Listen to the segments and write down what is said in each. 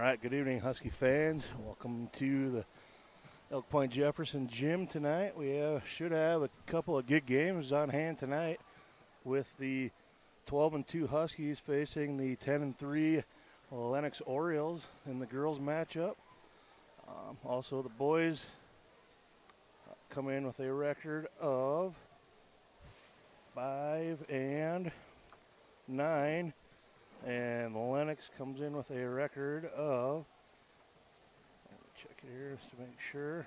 right, good evening, Husky fans. Welcome to the Point-Jefferson gym tonight. We should have a couple of good games on hand tonight with the 12-2 Huskies facing the 10-3 Lennox Orioles in the girls matchup. Also, the boys come in with a record of 5-9, and Lennox comes in with a record of, let me check it here just to make sure.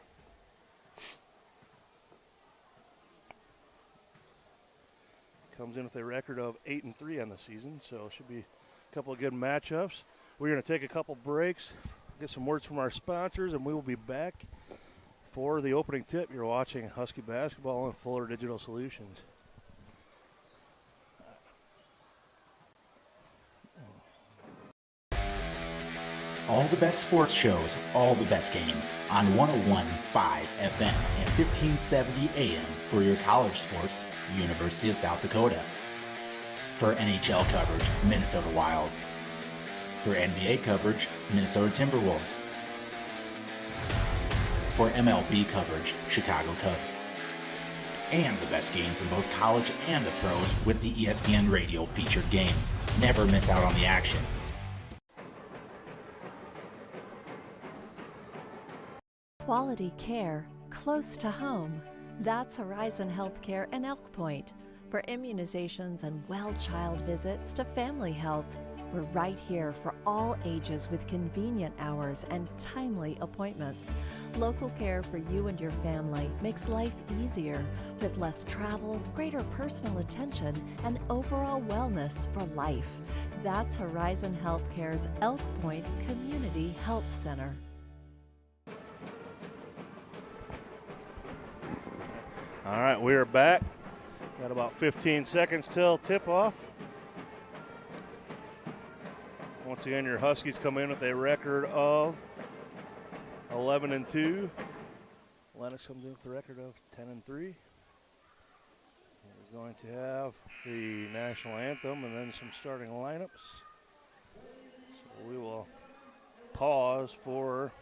Comes in with a record of 8-3 on the season, so it should be a couple of good matchups. We're going to take a couple breaks, get some words from our sponsors, and we will be back for the opening tip. You're watching Husky Basketball and Fuller Digital Solutions. All the best sports shows, all the best games on 101.5 FM and 1570 AM for your college sports, University of South Dakota. For NHL coverage, Minnesota Wild. For NBA coverage, Minnesota Timberwolves. For MLB coverage, Chicago Cubs. And the best games in both college and the pros with the ESPN Radio featured games. Never miss out on the action. Quality care close to home. That's Horizon Healthcare in Elk Point. For immunizations and well-child visits to family health, we're right here for all ages with convenient hours and timely appointments. Local care for you and your family makes life easier with less travel, greater personal attention, and overall wellness for life. That's Horizon Healthcare's Elk Point Community Health Center. All right, we are back. Got about 15 seconds till tip-off. Once again, your Huskies come in with a record of 11-2. Lennox comes in with a record of 10-3. We're going to have the national anthem and then some starting lineups. So we will pause for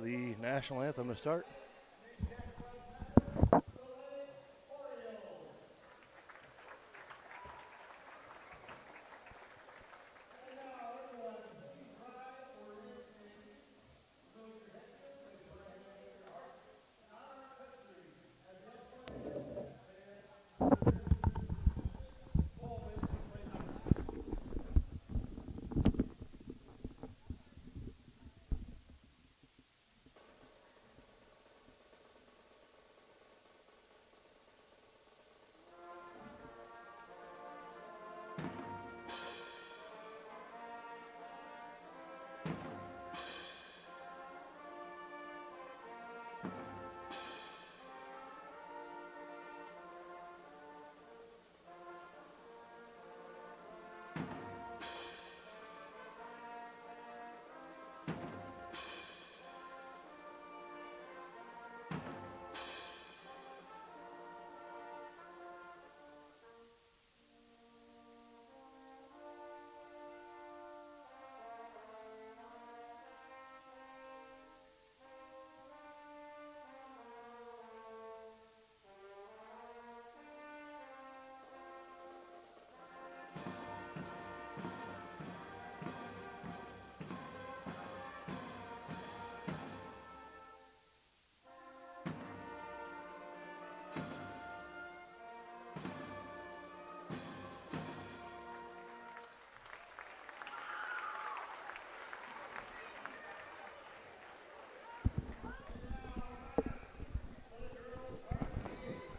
the national anthem to start.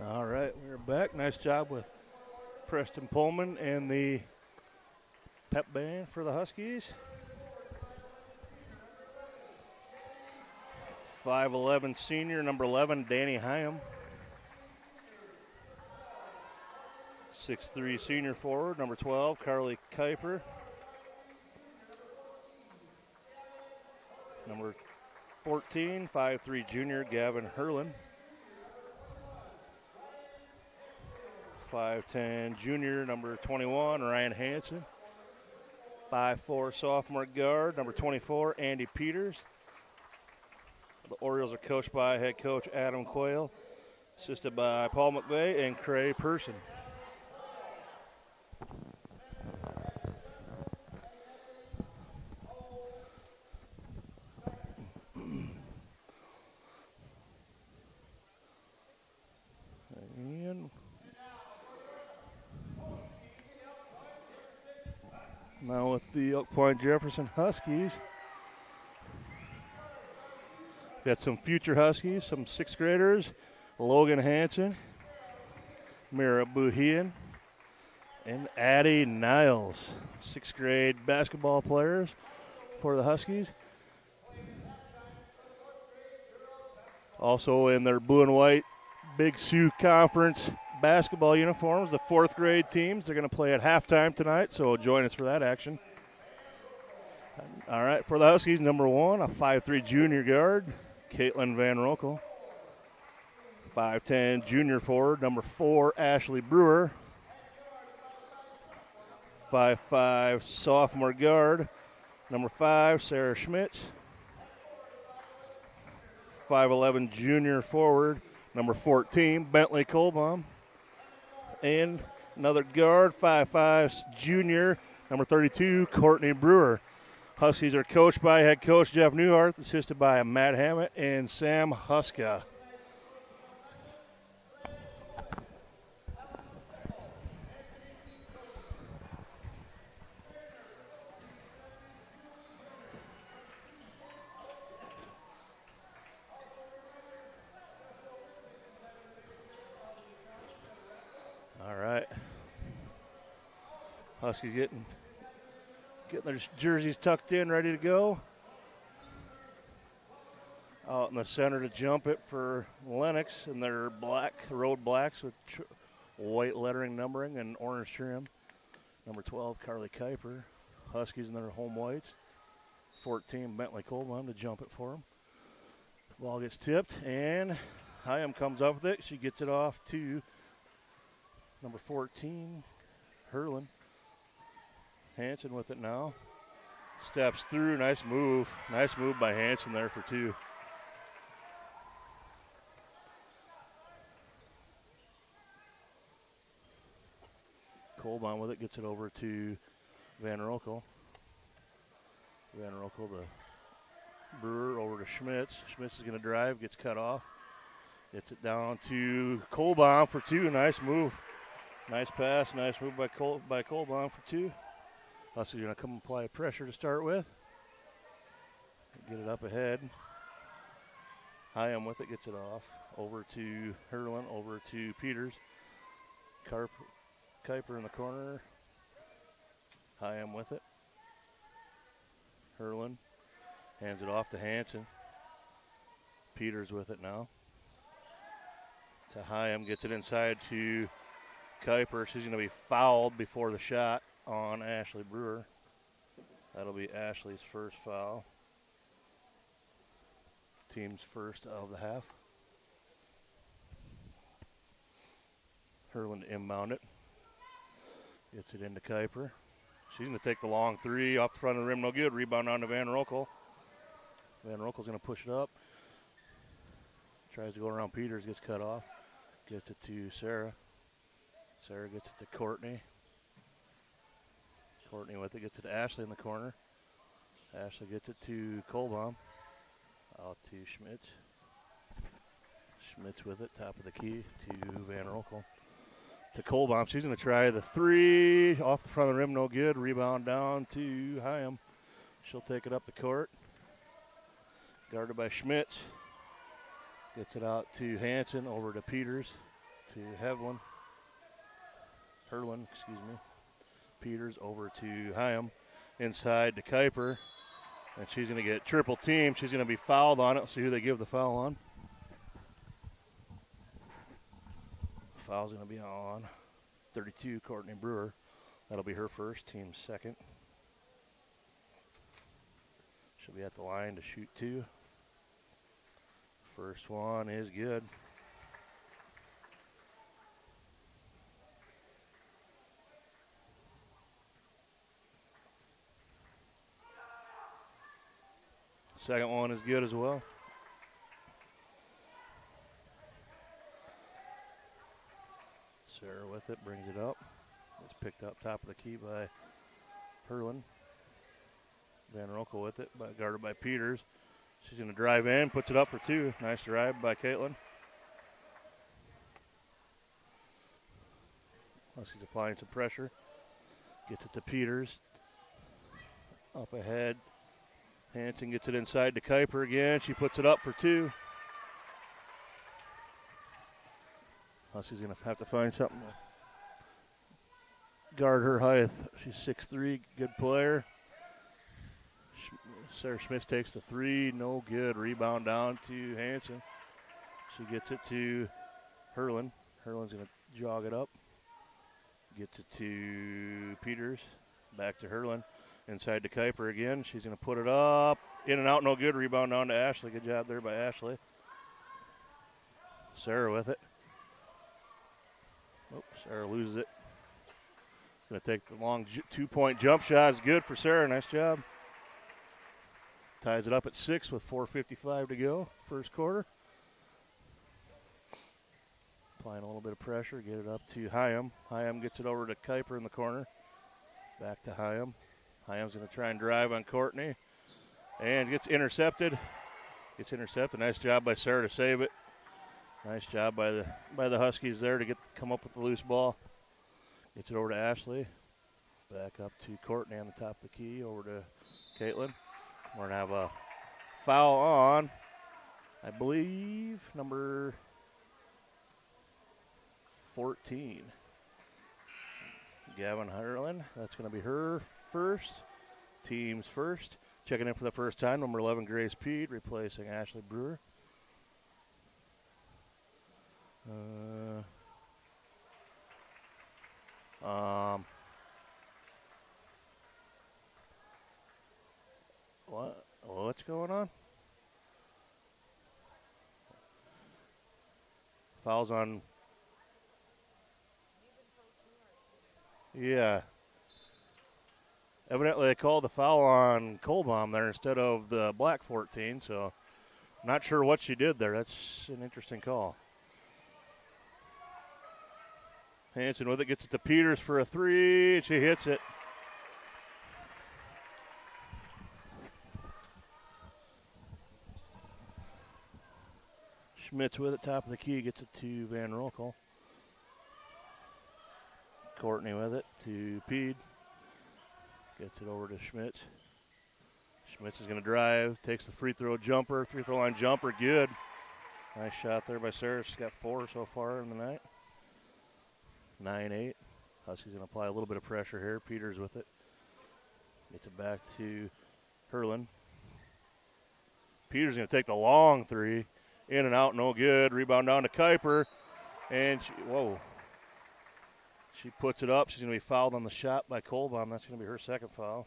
All right, we're back. Nice job with Preston Pullman and the pep band for the Huskies. 5'11" senior, number 11, Danny Hyam. 6'3" senior forward, number 12, Carly Kuiper. Number 14, 5'3" junior, Gavin Herlin. 5'10" junior, number 21, Ryan Hansen. 5'4" sophomore guard, number 24, Andy Peters. The Orioles are coached by head coach Adam Quayle, assisted by Paul McVeigh and Cray Person. And now with the Point-Jefferson Huskies, got some future Huskies, some 6th graders, Logan Hansen, Mira Buhian, and Addie Niles, 6th grade basketball players for the Huskies. Also in their blue and white Big Sioux Conference basketball uniforms, the 4th grade teams. They're going to play at halftime tonight, so join us for that action. All right, for the Huskies, number 1, a 5'3" junior guard, Caitlin Van Rokel. 5'10" junior forward, number 4, Ashley Brewer. 5'5" sophomore guard, number 5, Sarah Schmitz. 5'11" junior forward, number 14, Bentley Kohlbaum. And another guard, 5'5" junior, number 32, Courtney Brewer. Huskies are coached by head coach Jeff Newhart, assisted by Matt Hammett and Sam Huska. All right. Huskies getting their jerseys tucked in, ready to go. Out in the center to jump it for Lennox in their black, road blacks with white lettering numbering and orange trim. Number 12, Carly Kuiper. Huskies in their home whites. 14, Bentley Kohlbaum to jump it for them. Ball gets tipped, and Hyam comes up with it. She gets it off to number 14, Hurlin. Hansen with it now. Steps through. Nice move. Nice move by Hansen there for 2. Kohlbaum with it. Gets it over to Van Rokel. Van Rokel to Brewer over to Schmitz. Schmitz is going to drive. Gets cut off. Gets it down to Kohlbaum for 2. Nice move. Nice pass. Nice move by Kohlbaum for 2. Huskies are going to come apply pressure to start with. Get it up ahead. Hyam with it, gets it off. Over to Hurlin, over to Peters. Kuiper in the corner. Hyam with it. Hurlin hands it off to Hansen. Peters with it now. To Hyam, gets it inside to Kuiper. She's going to be fouled before the shot on Ashley Brewer. That'll be Ashley's first foul. Team's first of the half. Hurlin to inbound it. Gets it into Kuiper. She's going to take the long 3 off the front of the rim. No good. Rebound on to Van Rokel. Van Rokel's going to push it up. Tries to go around Peters. Gets cut off. Gets it to Sarah. Sarah gets it to Courtney. Courtney with it, gets it to Ashley in the corner. Ashley gets it to Kohlbaum. Out to Schmitz. Schmitz with it, top of the key to Van Rokel. To Kohlbaum, she's going to try the 3 off the front of the rim, no good. Rebound down to Hyam. She'll take it up the court. Guarded by Schmitz. Gets it out to Hansen, over to Peters, to Hurlin, excuse me. Peters over to Hyam, inside to Kuiper, and she's going to get triple team. She's going to be fouled on it. Let's see who they give the foul on. Foul's going to be on 32, Courtney Brewer. That'll be her first, team's second. She'll be at the line to shoot 2. First one is good. Second one is good as well. Sarah with it, brings it up. It's picked up top of the key by Hurlin. Van Rokel with it, guarded by Peters. She's going to drive in, puts it up for two. Nice drive by Caitlin. She's applying some pressure. Gets it to Peters. Up ahead. Hanson gets it inside to Kuiper again. She puts it up for two. Hussey's going to have to find something to guard her height. She's 6'3", good player. Sarah Schmitz takes the three, no good. Rebound down to Hanson. She gets it to Hurlin. Hurlin's going to jog it up. Gets it to Peters. Back to Hurlin. Inside to Kuiper again. She's going to put it up. In and out, no good. Rebound down to Ashley. Good job there by Ashley. Sarah with it. Oh, Sarah loses it. Going to take the long two-point jump shot. It's good for Sarah. Nice job. Ties it up at 6 with 4:55 to go. First quarter. Applying a little bit of pressure. Get it up to Hyam. Hyam gets it over to Kuiper in the corner. Back to Hyam. Hyam's going to try and drive on Courtney. And gets intercepted. Nice job by Sarah to save it. Nice job by the Huskies there to come up with the loose ball. Gets it over to Ashley. Back up to Courtney on the top of the key. Over to Caitlin. We're going to have a foul on, I believe, number 14. Gavin Hurlin. That's going to be her first. Team's first. Checking in for the first time, number 11, Grace Pede, replacing Ashley Brewer. What's going on? Fouls on. Yeah. Evidently, they called the foul on Kohlbaum there instead of the black 14, so not sure what she did there. That's an interesting call. Hanson with it, gets it to Peters for a three. She hits it. Schmitz with it, top of the key, gets it to Van Rokel. Courtney with it to Pede. Gets it over to Schmitz. Schmitz is going to drive, takes the free throw line jumper, good. Nice shot there by Sarah. She's got 4 so far in the night. 9-8. Huskies going to apply a little bit of pressure here. Peters with it. Gets it back to Hurlin. Peters going to take the long three. In and out, no good. Rebound down to Kuiper. And she puts it up. She's going to be fouled on the shot by Kohlbaum. That's going to be her second foul.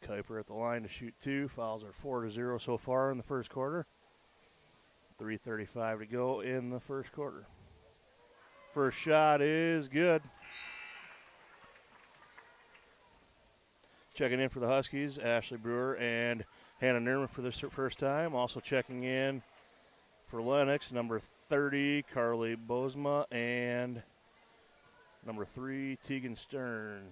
Kuiper at the line to shoot 2. Fouls are 4-0 so far in the first quarter. 3:35 to go in the first quarter. First shot is good. Checking in for the Huskies, Ashley Brewer and Hannah Nerman for this first time. Also checking in for Lennox, number 30, Carly Bozma, and number 3, Tegan Sturm.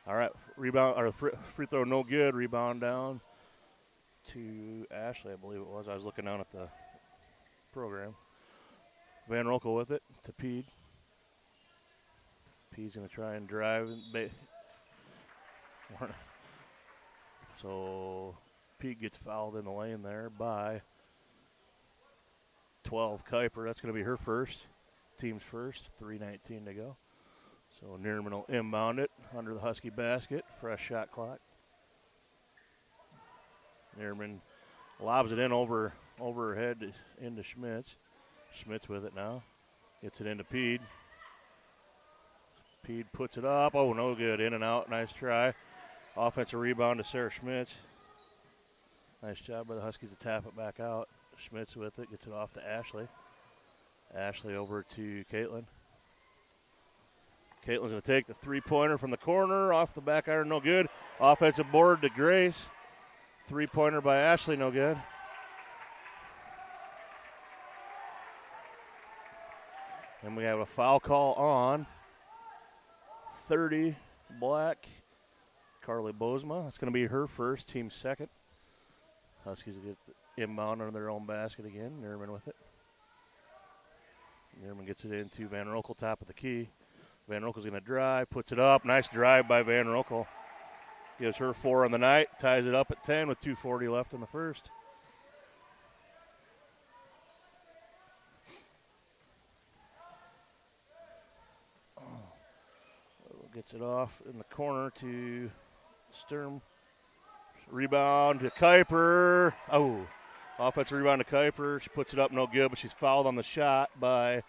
All right, rebound or free throw no good. Rebound down to Ashley, I believe it was. I was looking down at the program. Van Rokel with it to Pede. Pede's going to try and drive. So Pede gets fouled in the lane there by 12 Kuiper. That's going to be her first. Team's first. 3:19 to go. So Neerman will inbound it under the Husky basket. Fresh shot clock. Neerman lobs it in over her head into Schmitz. Schmitz with it now. Gets it into Pede. Pede puts it up. Oh, no good. In and out. Nice try. Offensive rebound to Sarah Schmitz. Nice job by the Huskies to tap it back out. Schmitz with it. Gets it off to Ashley. Ashley over to Caitlin. Caitlin's going to take the three-pointer from the corner, off the back iron, no good. Offensive board to Grace. Three-pointer by Ashley, no good. And we have a foul call on 30, Black, Carly Bozema. That's going to be her first, team second. Huskies will get the inbound under their own basket again. Nerman with it. Nerman gets it into Van Roekel, top of the key. Van Roekel's going to drive, puts it up. Nice drive by Van Roekel. Gives her 4 on the night, ties it up at 10 with 2:40 left in the first. Gets it off in the corner to Sturm. Rebound to Kuiper. Oh, offensive rebound to Kuiper. She puts it up, no good, but she's fouled on the shot by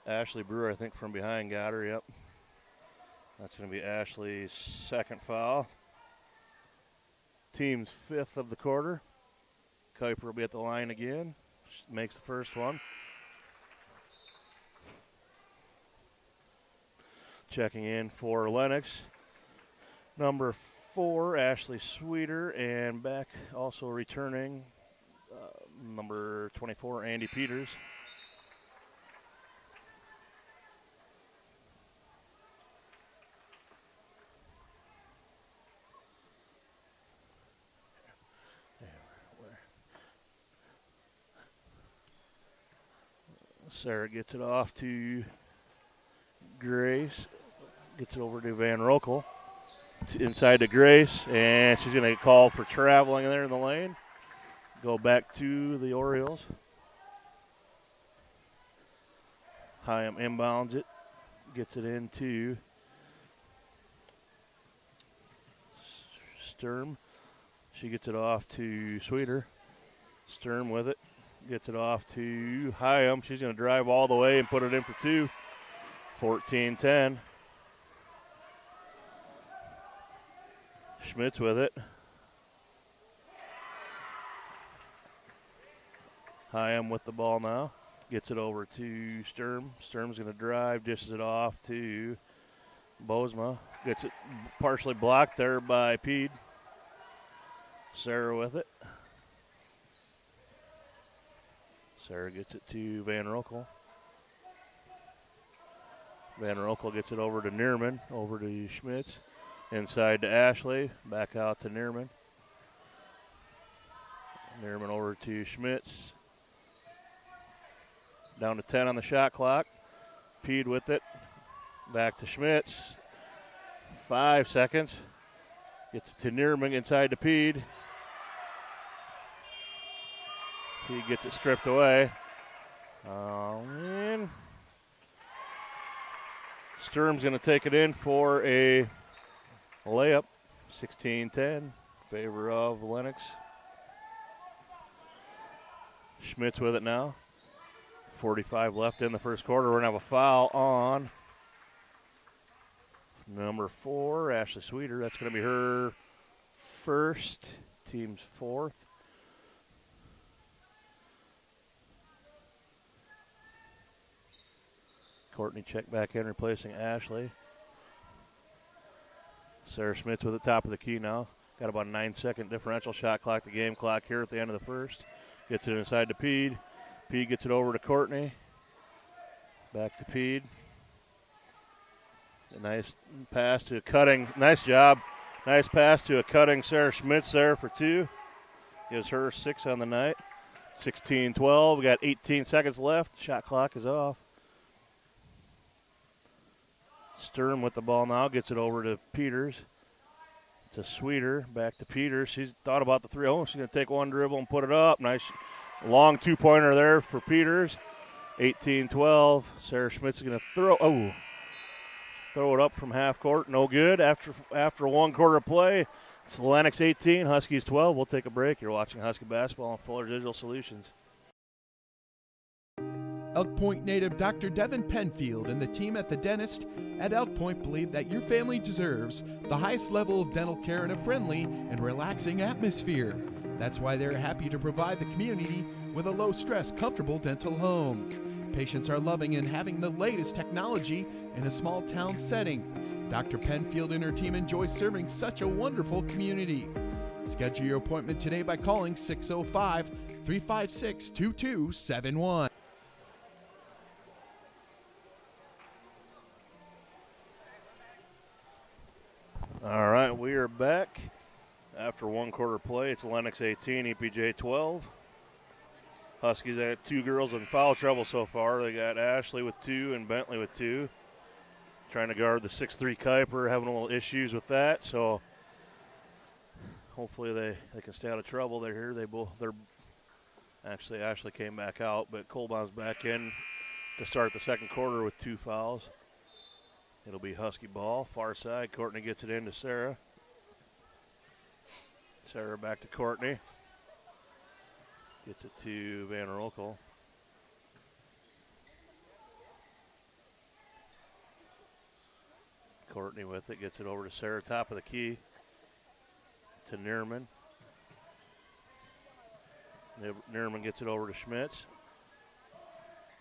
Ashley Brewer, I think, from behind. Got her, yep. That's going to be Ashley's second foul. Team's 5th of the quarter. Kuiper will be at the line again. She makes the first one. Checking in for Lennox, number 4, Ashley Sweeter, and back also returning, number 24, Andy Peters. Sarah gets it off to Grace. Gets it over to Van Roekel. Inside to Grace, and she's going to get called for traveling there in the lane. Go back to the Orioles. Hyam inbounds it. Gets it into Sturm. She gets it off to Sweeter. Sturm with it. Gets it off to Hyam. She's going to drive all the way and put it in for 2. 14-10. Schmitz with it. Hyam with the ball now. Gets it over to Sturm. Sturm's going to drive, dishes it off to Bozema. Gets it partially blocked there by Pede. Sarah with it. Sarah gets it to Van Roekel. Van Roekel gets it over to Neerman, over to Schmitz. Inside to Ashley, back out to Neerman. Neerman over to Schmitz. Down to 10 on the shot clock. Pede with it. Back to Schmitz. 5 seconds. Gets it to Neerman inside to Pede. Pede gets it stripped away. And Sturm's going to take it in for a layup. 16-10. Favor of Lennox. Schmitz with it now. 45 left in the first quarter. We're going to have a foul on number 4, Ashley Sweeter. That's going to be her first, team's 4th. Courtney checked back in, replacing Ashley. Sarah Schmitz with the top of the key now. Got about a 9-second differential shot clock, the game clock here at the end of the first. Gets it inside to Pede. Pede gets it over to Courtney. Back to Pede. A nice pass to a cutting. Nice job. Nice pass to a cutting Sarah Schmitz there for 2. Gives her 6 on the night. 16-12. We got 18 seconds left. Shot clock is off. Sturm with the ball now. Gets it over to Peters. To Sweeter. Back to Peters. She's thought about the 3. Oh, she's going to take one dribble and put it up. Nice long 2-pointer there for Peters. 18-12. Sarah Schmitz is going to throw. Oh. Throw it up from half court. No good. After 1 quarter play, it's Lennox 18, Huskies 12. We'll take a break. You're watching Husky Basketball on Fuller Digital Solutions. Elk Point native Dr. Devin Penfield and the team at The Dentist at Elk Point believe that your family deserves the highest level of dental care in a friendly and relaxing atmosphere. That's why they're happy to provide the community with a low-stress, comfortable dental home. Patients are loving and having the latest technology in a small town setting. Dr. Penfield and her team enjoy serving such a wonderful community. Schedule your appointment today by calling 605-356-2271. All right, we are back after one quarter play. It's Lennox 18, EPJ 12. Huskies had 2 girls in foul trouble so far. They got Ashley with 2 and Bentley with 2. Trying to guard the 6'3" Kuiper, having a little issues with that. So hopefully they can stay out of trouble. They're here. They're actually Ashley came back out, but Colbaum's back in to start the second quarter with 2 fouls. It'll be Husky ball, far side. Courtney gets it into Sarah. Sarah back to Courtney. Gets it to Van Rokel. Courtney with it, gets it over to Sarah, top of the key. To Neerman. Neerman gets it over to Schmitz.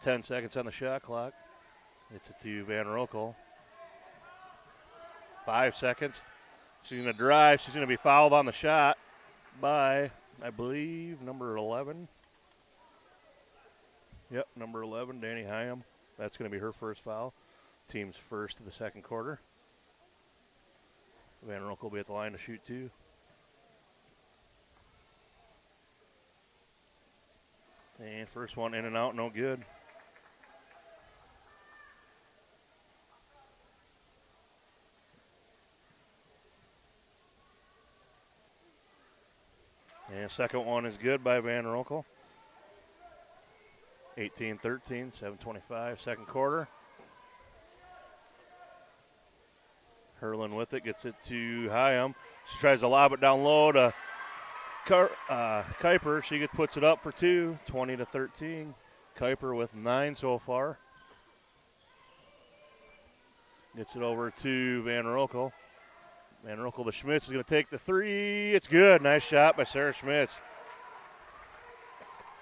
10 seconds on the shot clock. Gets it to Van Rokel. 5 seconds. She's going to drive. She's going to be fouled on the shot by, I believe, number 11. Yep, number 11, Danny Hyam. That's going to be her first foul. Team's first of the second quarter. Van Rokel will be at the line to shoot 2. And first one in and out, no good. And second one is good by Van Rokel. 18-13, 7:25, second quarter. Hurlin with it, gets it to Hyam. She tries to lob it down low to Kuiper. She puts it up for 2, 20-13. Kuiper with 9 so far. Gets it over to Van Rokel. Van Rokel to Schmitz is going to take the 3. It's good. Nice shot by Sarah Schmitz.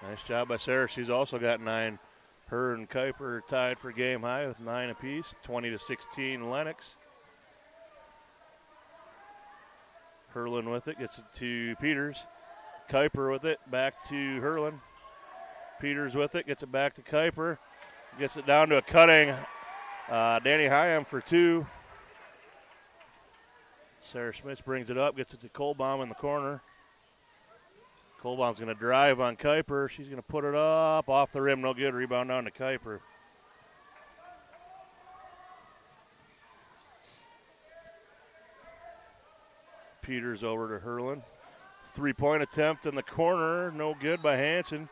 Nice job by Sarah. She's also got 9. Her and Kuiper tied for game high with 9 apiece. 20-16 Lennox. Hurlin with it, gets it to Peters. Kuiper with it, back to Hurlin. Peters with it, gets it back to Kuiper. Gets it down to a cutting Danny Hyam for 2. Sarah Schmitz brings it up, gets it to Colbaum in the corner. Colbaum's going to drive on Kuiper. She's going to put it up, off the rim, no good. Rebound down to Kuiper. Peters over to Hurlin. 3-point attempt in the corner, no good by Hanson.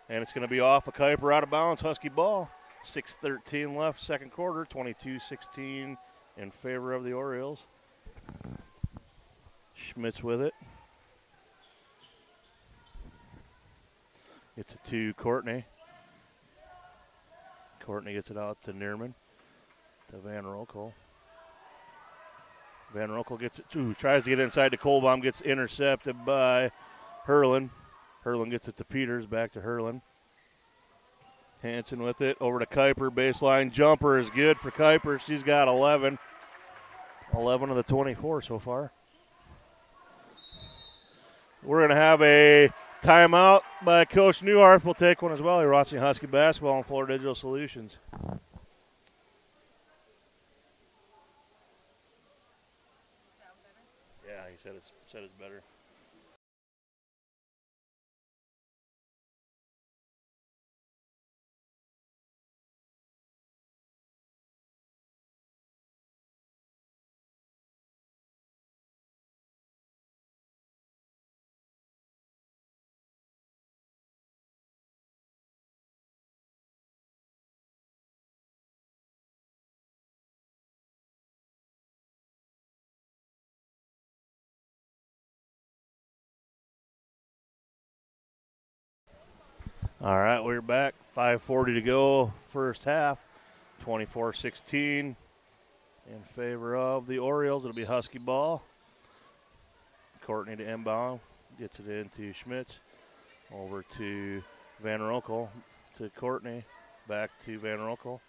And it's going to be off of Kuiper, out of bounds, Husky ball. 6:13 left, second quarter, 22-16 in favor of the Orioles. Schmitz with it. Gets it to Courtney. Courtney gets it out to Neerman. To Van Rokel. Van Rokel gets it to, tries to get inside to Colbaum, gets intercepted by Hurlin. Hurlin gets it to Peters, back to Hurlin. Hanson with it, over to Kuiper, baseline jumper is good for Kuiper. She's got 11. 11 of the 24 so far. We're going to have a timeout by Coach Newharth. We'll take one as well. You're watching Husky basketball on Florida Digital Solutions. Yeah, he said it's better. All right, we're back. 5:40 to go, first half. 24-16 in favor of the Orioles. It'll be Husky ball. Courtney to inbound. Gets it into Schmitz. Over to Van Rokel to Courtney. Back to Van Roekel.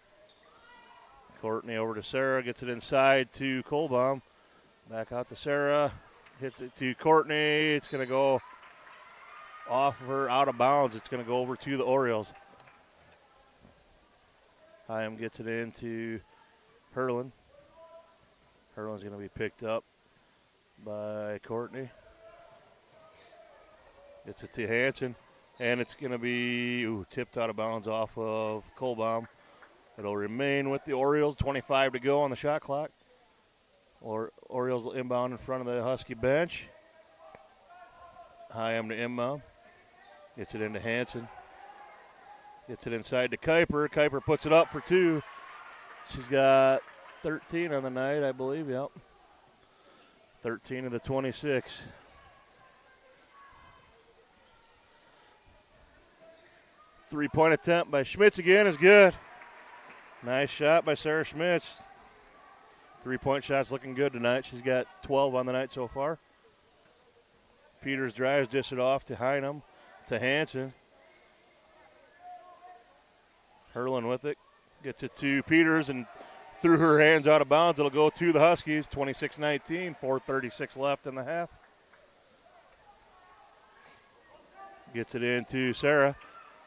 Courtney over to Sarah. Gets it inside to Kohlbaum. Back out to Sarah. Hits it to Courtney. It's going to go off of her, out of bounds. It's going to go over to the Orioles. Hyam gets it into Herlin. Herlin's going to be picked up by Courtney. Gets it to Hanson. And it's going to be tipped out of bounds off of Kohlbaum. It'll remain with the Orioles. 25 to go on the shot clock. Orioles will inbound in front of the Husky bench. Hyam to inbound. Gets it into Hanson. Gets it inside to Kuiper. Kuiper puts it up for 2. She's got 13 on the night, I believe. Yep. 13 of the 26. Three-point attempt by Schmitz again is good. Nice shot by Sarah Schmitz. Three-point shot's looking good tonight. She's got 12 on the night so far. Peters drives, dish it off to Hynum, to Hanson. Herlin with it. Gets it to Peters and threw her hands out of bounds. It'll go to the Huskies. 26-19, 4:36 left in the half. Gets it into Sarah.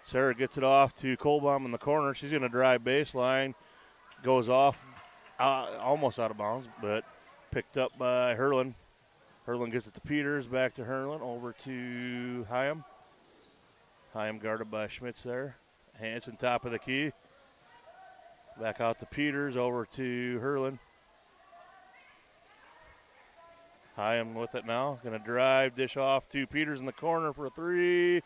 Sarah gets it off to Kohlbaum in the corner. She's going to drive baseline. Goes off almost out of bounds, but picked up by Herlin. Herlin gets it to Peters. Back to Herlin. Over to Hyam. Hyam guarded by Schmitz there. Hanson top of the key. Back out to Peters. Over to Herlin. Hyam with it now. Going to drive, dish off to Peters in the corner for a 3.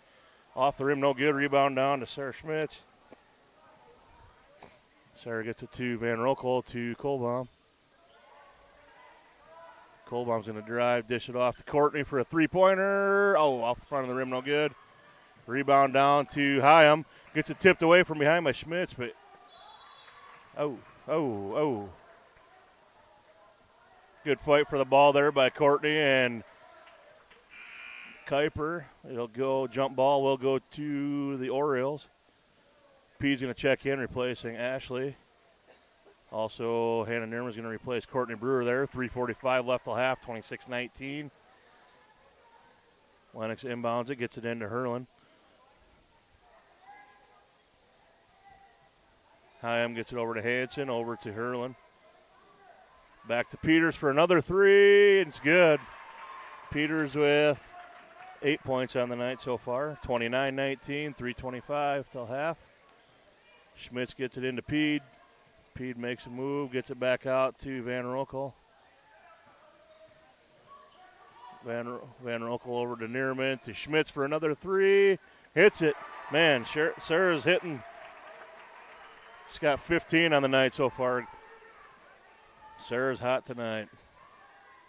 Off the rim, no good. Rebound down to Sarah Schmitz. Sarah gets it to Van Roekel to Kohlbaum. Kohlbaum's going to drive, dish it off to Courtney for a 3-pointer. Off the front of the rim, no good. Rebound down to Hyam. Gets it tipped away from behind by Schmitz, but good fight for the ball there by Courtney and Kuiper. It'll go, jump ball will go to the Orioles. P's going to check in, replacing Ashley. Also, Hannah Nierman's going to replace Courtney Brewer there. 3:45 left till half, 26-19. Lennox inbounds it, gets it into Herlin. Hyam gets it over to Hanson, over to Herlin. Back to Peters for another 3. It's good. Peters with 8 points on the night so far. 29-19, 3:25 till half. Schmitz gets it into Pede. Pede makes a move, gets it back out to Van Roekel. Van Roekel over to Nierman, to Schmitz for another 3. Hits it. Man, Sarah's hitting. She's got 15 on the night so far. Sarah's hot tonight.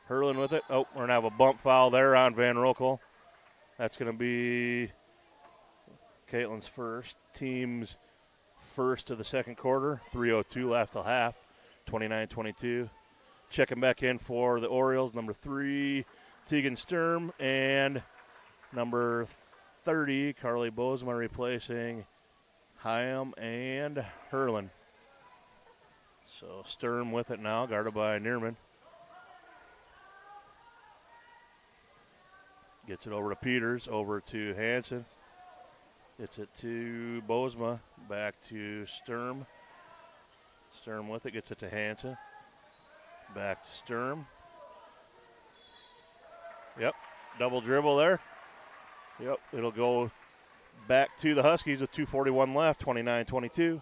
Herlin with it. We're going to have a bump foul there on Van Roekel. That's going to be Caitlin's first. Team's first of the second quarter. 3:02 left till half. 29-22. Checking back in for the Orioles. Number 3, Tegan Sturm. And number 30, Carly Bozema, replacing Hyam and Herlin. So Sturm with it now, guarded by Nierman. Gets it over to Peters, over to Hanson. Gets it to Bozema, back to Sturm. Sturm with it, gets it to Hanson. Back to Sturm. Yep, double dribble there. Yep, it'll go back to the Huskies with 2:41 left, 29-22.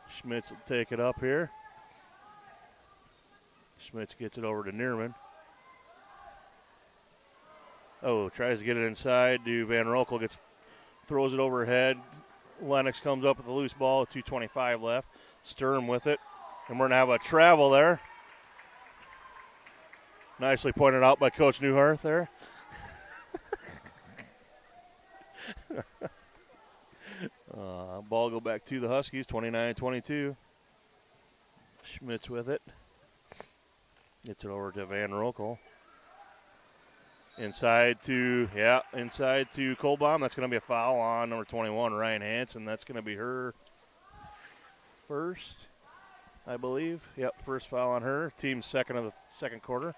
Schmitz will take it up here. Schmitz gets it over to Nierman. Tries to get it inside to Van Roekel. Throws it overhead. Lennox comes up with the loose ball with 2:25 left. Sturm with it. And we're going to have a travel there. Nicely pointed out by Coach Newhart there. Ball go back to the Huskies, 29-22. Schmitz with it. Gets it over to Van Roekel. Inside to Colbaum. That's going to be a foul on number 21, Ryan Hansen. That's going to be her first, I believe. Yep, first foul on her. Team's second of the second quarter.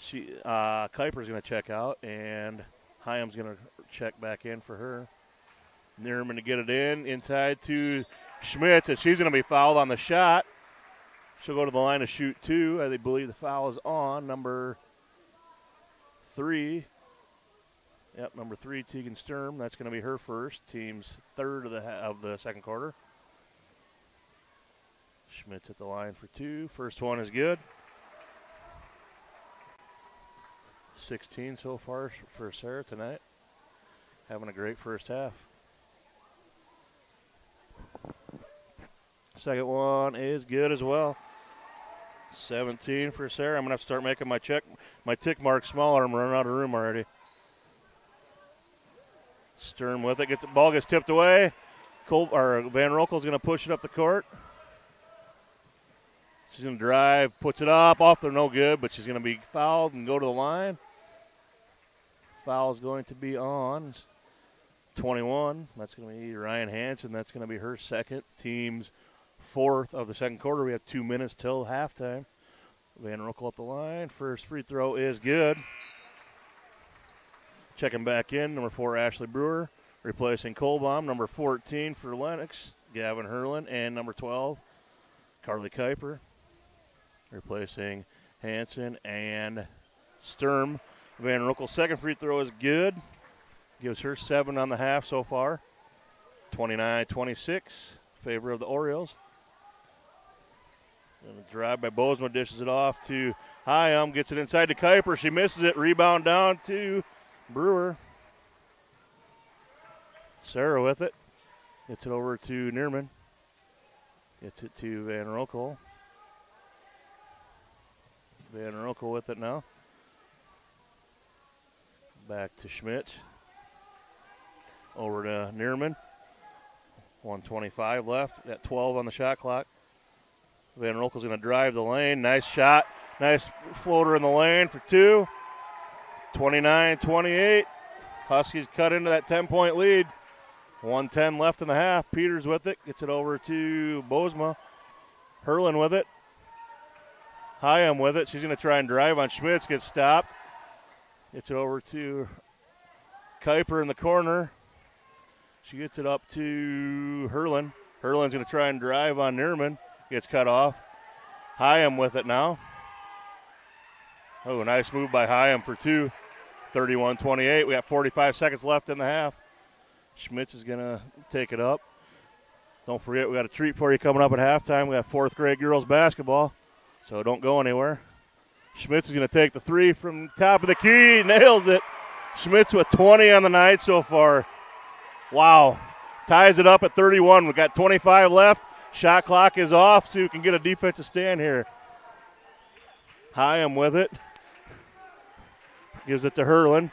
Kuiper's going to check out, and Hyam's going to check back in for her. Nierman to get it inside to Schmitz, and she's going to be fouled on the shot. She'll go to the line to shoot two. I believe the foul is on number 3. Yep, number 3, Tegan Sturm. That's going to be her first. Team's third of the second quarter. Schmitz at the line for 2. First one is good. 16 so far for Sarah tonight. Having a great first half. Second one is good as well. 17 for Sarah. I'm going to have to start making my tick mark smaller. I'm running out of room already. Sturm with it. Ball gets tipped away. Van Roekel's going to push it up the court. She's going to drive, puts it up, off there, no good, but she's going to be fouled and go to the line. Foul is going to be on 21. That's going to be Ryan Hansen. That's going to be her second. Team's fourth of the second quarter. We have 2 minutes till halftime. Van Roekel at the line. First free throw is good. Checking back in, number 4, Ashley Brewer. Replacing Colbaum. Number 14 for Lennox, Gavin Herlin. And number 12, Carly Kuiper. Replacing Hansen and Sturm. Van Roekel's second free throw is good. Gives her 7 on the half so far. 29-26, favor of the Orioles. And a drive by Bozeman, dishes it off to Hyam, gets it inside to Kuiper. She misses it, rebound down to Brewer. Sarah with it. Gets it over to Nierman. Gets it to Van Roekel. Van Roekel with it now. Back to Schmidt. Over to Nierman. 1:25 left. Got 12 on the shot clock. Van Roekel's going to drive the lane. Nice shot. Nice floater in the lane for 2. 29-28. Huskies cut into that 10-point lead. 1:10 left in the half. Peters with it. Gets it over to Bozema. Herlin with it. Hyam with it. She's going to try and drive on Schmitz. Gets stopped. Gets it over to Kuiper in the corner. She gets it up to Herlin. Herlin's going to try and drive on Nierman. Gets cut off. Hyam with it now. Oh, nice move by Hyam for 2. 31-28. We got 45 seconds left in the half. Schmitz is going to take it up. Don't forget, we got a treat for you coming up at halftime. We got 4th grade girls basketball, so don't go anywhere. Schmitz is going to take the 3 from top of the key. Nails it. Schmitz with 20 on the night so far. Wow. Ties it up at 31. We've got 25 left. Shot clock is off, so you can get a defensive stand here. Hyam with it. Gives it to Herlin.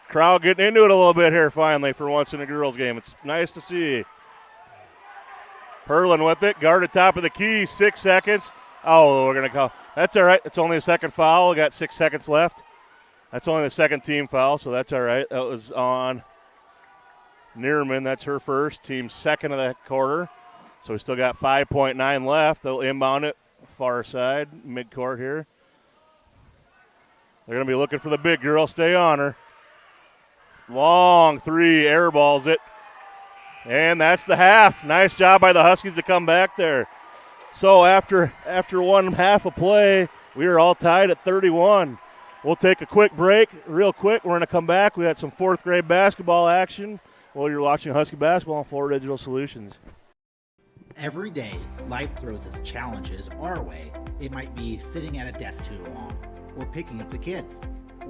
Crowd getting into it a little bit here finally for once in a girls game. It's nice to see. Herlin with it. Guard at top of the key. 6 seconds. Oh, we're going to call. That's all right. It's only a second foul. We got 6 seconds left. That's only the second team foul, so that's all right. That was on Nierman. That's her first. Team's second of the quarter. So we still got 5.9 left. They'll inbound it far side, midcourt here. They're going to be looking for the big girl. Stay on her. Long 3, airballs it. And that's the half. Nice job by the Huskies to come back there. So after one half of play, we are all tied at 31. We'll take a quick break real quick. We're going to come back. We had some 4th grade basketball action while you're watching Husky basketball on Florida Digital Solutions. Every day, life throws its challenges our way. It might be sitting at a desk too long, or picking up the kids,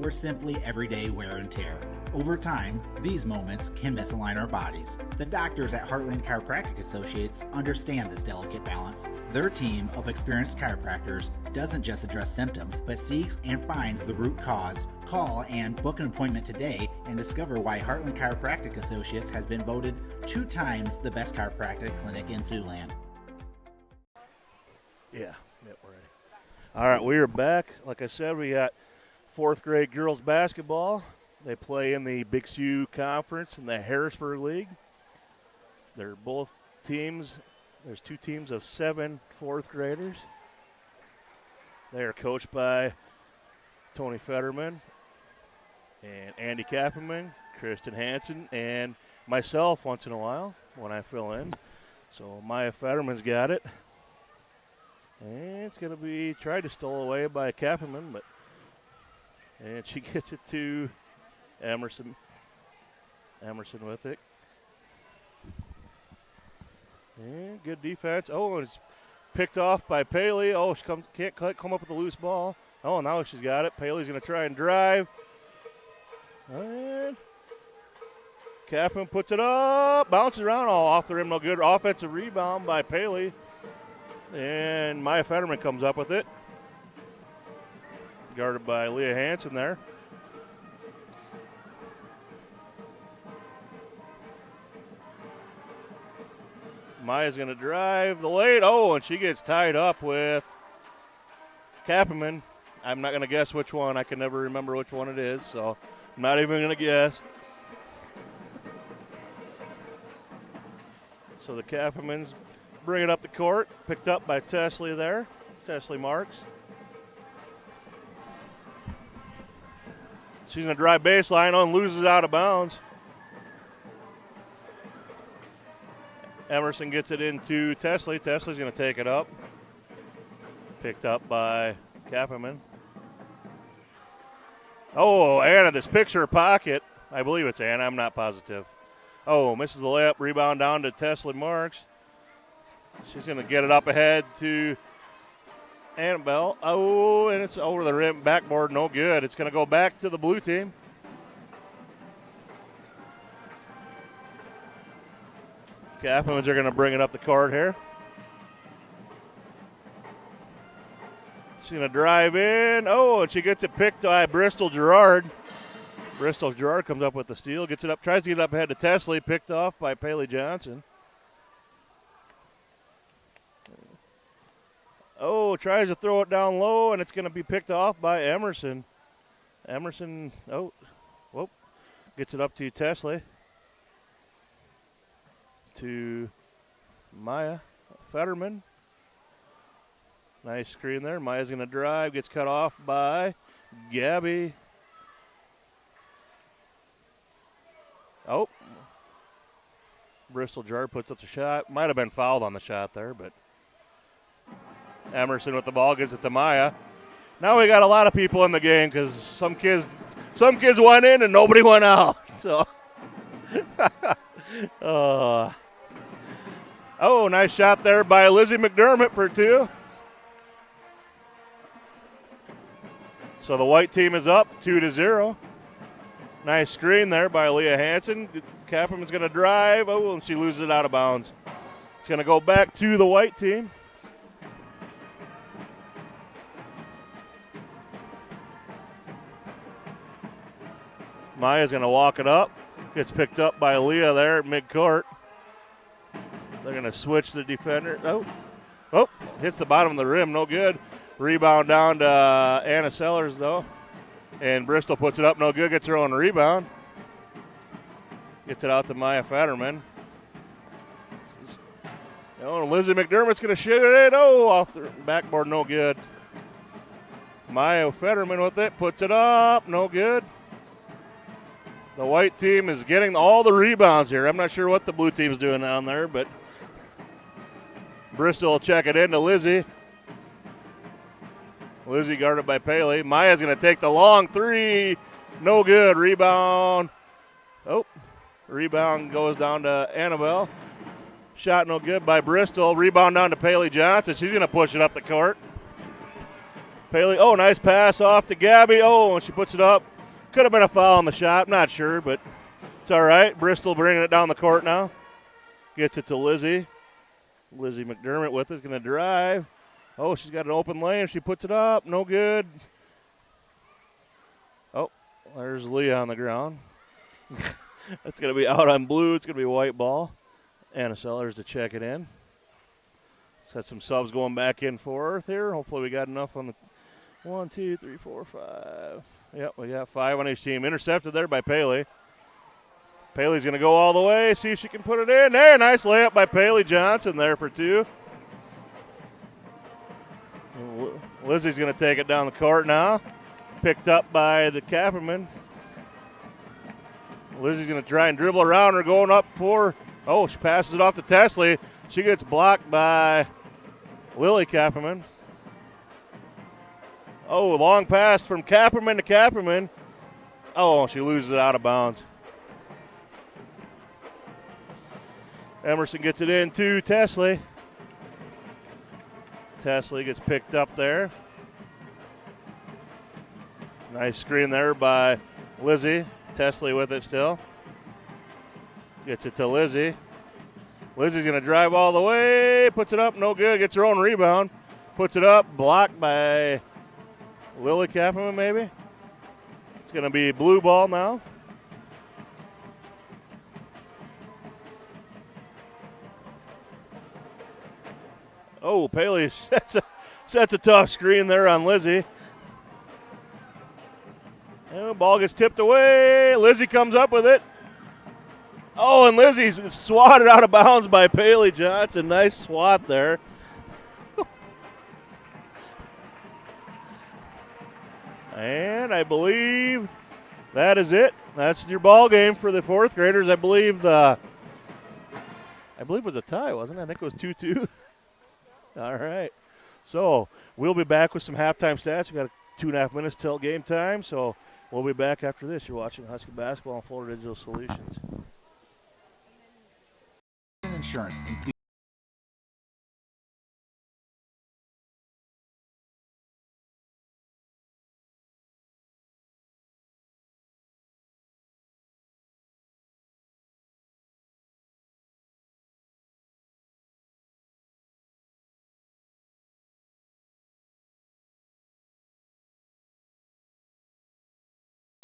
or simply everyday wear and tear. Over time, these moments can misalign our bodies. The doctors at Heartland Chiropractic Associates understand this delicate balance. Their team of experienced chiropractors doesn't just address symptoms, but seeks and finds the root cause. Call and book an appointment today and discover why Heartland Chiropractic Associates has been voted 2 times the best chiropractic clinic in Siouxland. Yeah, we're ready. All right, we are back. Like I said, we got fourth grade girls basketball. They play in the Big Sioux Conference in the Harrisburg League. They're both teams. There's 2 teams of 7 fourth graders. They are coached by Tony Fetterman and Andy Kappenman, Kristen Hansen, and myself once in a while when I fill in. So Maya Fetterman's got it. And it's going to be tried to steal away by Kappenman, and she gets it to Emerson. Emerson with it. And good defense. Oh, and it's picked off by Paley. Oh, she can't come up with a loose ball. Oh, now she's got it. Paley's going to try and drive. And Kappenman puts it up. Bounces around. Oh, off the rim. No good. Offensive rebound by Paley. And Maya Fetterman comes up with it. Guarded by Leah Hansen there. Maya's going to drive the lane. Oh, and she gets tied up with Kappenman. I'm not going to guess which one. I can never remember which one it is, so I'm not even going to guess. So the Kappenmans bring it up the court. Picked up by Tesley there. Tesley Marks. She's going to drive baseline on, loses out of bounds. Emerson gets it into Tesley. Tesley's going to take it up. Picked up by Kappenman. Oh, Anna, this picture pocket. I believe it's Anna. I'm not positive. Oh, misses the layup. Rebound down to Tesley Marks. She's going to get it up ahead to Annabelle. Oh, and it's over the rim. Backboard, no good. It's going to go back to the blue team. Kappenmans are going to bring it up the court here. She's going to drive in. Oh, and she gets it picked by Bristol Gerard. Bristol Gerard comes up with the steal, gets it up, tries to get it up ahead to Tesley, picked off by Paley Johnson. Oh, tries to throw it down low, and it's going to be picked off by Emerson. Emerson, gets it up to Tesley. To Maya Fetterman. Nice screen there. Maya's going to drive, gets cut off by Gabby. Oh. Bristol Jar puts up the shot. Might have been fouled on the shot there, but Emerson with the ball gives it to Maya. Now we got a lot of people in the game because some kids went in and nobody went out. So, oh, nice shot there by Lizzie McDermott for 2. So the white team is up 2-0. Nice screen there by Leah Hansen. Kappenman's going to drive. Oh, and she loses it out of bounds. It's going to go back to the white team. Maya's going to walk it up. Gets picked up by Leah there at midcourt. They're going to switch the defender. Oh, hits the bottom of the rim. No good. Rebound down to Anna Sellers, though. And Bristol puts it up. No good. Gets her own rebound. Gets it out to Maya Fetterman. Oh, Lizzie McDermott's going to shoot it in. Oh, off the backboard. No good. Maya Fetterman with it. Puts it up. No good. The white team is getting all the rebounds here. I'm not sure what the blue team's doing down there, but Bristol will check it in to Lizzie. Lizzie guarded by Paley. Maya's going to take the long 3. No good. Rebound. Oh, rebound goes down to Annabelle. Shot no good by Bristol. Rebound down to Paley Johnson. She's going to push it up the court. Paley, oh, nice pass off to Gabby. Oh, and she puts it up. Could have been a foul on the shot. I'm not sure, but it's all right. Bristol bringing it down the court now. Gets it to Lizzie. Lizzie McDermott with it is going to drive. Oh, she's got an open lane. She puts it up. No good. Oh, there's Leah on the ground. That's going to be out on blue. It's going to be white ball. Anna Sellers to check it in. Set some subs going back in for Earth here. Hopefully we got enough on the 1, 2, 3, 4, 5. Yep, we got 5 on each team. Intercepted there by Paley. Paley's going to go all the way, see if she can put it in. There, nice layup by Paley Johnson there for 2. Lizzie's going to take it down the court now. Picked up by the Capperman. Lizzie's going to try and dribble around her, going up for, she passes it off to Tesley. She gets blocked by Lily Capperman. Oh, long pass from Capperman to Capperman. Oh, she loses it out of bounds. Emerson gets it in to Tesley. Tesley gets picked up there. Nice screen there by Lizzie. Tesley with it still. Gets it to Lizzie. Lizzie's going to drive all the way. Puts it up, no good. Gets her own rebound. Puts it up, blocked by Lily Capperman maybe. It's going to be blue ball now. Oh, Paley sets a tough screen there on Lizzie. And the ball gets tipped away. Lizzie comes up with it. Oh, and Lizzie's swatted out of bounds by Paley Johnson. Nice swat there. And I believe that is it. That's your ball game for the 4th graders. I believe it was a tie, wasn't it? I think it was 2-2. All right. So we'll be back with some halftime stats. We got 2.5 minutes till game time. So we'll be back after this. You're watching Husky Basketball on Florida Digital Solutions. Insurance.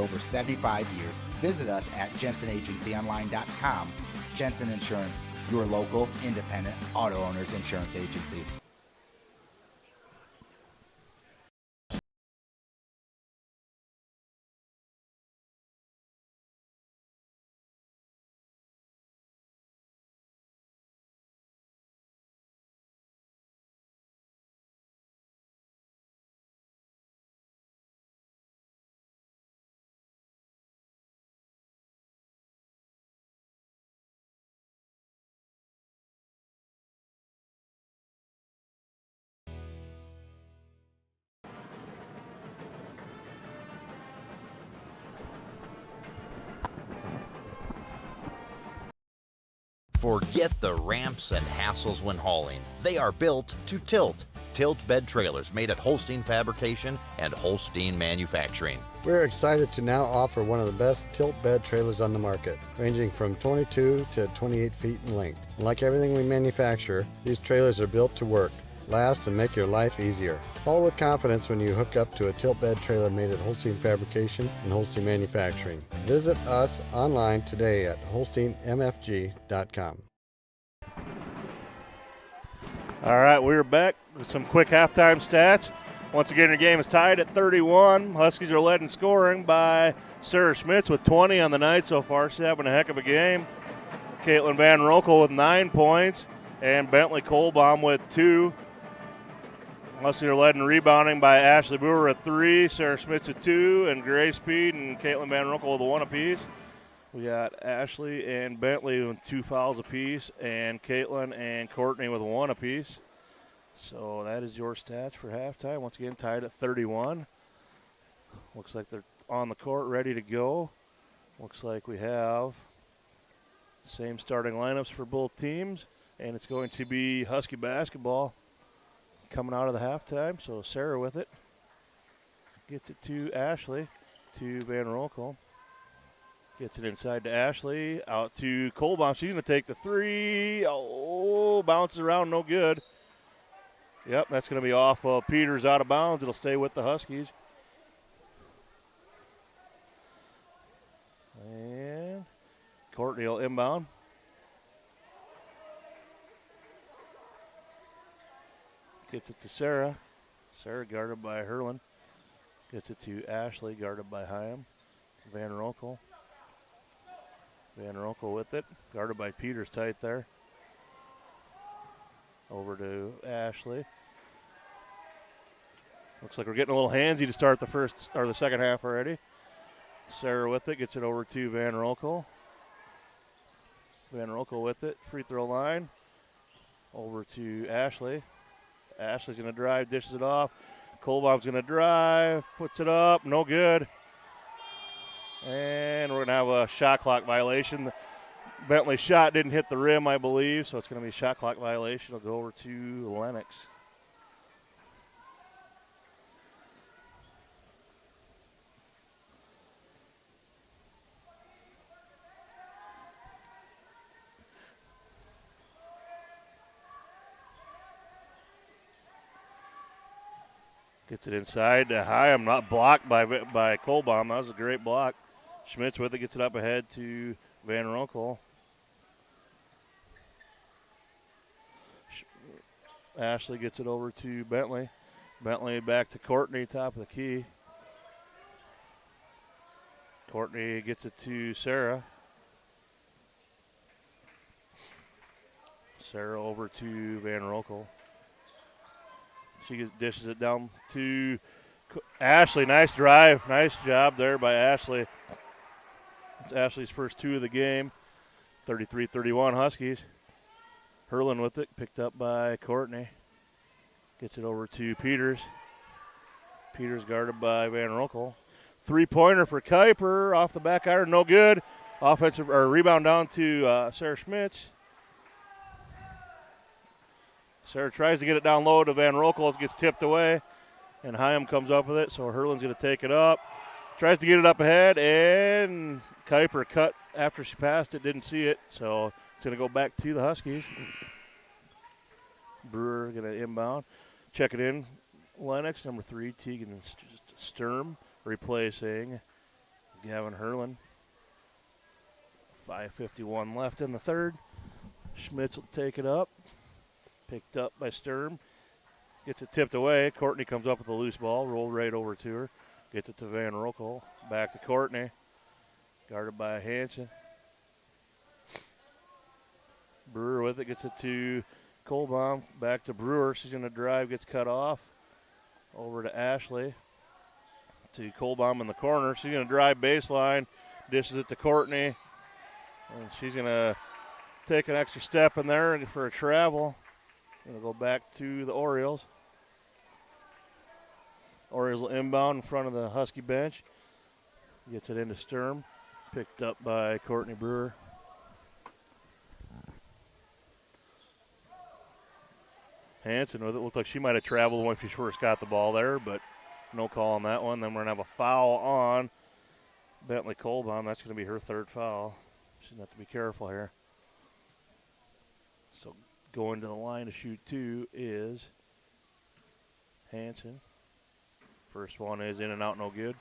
Over 75 years. Visit us at JensenAgencyOnline.com. Jensen Insurance, your local independent auto owners insurance agency. Forget the ramps and hassles when hauling. They are built to tilt. Tilt bed trailers made at Holstein Fabrication and Holstein Manufacturing. We're excited to now offer one of the best tilt bed trailers on the market, ranging from 22 to 28 feet in length. And like everything we manufacture, these trailers are built to work, last, and make your life easier. Haul with confidence when you hook up to a tilt bed trailer made at Holstein Fabrication and Holstein Manufacturing. Visit us online today at holsteinmfg.com. All right, we're back with some quick halftime stats. Once again, your game is tied at 31. Huskies are led in scoring by Sarah Schmitz with 20 on the night so far. She's having a heck of a game. Caitlin Van Rokel with 9 points and Bentley Kohlbaum with 2. Huskies are led in rebounding by Ashley Brewer at 3, Sarah Schmitz with 2, and Grace Speed and Caitlin Van Rokel with 1 apiece. We got Ashley and Bentley with 2 fouls apiece, and Caitlin and Courtney with 1 apiece. So that is your stats for halftime. Once again, tied at 31. Looks like they're on the court, ready to go. Looks like we have the same starting lineups for both teams, and it's going to be Husky basketball coming out of the halftime. So Sarah with it. Gets it to Ashley, to Van Rokel. Gets it inside to Ashley, out to Kohlbaum. She's going to take the 3. Oh, bounces around, no good. Yep, that's going to be off of Peters out of bounds. It'll stay with the Huskies. And Courtney will inbound. Gets it to Sarah. Sarah guarded by Herlin. Gets it to Ashley, guarded by Hyam. Van Rokel. Van Rokel with it, guarded by Peters tight there. Over to Ashley. Looks like we're getting a little handsy to start the second half already. Sarah with it, gets it over to Van Rokel. Van Rokel with it, free throw line. Over to Ashley. Ashley's going to drive, dishes it off. Kolbaum's going to drive, puts it up, no good. And we're going to have a shot clock violation. Bentley's shot didn't hit the rim, I believe, so it's going to be a shot clock violation. It'll go over to Lennox. Gets it inside to Hyam, not blocked by Kolbaum. That was a great block. Schmitz with it, gets it up ahead to Van Rokel. Ashley gets it over to Bentley. Bentley back to Courtney, top of the key. Courtney gets it to Sarah. Sarah over to Van Rokel. She dishes it down to Ashley. Nice drive. Nice job there by Ashley. It's Ashley's first two of the game. 33-31 Huskies. Hurlin with it. Picked up by Courtney. Gets it over to Peters. Peters guarded by Van Rokel. Three-pointer for Kuiper. Off the back iron. No good. Offensive or rebound down to Sarah Schmitz. Sarah tries to get it down low to Van Rokel. It gets tipped away, and Hyam comes up with it, so Hurlin's going to take it up. Tries to get it up ahead, and Kuiper cut after she passed it, didn't see it, so it's going to go back to the Huskies. Brewer going to inbound. Check it in. Lennox, number 3, Tegan Sturm, replacing Gavin Hurlin. 5:51 left in the third. Schmitz will take it up. Picked up by Sturm. Gets it tipped away. Courtney comes up with a loose ball. Rolled right over to her. Gets it to Van Rokel. Back to Courtney. Guarded by Hansen. Brewer with it. Gets it to Kolbaum. Back to Brewer. She's going to drive. Gets cut off. Over to Ashley. To Kolbaum in the corner. She's going to drive baseline. Dishes it to Courtney. And she's going to take an extra step in there for a travel. Going to go back to the Orioles. Orioles will inbound in front of the Husky bench. Gets it into Sturm. Picked up by Courtney Brewer. Hansen with it. Looked like she might have traveled when she first got the ball there, but no call on that one. Then we're going to have a foul on Bentley Kolbaum. That's going to be her third foul. She's going to have to be careful here. So going to the line to shoot two is Hansen. First one is in and out, no good.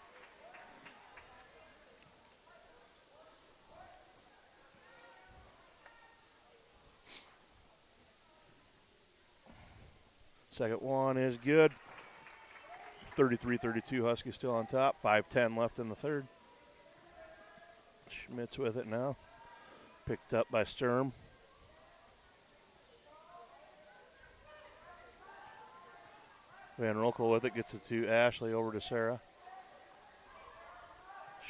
Second one is good. 33-32, Huskies still on top. 5:10 left in the third. Schmitz with it now. Picked up by Sturm. Van Rokel with it, gets it to Ashley, over to Sarah.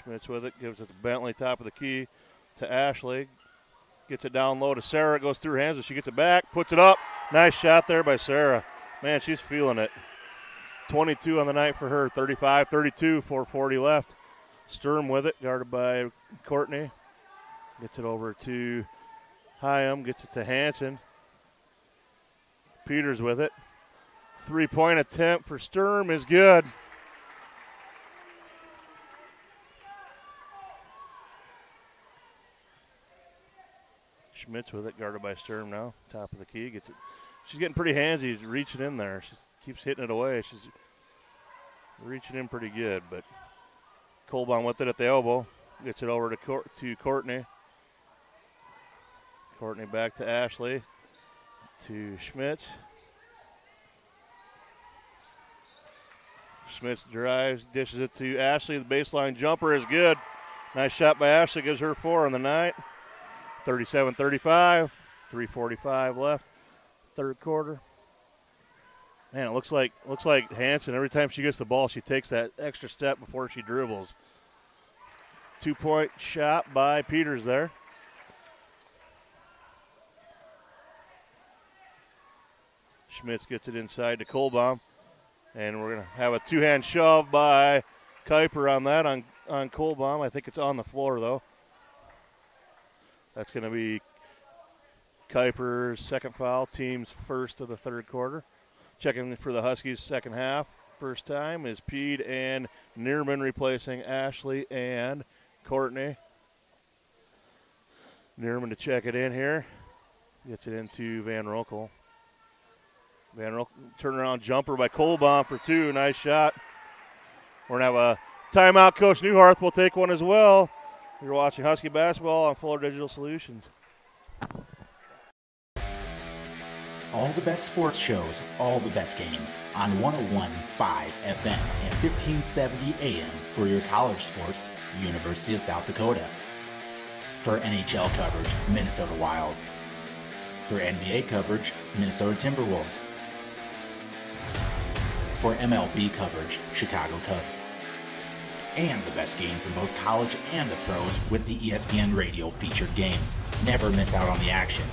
Schmitz with it, gives it to Bentley, top of the key, to Ashley. Gets it down low to Sarah, goes through her hands, but she gets it back, puts it up. Nice shot there by Sarah. Man, she's feeling it. 22 on the night for her, 35-32, 4:40 left. Sturm with it, guarded by Courtney. Gets it over to Hyam, gets it to Hansen. Peters with it. Three-point attempt for Sturm is good. Schmitz with it, guarded by Sturm now. Top of the key, gets it. She's getting pretty handsy, reaching in there. She keeps hitting it away. She's reaching in pretty good, but Kolbaum with it at the elbow. Gets it over to Courtney. Courtney back to Ashley. To Schmitz. Schmitz drives, dishes it to Ashley. The baseline jumper is good. Nice shot by Ashley, gives her 4 on the night. 37-35, 3:45 left, third quarter. Man, it looks like Hanson, every time she gets the ball, she takes that extra step before she dribbles. 2-point shot by Peters there. Schmitz gets it inside to Kohlbaum. And we're going to have a two-hand shove by Kuiper on that, on Kohlbaum. I think it's on the floor, though. That's going to be Kuiper's second foul, team's first of the third quarter. Checking for the Huskies' second half. First time is Pede and Neerman replacing Ashley and Courtney. Neerman to check it in here. Gets it into Van Roekel. Van Roekel, turnaround jumper by Kohlbaum for 2. Nice shot. We're going to have a timeout. Coach Newharth will take one as well. You're watching Husky basketball on Fuller Digital Solutions. All the best sports shows, all the best games on 101.5 FM and 1570 AM for your college sports, University of South Dakota. For NHL coverage, Minnesota Wild. For NBA coverage, Minnesota Timberwolves. For MLB coverage, Chicago Cubs. And the best games in both college and the pros with the ESPN Radio featured games. Never miss out on the action.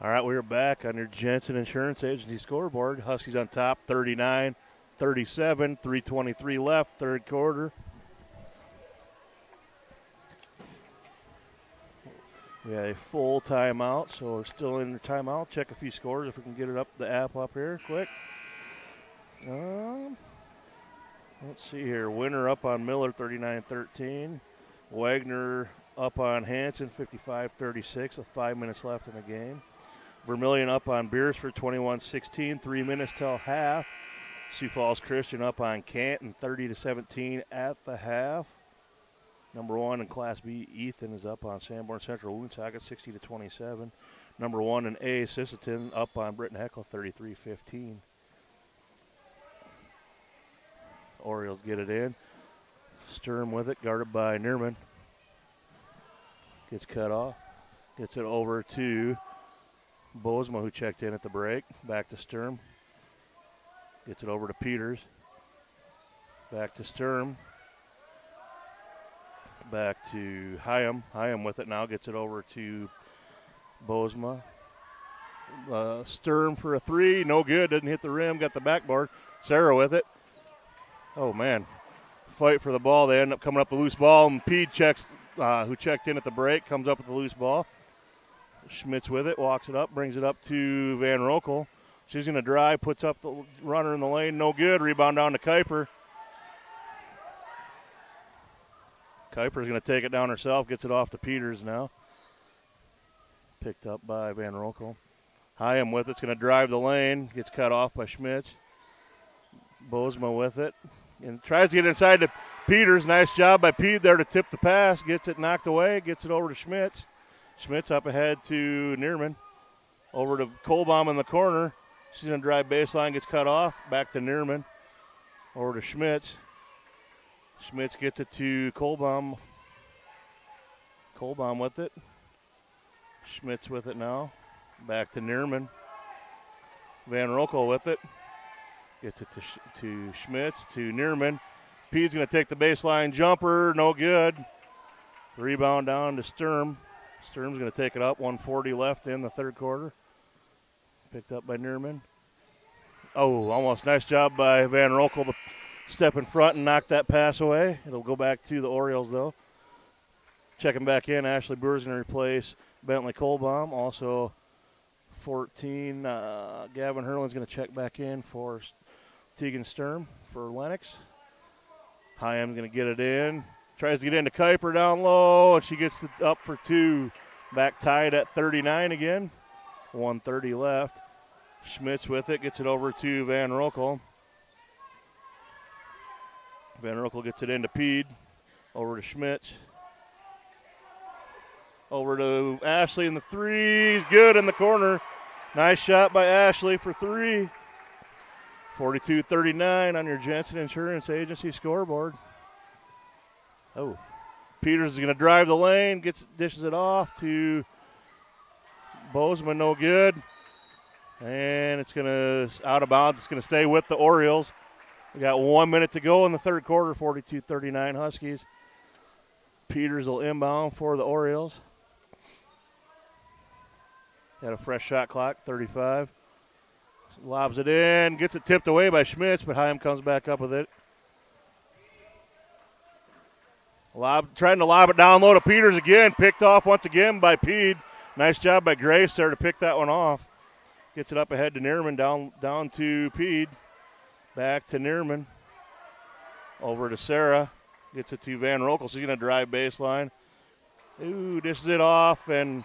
All right, we're back on your Jensen Insurance Agency scoreboard. Huskies on top, 39-37, 3:23 left, third quarter. We had a full timeout, so we're still in the timeout. Check a few scores if we can get it up, the app up here quick. Let's see here. Winner up on Miller, 39-13. Wagner up on Hanson, 55-36 with 5 minutes left in the game. Vermillion up on Beersford, 21-16, 3 minutes till half. Sioux Falls Christian up on Canton, 30-17 at the half. Number 1 in Class B, Ethan, is up on Sanborn Central Woonsocket, 60-27. Number 1 in A, Sisseton, up on Britton Heckle, 33-15. Orioles get it in. Sturm with it, guarded by Neerman. Gets cut off. Gets it over to Bozema, who checked in at the break. Back to Sturm. Gets it over to Peters. Back to Sturm. Back to Hyam. Hyam with it now. Gets it over to Bozema. Sturm for a 3. No good. Didn't hit the rim. Got the backboard. Sarah with it. Oh, man. Fight for the ball. They end up coming up with a loose ball. And Pede checks, who checked in at the break, comes up with the loose ball. Schmitz with it. Walks it up. Brings it up to Van Roekel. She's going to drive. Puts up the runner in the lane. No good. Rebound down to Kuiper. Kuiper's going to take it down herself. Gets it off to Peters now. Picked up by Van Roekel. Hyam with it's going to drive the lane. Gets cut off by Schmitz. Bozema with it. And tries to get inside to Peters. Nice job by Pede there to tip the pass. Gets it knocked away. Gets it over to Schmitz. Schmitz up ahead to Neerman. Over to Kohlbaum in the corner. She's going to drive baseline. Gets cut off. Back to Neerman. Over to Schmitz. Schmitz gets it to Kohlbaum. Kohlbaum with it. Schmitz with it now. Back to Neerman. Van Roekel with it. Gets it to Schmitz, to Neerman. Pede's going to take the baseline jumper. No good. Rebound down to Sturm. Sturm's going to take it up. 1:40 left in the third quarter. Picked up by Neerman. Oh, almost nice job by Van Roekel to step in front and knock that pass away. It'll go back to the Orioles, though. Checking back in, Ashley Brewer's going to replace Bentley Kohlbaum. Also 14, Gavin Hurlin's going to check back in for Tegan Sturm for Lennox. Hyam's going to get it in. Tries to get into Kuiper down low, and she gets it up for 2. Back tied at 39 again. 1:30 left. Schmitz with it, gets it over to Van Roekel. Van Roekel gets it into Pede. Over to Schmitz. Over to Ashley, and the 3's good in the corner. Nice shot by Ashley for 3. 42-39 on your Jensen Insurance Agency scoreboard. Oh, Peters is going to drive the lane, dishes it off to Bozeman, no good. And it's going to, out of bounds, it's going to stay with the Orioles. We got 1 minute to go in the third quarter, 42-39 Huskies. Peters will inbound for the Orioles. Got a fresh shot clock, 35. Lobs it in, gets it tipped away by Schmitz, but Heim comes back up with it. Trying to lob it down low to Peters again, picked off once again by Pede. Nice job by Grace there to pick that one off. Gets it up ahead to Neerman, down to Pede. Back to Neerman. Over to Sarah. Gets it to Van Rokel. She's going to drive baseline. Ooh, dishes it off, and,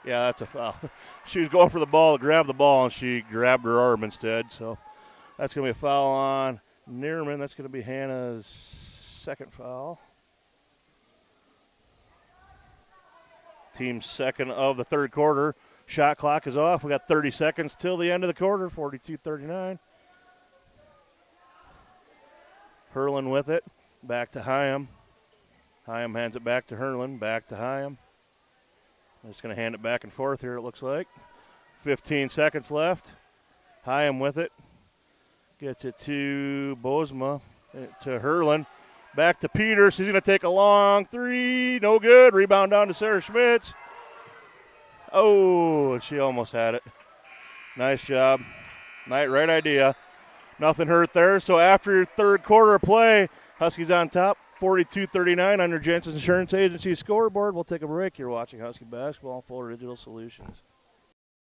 yeah, that's a foul. She was going for the ball to grab the ball, and she grabbed her arm instead. So that's going to be a foul on Neerman. That's going to be Hannah's second foul. Team's second of the third quarter. Shot clock is off. We got 30 seconds till the end of the quarter, 42-39. Herlin with it. Back to Hyam. Hyam hands it back to Herlin. Back to Hyam. I'm just going to hand it back and forth here, it looks like. 15 seconds left. Hyam with it. Gets it to Bozema. To Herlin. Back to Peters. He's going to take a long three. No good. Rebound down to Sarah Schmitz. Oh, she almost had it. Nice job. Right idea. Nothing hurt there. So after third quarter play, Huskies on top, 42-39 on your Jensen Insurance Agency scoreboard. We'll take a break. You're watching Husky Basketball, Full Digital Solutions.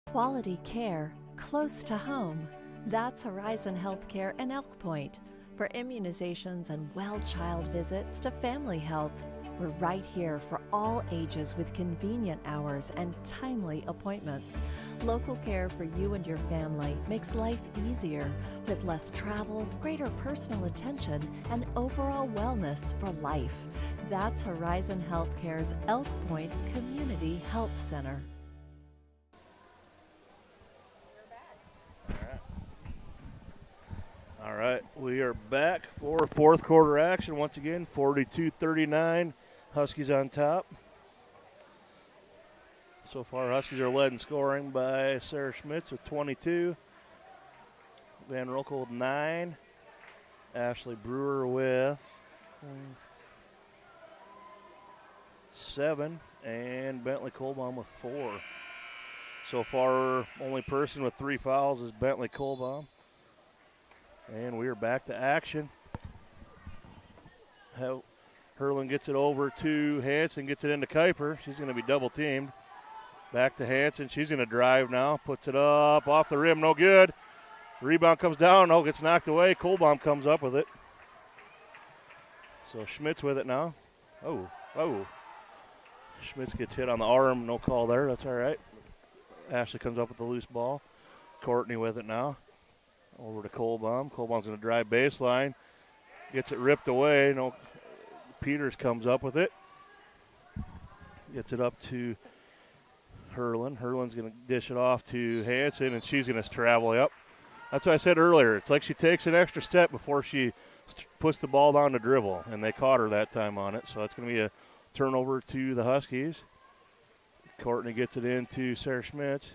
Quality care close to home. That's Horizon Healthcare in Elk Point. For immunizations and well-child visits to family health, we're right here for all ages with convenient hours and timely appointments. Local care for you and your family makes life easier with less travel, greater personal attention, and overall wellness for life. That's Horizon Healthcare's Elk Point Community Health Center. All right, we are back for fourth quarter action. Once again, 42-39, Huskies on top. So far, Huskies are led in scoring by Sarah Schmitz with 22. Van Rokel with 9. Ashley Brewer with 7. And Bentley Kohlbaum with 4. So far, only person with 3 fouls is Bentley Kohlbaum. And we are back to action. Herlin gets it over to Hanson, gets it into Kuiper. She's going to be double teamed. Back to Hanson. She's going to drive now. Puts it up off the rim. No good. Rebound comes down. No, gets knocked away. Kohlbaum comes up with it. So Schmitz with it now. Oh. Schmitz gets hit on the arm. No call there. That's all right. Ashley comes up with the loose ball. Courtney with it now. Over to Kohlbaum. Kohlbaum's going to drive baseline. Gets it ripped away. No, Peters comes up with it. Gets it up to Herlin. Herlin's going to dish it off to Hanson, and she's going to travel up. That's what I said earlier. It's like she takes an extra step before she puts the ball down to dribble, and they caught her that time on it. So it's going to be a turnover to the Huskies. Courtney gets it into Sarah Schmitz.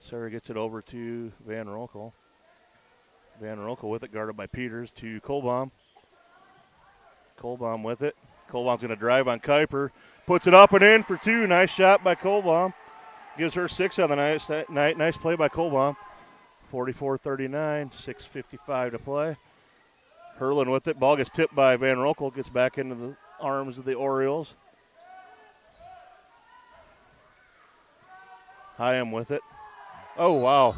Sarah gets it over to Van Rokel. Van Rokel with it, guarded by Peters to Kohlbaum. Kohlbaum with it. Kohlbaum's going to drive on Kuiper. Puts it up and in for 2. Nice shot by Kohlbaum. Gives her 6 on the night. Nice play by Kohlbaum. 44-39, 6:55 to play. Herlin with it. Ball gets tipped by Van Rokel. Gets back into the arms of the Orioles. Hyam with it. Oh, wow.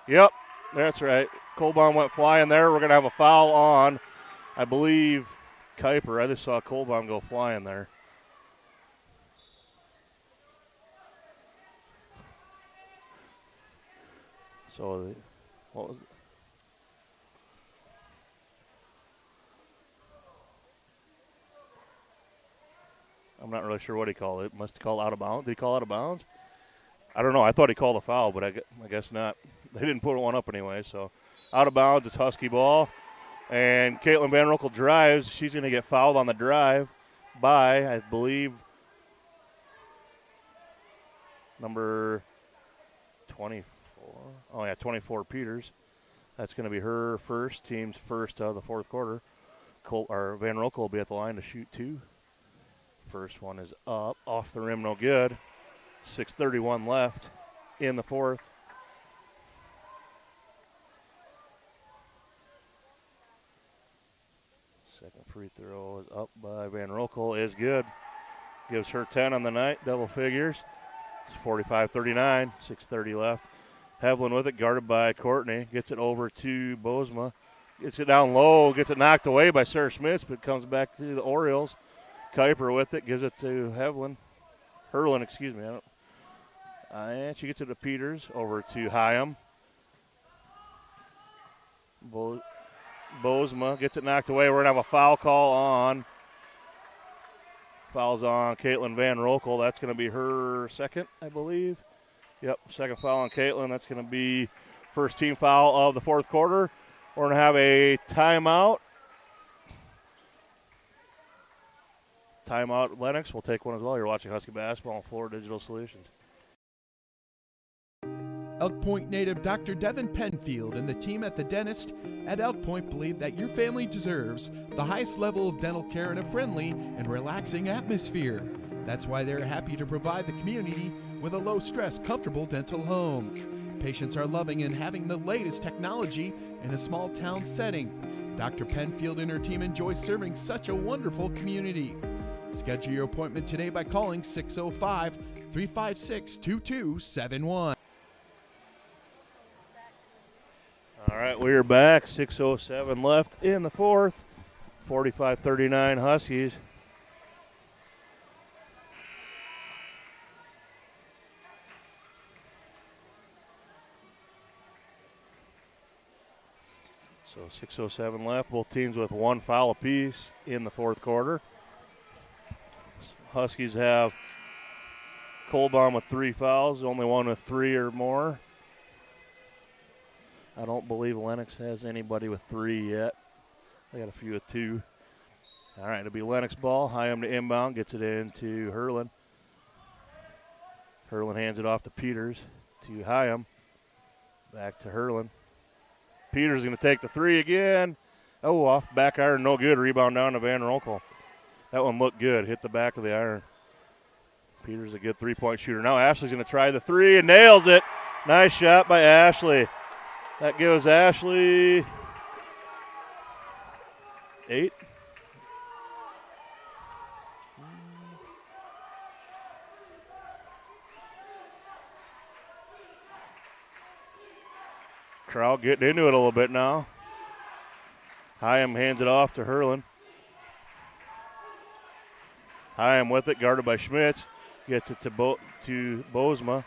Yep, that's right. Kohlbaum went flying there. We're going to have a foul on, I believe, Kuiper. I just saw Kohlbaum go flying there. So, what was it? I'm not really sure what he called it. Must have called out of bounds. Did he call out of bounds? I don't know. I thought he called a foul, but I guess not. they didn't put one up anyway. So out of bounds, it's Husky ball. And Caitlin Van Roekel drives. She's going to get fouled on the drive by, I believe, number 24. Oh, yeah, 24 Peters. That's going to be her first, team's first of the fourth quarter. Van Roekel will be at the line to shoot two. First one is up, off the rim, no good. 6:31 left in the fourth. Second free throw is up by Van Roekel, is good. Gives her 10 on the night, double figures. It's 45-39, 6:30 left. Hevlin with it, guarded by Courtney. Gets it over to Bozema. Gets it down low, gets it knocked away by Sarah Schmitz, but comes back to the Orioles. Kuiper with it, gives it to Hurlin, excuse me. And she gets it to Peters, over to Hyam. Bozema gets it knocked away. We're going to have a foul call on. Foul's on Caitlin Van Roekel. That's going to be her second, I believe. Yep, second foul on Caitlin. That's going to be first team foul of the fourth quarter. We're going to have a timeout. Timeout, Lennox. We'll take one as well. You're watching Husky Basketball on Florida Digital Solutions. Elk Point native Dr. Devin Penfield and the team at the dentist at Elk Point believe that your family deserves the highest level of dental care in a friendly and relaxing atmosphere. That's why they're happy to provide the community with a low-stress, comfortable dental home. Patients are loving and having the latest technology in a small-town setting. Dr. Penfield and her team enjoy serving such a wonderful community. Schedule your appointment today by calling 605-356-2271. All right, we're back. 6:07 left in the fourth. 45-39 Huskies. So 6:07 left. Both teams with one foul apiece in the fourth quarter. Huskies have Colbaum with 3 fouls, only one with 3 or more. I don't believe Lennox has anybody with 3 yet. They got a few with 2. All right, it'll be Lennox ball. Hyam to inbound, gets it into Hurlin. Hurlin hands it off to Peters, to Hyam. Back to Hurlin. Peters going to take the 3 again. Oh, off back iron, no good. Rebound down to Van Roekel. That one looked good, hit the back of the iron. Peters a good 3-point shooter. Now Ashley's going to try the 3 and nails it. Nice shot by Ashley. That gives Ashley 8. Crowd getting into it a little bit now. Hyam hands it off to Hurlin. Hyam with it, guarded by Schmitz. Gets it to Bozema.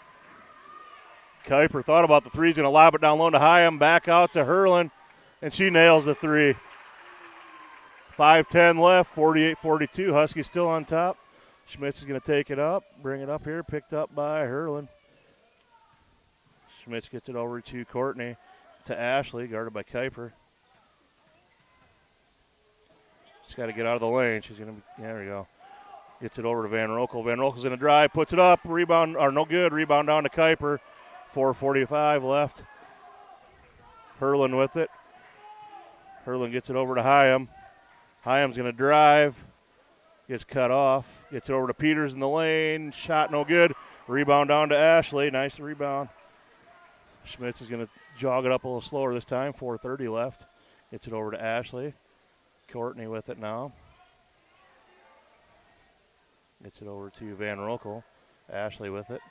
Kuiper thought about the 3. He's going to lob it down low to Hyam. Back out to Hurlin, and she nails the 3. 5:10 left, 48-42. Huskies still on top. Schmitz is going to take it up, bring it up here, picked up by Hurlin. Schmitz gets it over to Courtney, to Ashley, guarded by Kuiper. She's got to get out of the lane. She's going to, there we go. Gets it over to Van Roekel. Van Roekel's going to drive, puts it up, rebound, or no good, rebound down to Kuiper. 4:45 left. Hurlin with it. Hurlin gets it over to Hyam. Hyam's going to drive. Gets cut off. Gets it over to Peters in the lane. Shot no good. Rebound down to Ashley. Nice rebound. Schmitz is going to jog it up a little slower this time. 4:30 left. Gets it over to Ashley. Courtney with it now. Gets it over to Van Roekel. Ashley with it.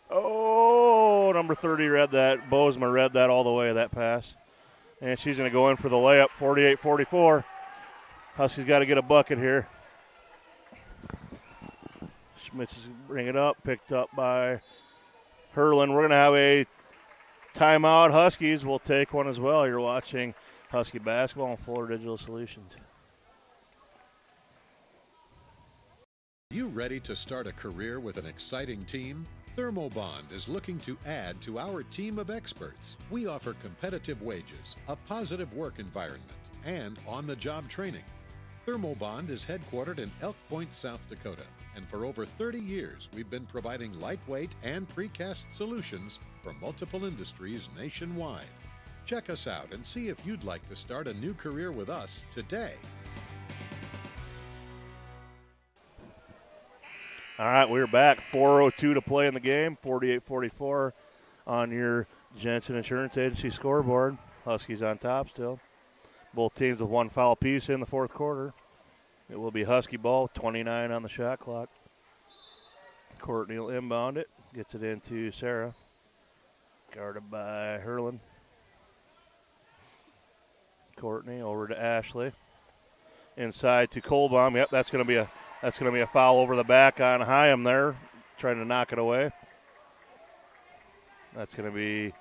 Oh, number 30 read that. Bozema read that all the way, that pass. And she's going to go in for the layup, 48-44. Huskies got to get a bucket here. Schmitz is going to bring it up, picked up by Hurlin. We're going to have a timeout. Huskies will take one as well. You're watching Husky Basketball on Florida Digital Solutions. You ready to start a career with an exciting team? Thermobond is looking to add to our team of experts. We offer competitive wages, a positive work environment, and on-the-job training. Thermobond is headquartered in Elk Point, South Dakota, and for over 30 years we've been providing lightweight and precast solutions for multiple industries nationwide. Check us out and see if you'd like to start a new career with us today. All right, we're back. 4:02 to play in the game. 48-44 on your Jensen Insurance Agency scoreboard. Huskies on top still. Both teams with one foul apiece in the fourth quarter. It will be Husky ball, 29 on the shot clock. Courtney will inbound it. Gets it into Sarah. Guarded by Hurlin. Courtney over to Ashley. Inside to Kohlbaum. Yep, that's going to be a foul over the back on Hyam there, trying to knock it away. That's going to be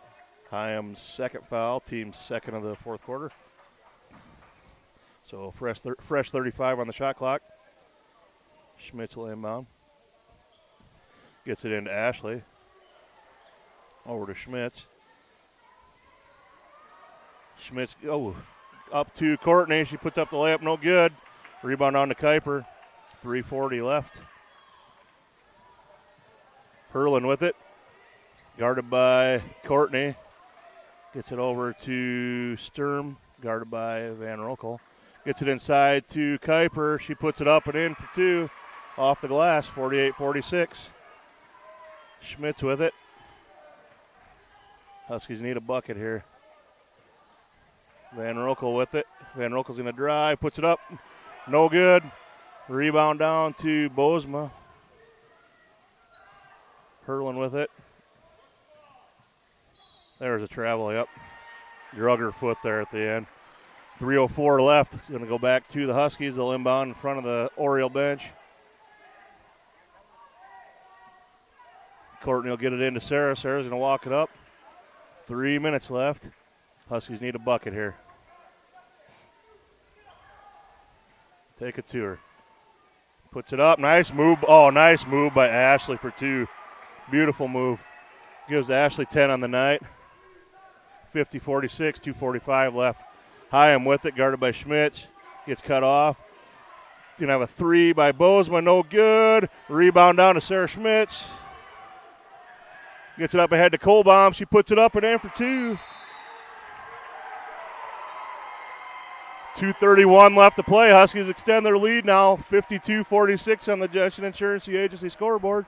Hyam's second foul, team's second of the fourth quarter. So fresh 35 on the shot clock. Schmitz will inbound. Gets it into Ashley. Over to Schmitz. Schmitz, up to Courtney. She puts up the layup, no good. Rebound on to Kuiper. 3:40 left. Hurlin with it. Guarded by Courtney. Gets it over to Sturm. Guarded by Van Rokel. Gets it inside to Kuiper. She puts it up and in for two. Off the glass, 48-46. Schmitz with it. Huskies need a bucket here. Van Rokel with it. Van Rokel's going to drive. Puts it up. No good. Rebound down to Bozema. Hurlin with it. There's a travel, yep. Drug her foot there at the end. 3:04 left. It's going to go back to the Huskies. They'll inbound in front of the Oriole bench. Courtney will get it into Sarah. Sarah's going to walk it up. 3 minutes left. Huskies need a bucket here. Take it to her. Puts it up. Nice move. Oh, nice move by Ashley for two. Beautiful move. Gives Ashley 10 on the night. 50-46, 2:45 left. Hyam with it, guarded by Schmitz. Gets cut off. Going to have a three by Bozema. No good. Rebound down to Sarah Schmitz. Gets it up ahead to Kohlbaum. She puts it up and in for two. 2:31 left to play. Huskies extend their lead now. 52-46 on the Jensen Insurance Agency scoreboard.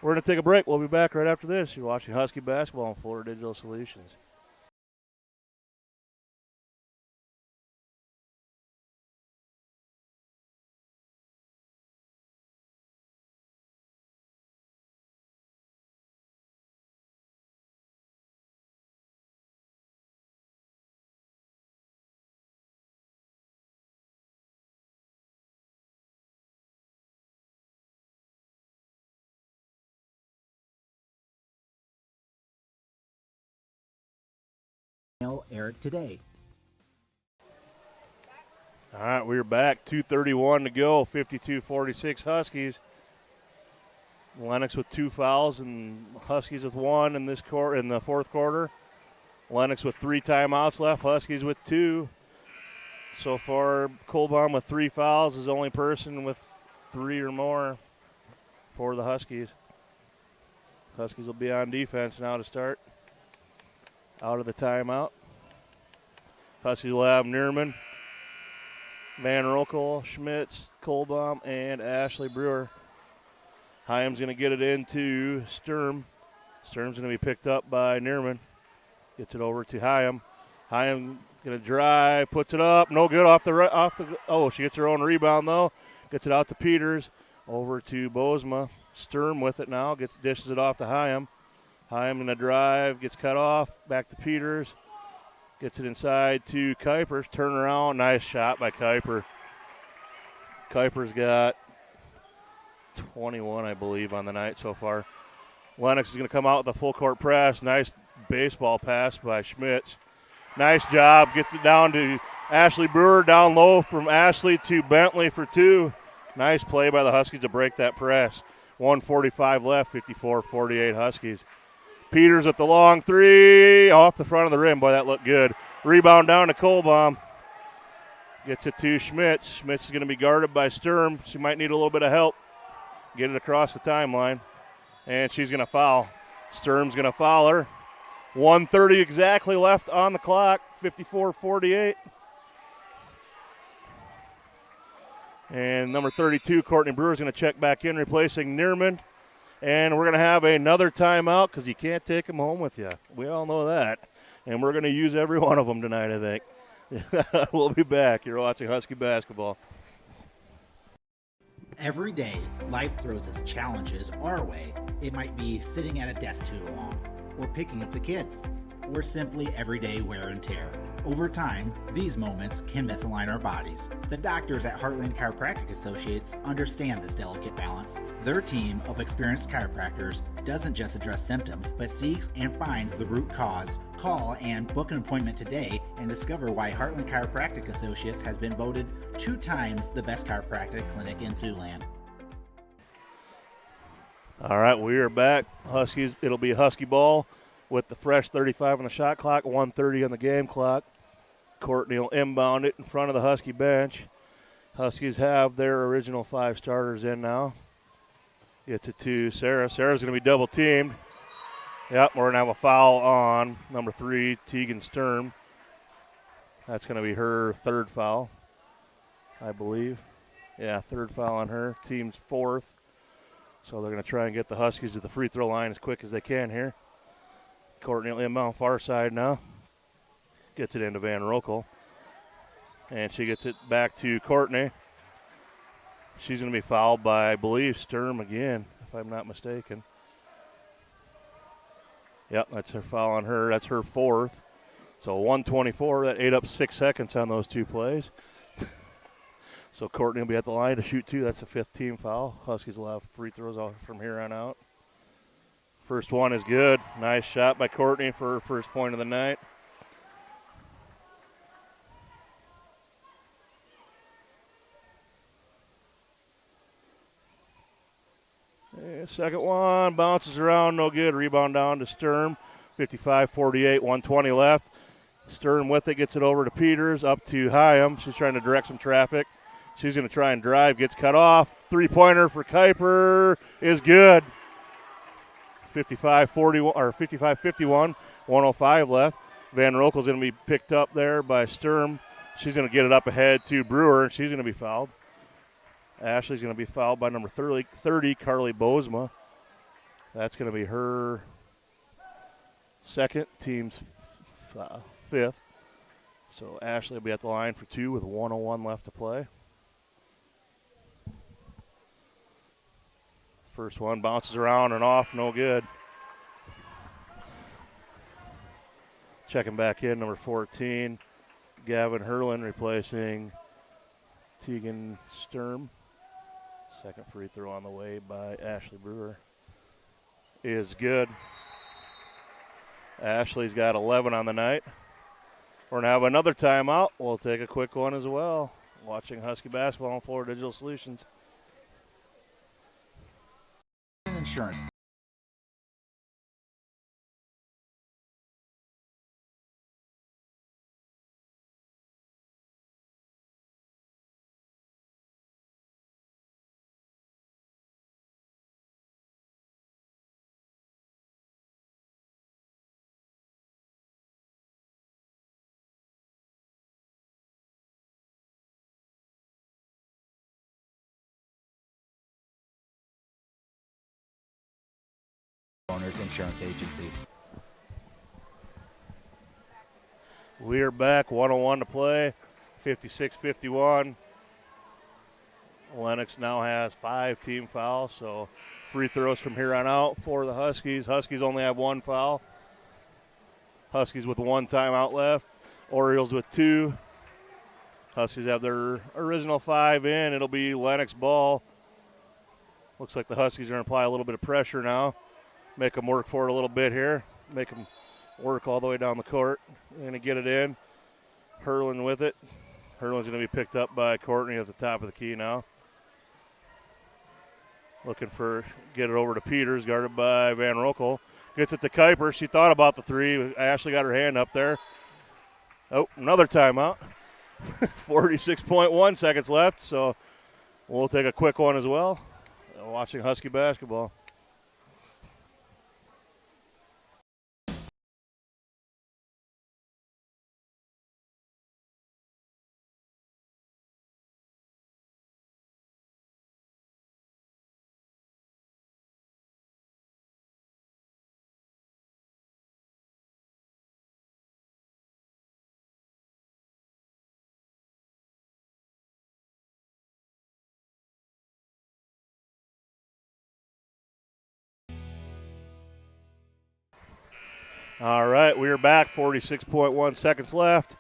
We're going to take a break. We'll be back right after this. You're watching Husky basketball on Florida Digital Solutions. Eric today. All right, we're back. 2:31 to go. 52-46 Huskies. Lennox with two fouls and Huskies with one in this in the fourth quarter. Lennox with 3 timeouts left. Huskies with 2. So far, Kohlbaum with 3 fouls is the only person with 3 or more for the Huskies. Huskies will be on defense now to start. Out of the timeout. Huskies will have Neerman, Van Rokel, Schmitz, Kohlbaum, and Ashley Brewer. Hyam's going to get it into Sturm. Sturm's going to be picked up by Neerman. Gets it over to Hyam. Hyam going to drive, puts it up, no good she gets her own rebound though. Gets it out to Peters, over to Bozema. Sturm with it now, dishes it off to Hyam. Hyam going to drive, gets cut off, back to Peters. Gets it inside to Kuiper. Turn around, nice shot by Kuiper. Kuiper's got 21, I believe, on the night so far. Lennox is going to come out with a full court press. Nice baseball pass by Schmitz. Nice job. Gets it down to Ashley Brewer. Down low from Ashley to Bentley for 2. Nice play by the Huskies to break that press. 1:45 left, 54-48 Huskies. Peters with the long three off the front of the rim. Boy, that looked good. Rebound down to Kohlbaum. Gets it to Schmitz. Schmitz is going to be guarded by Sturm. She might need a little bit of help. Get it across the timeline. And she's going to foul. Sturm's going to foul her. 1:30 exactly left on the clock. 54-48. And number 32, Courtney Brewer, is going to check back in, replacing Neerman. And we're going to have another timeout because you can't take them home with you. We all know that. And we're going to use every one of them tonight, I think. We'll be back. You're watching Husky basketball. Every day, life throws its challenges our way. It might be sitting at a desk too long, or picking up the kids, or simply everyday wear and tear. Over time, these moments can misalign our bodies. The doctors at Heartland Chiropractic Associates understand this delicate balance. Their team of experienced chiropractors doesn't just address symptoms, but seeks and finds the root cause. Call and book an appointment today and discover why Heartland Chiropractic Associates has been voted 2 times the best chiropractic clinic in Siouxland. All right, we are back. Huskies, it'll be Husky ball with the fresh 35 on the shot clock, 1:30 on the game clock. Courtney will inbound it in front of the Husky bench. Huskies have their original 5 starters in now. Gets it to Sarah. Sarah's going to be double teamed. Yep, we're going to have a foul on number 3, Tegan Sturm. That's going to be her 3rd foul, I believe. Yeah, 3rd foul on her. Team's 4th. So they're going to try and get the Huskies to the free throw line as quick as they can here. Courtney will inbound far side now. Gets it into Van Rokel. And she gets it back to Courtney. She's going to be fouled by, I believe, Sturm again, if I'm not mistaken. Yep, that's her foul on her. That's her 4th. So 1:24. That ate up 6 seconds on those 2 plays. So Courtney will be at the line to shoot 2. That's a 5th team foul. Huskies will have free throws from here on out. First one is good. Nice shot by Courtney for her first point of the night. Second one bounces around, no good. Rebound down to Sturm. 55-48, 1:20 left. Sturm with it, gets it over to Peters, up to Hyam. She's trying to direct some traffic. She's going to try and drive, gets cut off. 3-pointer for Kuiper is good. 55-41 or 55-51, 1:05 left. Van Rokel's going to be picked up there by Sturm. She's going to get it up ahead to Brewer, and she's going to be fouled. Ashley's going to be fouled by number 30, Carly Bozema. That's going to be her 2nd, team's 5th. So Ashley will be at the line for 2 with 1:01 left to play. First one bounces around and off, no good. Checking back in, number 14, Gavin Herlin replacing Tegan Sturm. Second free throw on the way by Ashley Brewer is good. Ashley's got 11 on the night. We're going to have another timeout. We'll take a quick one as well. Watching Husky basketball on Florida Digital Solutions. Insurance. Owners Insurance Agency. We're back, 1:01 to play, 56-51. Lennox now has 5 team fouls, so free throws from here on out for the Huskies. Huskies only have 1 foul. Huskies with 1 timeout left. Orioles with 2. Huskies have their original 5 in. It'll be Lennox ball. Looks like the Huskies are going to apply a little bit of pressure now. Make them work for it a little bit here. Make them work all the way down the court. They're going to get it in. Herlin with it. Herlin's going to be picked up by Courtney at the top of the key now. Looking for, get it over to Peters, guarded by Van Rokel. Gets it to Kuiper. She thought about the three. Ashley got her hand up there. Oh, another timeout. 46.1 seconds left, so we'll take a quick one as well. Watching Husky basketball. All right, we are back. 46.1 seconds left.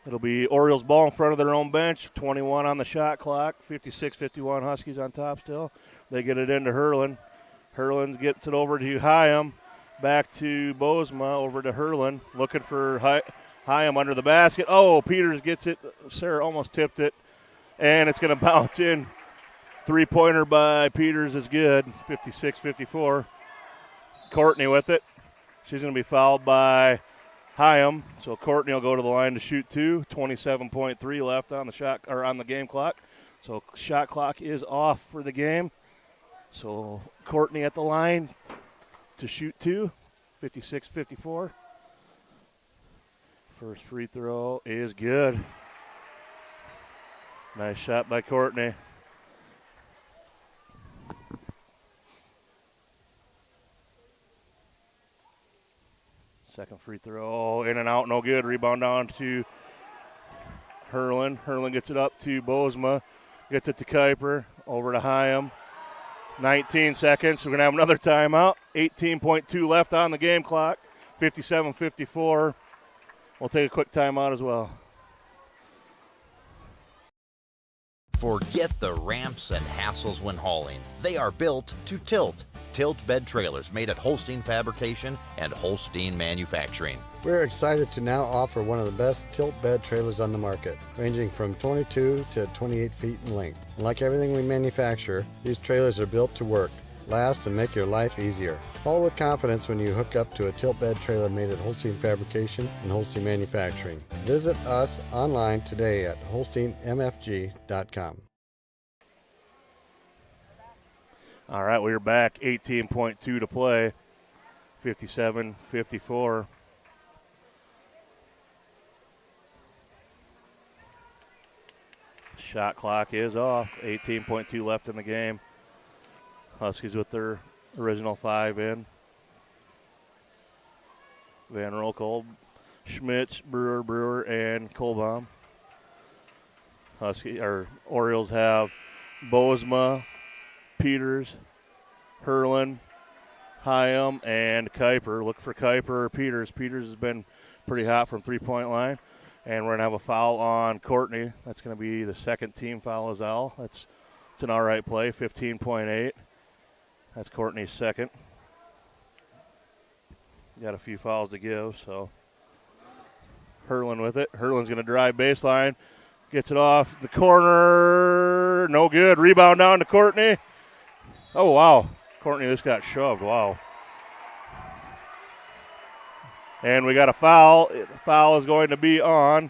It'll be Orioles ball in front of their own bench. 21 on the shot clock. 56-51 Huskies on top still. They get it into Herlin. Herlin gets it over to Hyam. Back to Bozema, over to Herlin. Looking for Hyam under the basket. Oh, Peters gets it. Sarah almost tipped it. And it's going to bounce in. Three-pointer by Peters is good. 56-54. Courtney with it. She's going to be fouled by Hyam, so Courtney will go to the line to shoot two. 27.3 left on the shot or on the game clock. So shot clock is off for the game. So Courtney at the line to shoot two. 56-54. First free throw is good. Nice shot by Courtney. Second free throw, in and out, no good. Rebound down to Herlin. Herlin gets it up to Bozema. Gets it to Kuiper. Over to Hyam. 19 seconds. We're going to have another timeout. 18.2 left on the game clock. 57-54. We'll take a quick timeout as well. Forget the ramps and hassles when hauling. They are built to tilt. Tilt bed trailers made at Holstein Fabrication and Holstein Manufacturing. We're excited to now offer one of the best tilt bed trailers on the market, ranging from 22 to 28 feet in length. And like everything we manufacture, these trailers are built to work, last, and make your life easier. Haul with confidence when you hook up to a tilt bed trailer made at Holstein Fabrication and Holstein Manufacturing. Visit us online today at holsteinmfg.com. All right, we're back. 18.2 to play. 57-54. Shot clock is off. 18.2 left in the game. Huskies with their original five in. Van Rokel, Schmitz, Brewer, and Kohlbaum. Orioles have Bozema, Peters, Herlin, Hyam, and Kuiper. Look for Kuiper or Peters. Peters has been pretty hot from three-point line. And we're going to have a foul on Courtney. That's going to be the second team foul as well. It's an all right play, 15.8. That's Courtney's second. Got a few fouls to give, so Herlin with it. Herlin's going to drive baseline. Gets it off the corner. No good. Rebound down to Courtney. Oh, wow. Courtney just got shoved. Wow. And we got a foul. The foul is going to be on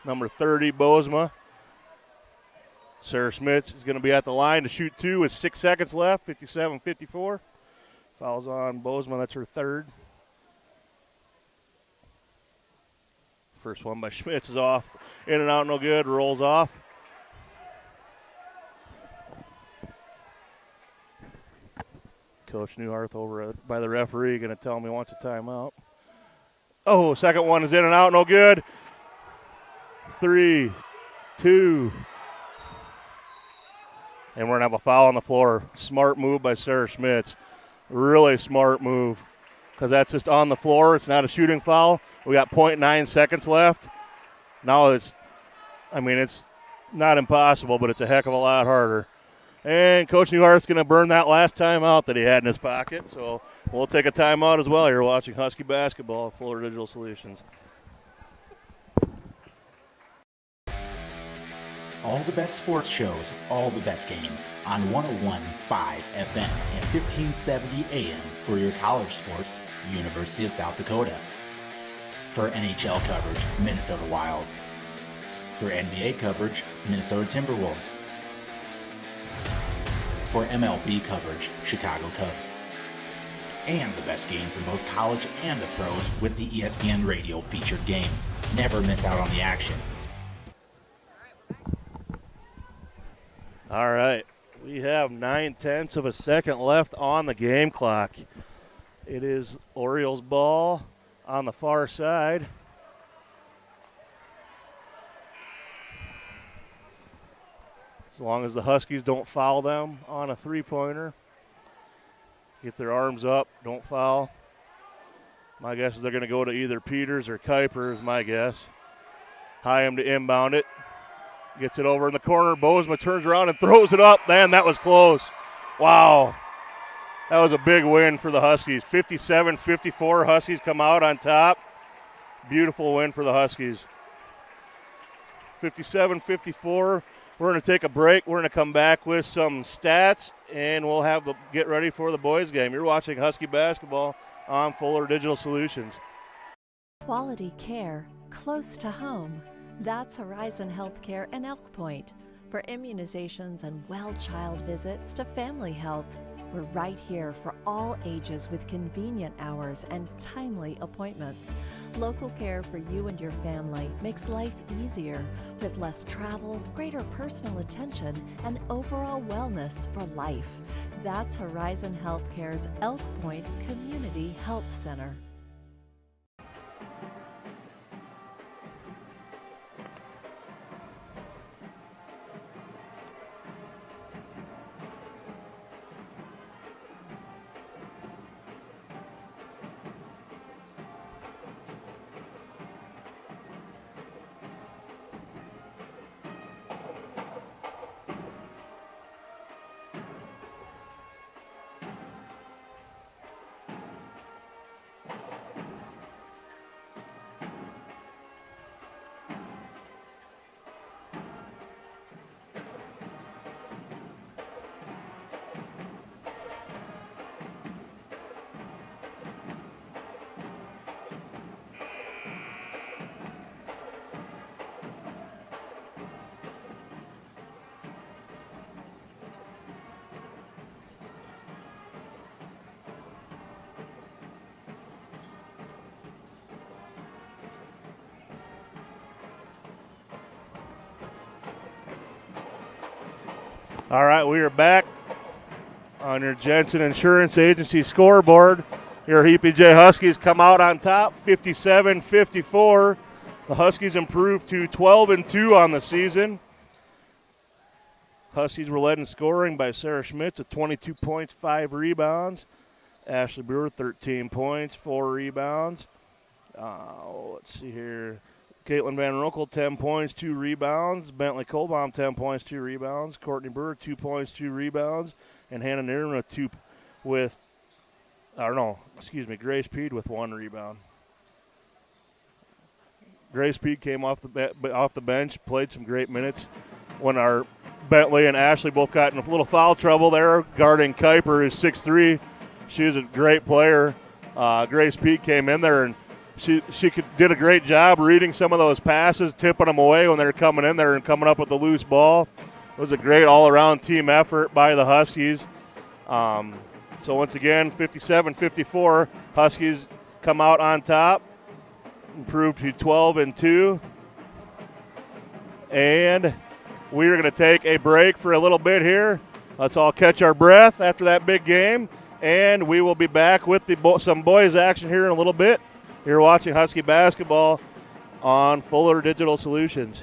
number 30, Bozema. Sarah Smith is going to be at the line to shoot two with 6 seconds left, 57-54. Foul's on Bozema. That's her third. First one by Schmitz is off. In and out, no good. Rolls off. Coach Newharth over by the referee going to tell him he wants a timeout. Oh, second one is in and out, no good. 3, 2. And we're going to have a foul on the floor. Smart move by Sarah Schmitz. Really smart move because that's just on the floor. It's not a shooting foul. We got 0.9 seconds left. Now it's not impossible, but it's a heck of a lot harder. And Coach Newhart's going to burn that last timeout that he had in his pocket. So we'll take a timeout as well. You're watching Husky basketball at Fuller Digital Solutions. All the best sports shows, all the best games on 101.5 FM and 1570 AM for your college sports, University of South Dakota. For NHL coverage, Minnesota Wild. For NBA coverage, Minnesota Timberwolves. For MLB coverage, Chicago Cubs. And the best games in both college and the pros with the ESPN Radio featured games. Never miss out on the action. All right, we have 9/10 of a second left on the game clock. It is Orioles ball on the far side. As long as the Huskies don't foul them on a three-pointer. Get their arms up, don't foul. My guess is they're going to go to either Peters or Kuiper is my guess. Hyam to inbound it. Gets it over in the corner. Bozeman turns around and throws it up. Man, that was close. Wow. That was a big win for the Huskies. 57-54. Huskies come out on top. Beautiful win for the Huskies. 57-54. We're going to take a break. We're going to come back with some stats, and we'll get ready for the boys' game. You're watching Husky basketball on Fuller Digital Solutions. Quality care close to home. That's Horizon Healthcare in Elk Point. For immunizations and well-child visits to family health, we're right here for all ages with convenient hours and timely appointments. Local care for you and your family makes life easier with less travel, greater personal attention, and overall wellness for life. That's Horizon Healthcare's Elk Point Community Health Center. All right, we are back on your Jensen Insurance Agency scoreboard. Your EPJ Huskies come out on top, 57-54. The Huskies improved to 12-2 on the season. Huskies were led in scoring by Sarah Schmitz at 22 points, 5 rebounds. Ashley Brewer, 13 points, 4 rebounds. Let's see here. Caitlin Van Roekel, 10 points, 2 rebounds. Bentley Kohlbaum, 10 points, 2 rebounds. Courtney Brewer, 2 points, 2 rebounds. And Hannah Nirma, Grace Peed with 1 rebound. Grace Peed came off the bench, played some great minutes. When our Bentley and Ashley both got in a little foul trouble there, guarding Kuiper, who's 6'3". She was a great player. Grace Peed came in there and She did a great job reading some of those passes, tipping them away when they were coming in there and coming up with the loose ball. It was a great all-around team effort by the Huskies. So once again, 57-54, Huskies come out on top, improved to 12-2. And we are going to take a break for a little bit here. Let's all catch our breath after that big game, and we will be back with some boys action here in a little bit. You're watching Husky basketball on Fuller Digital Solutions.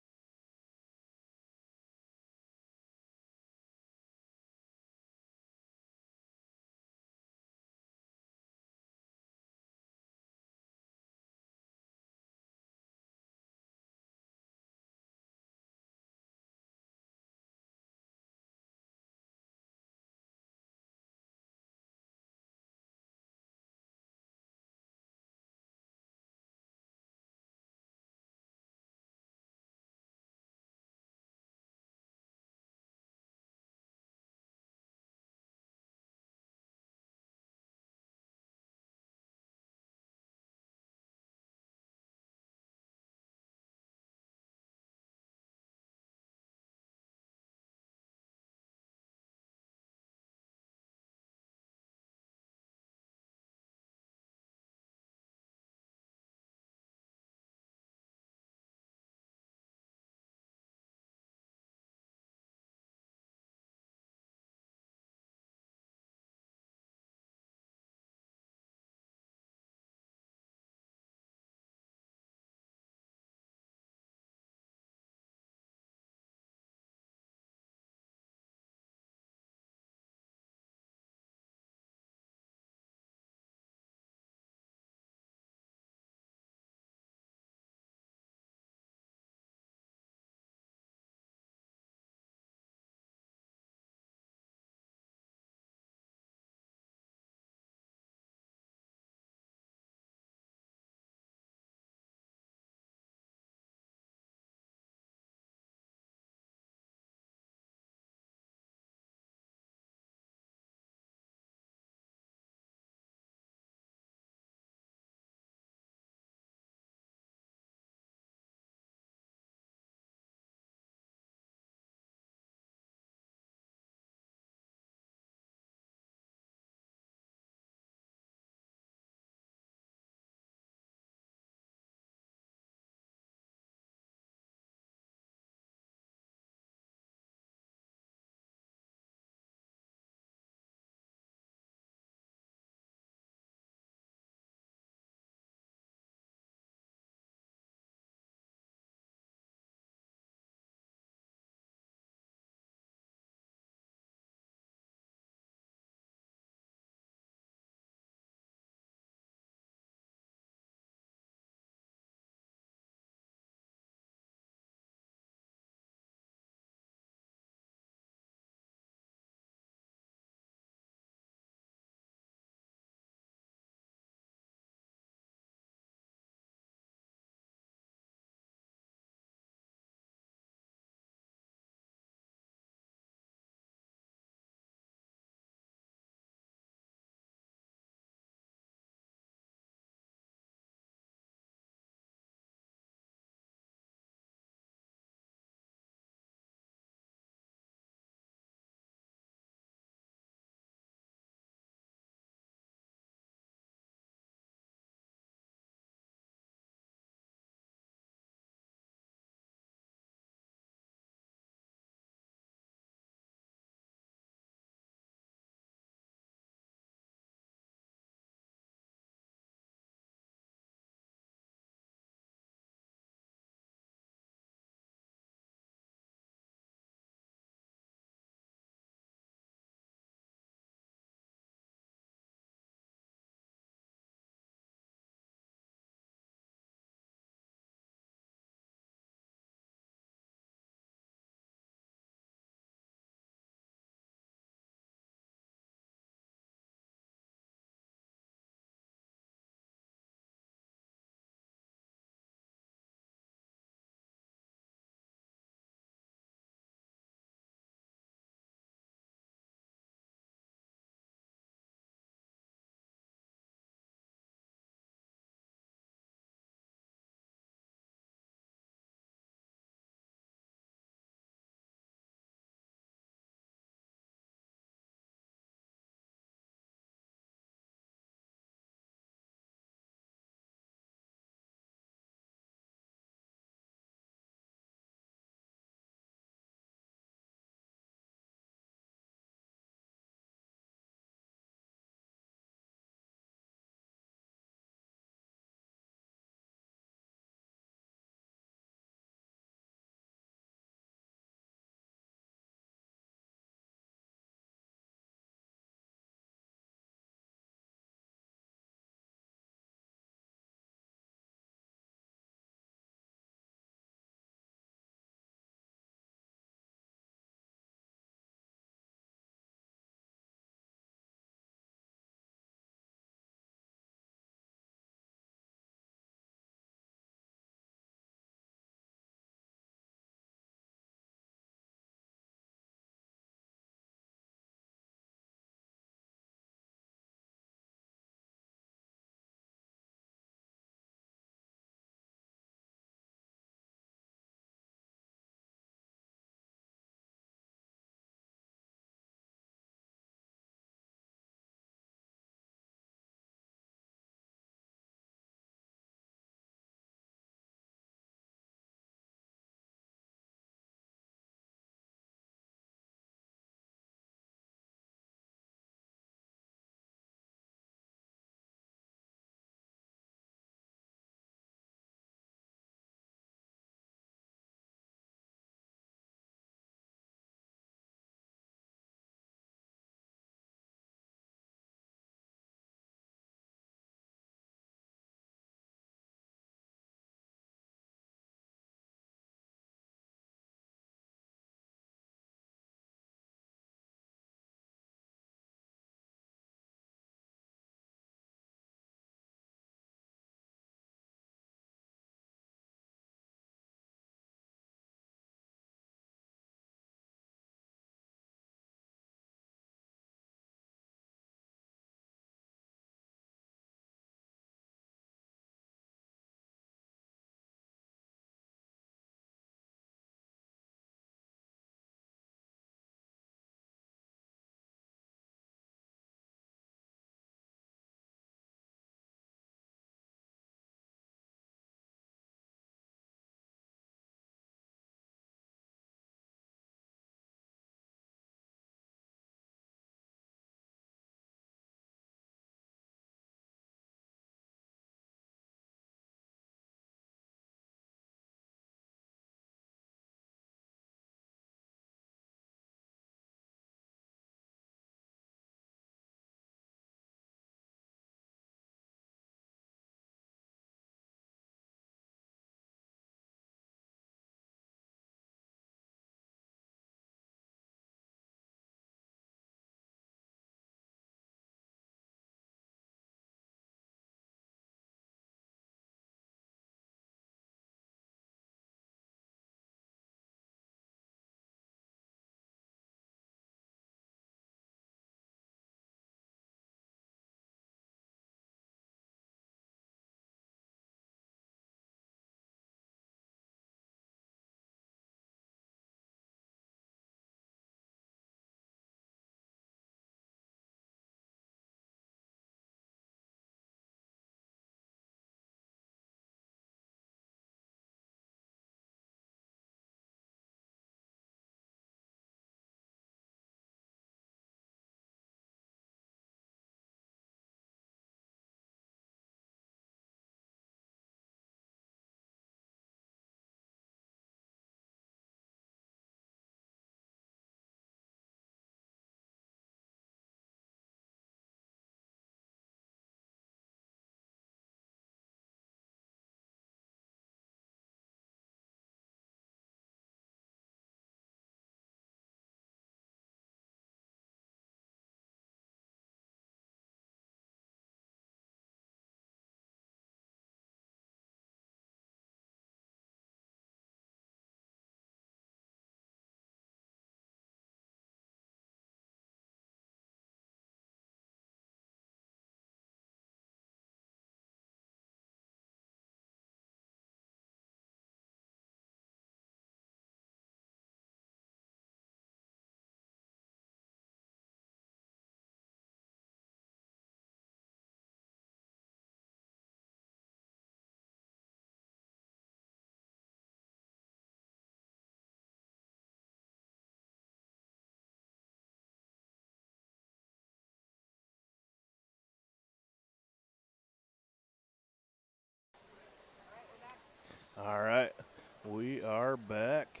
are back.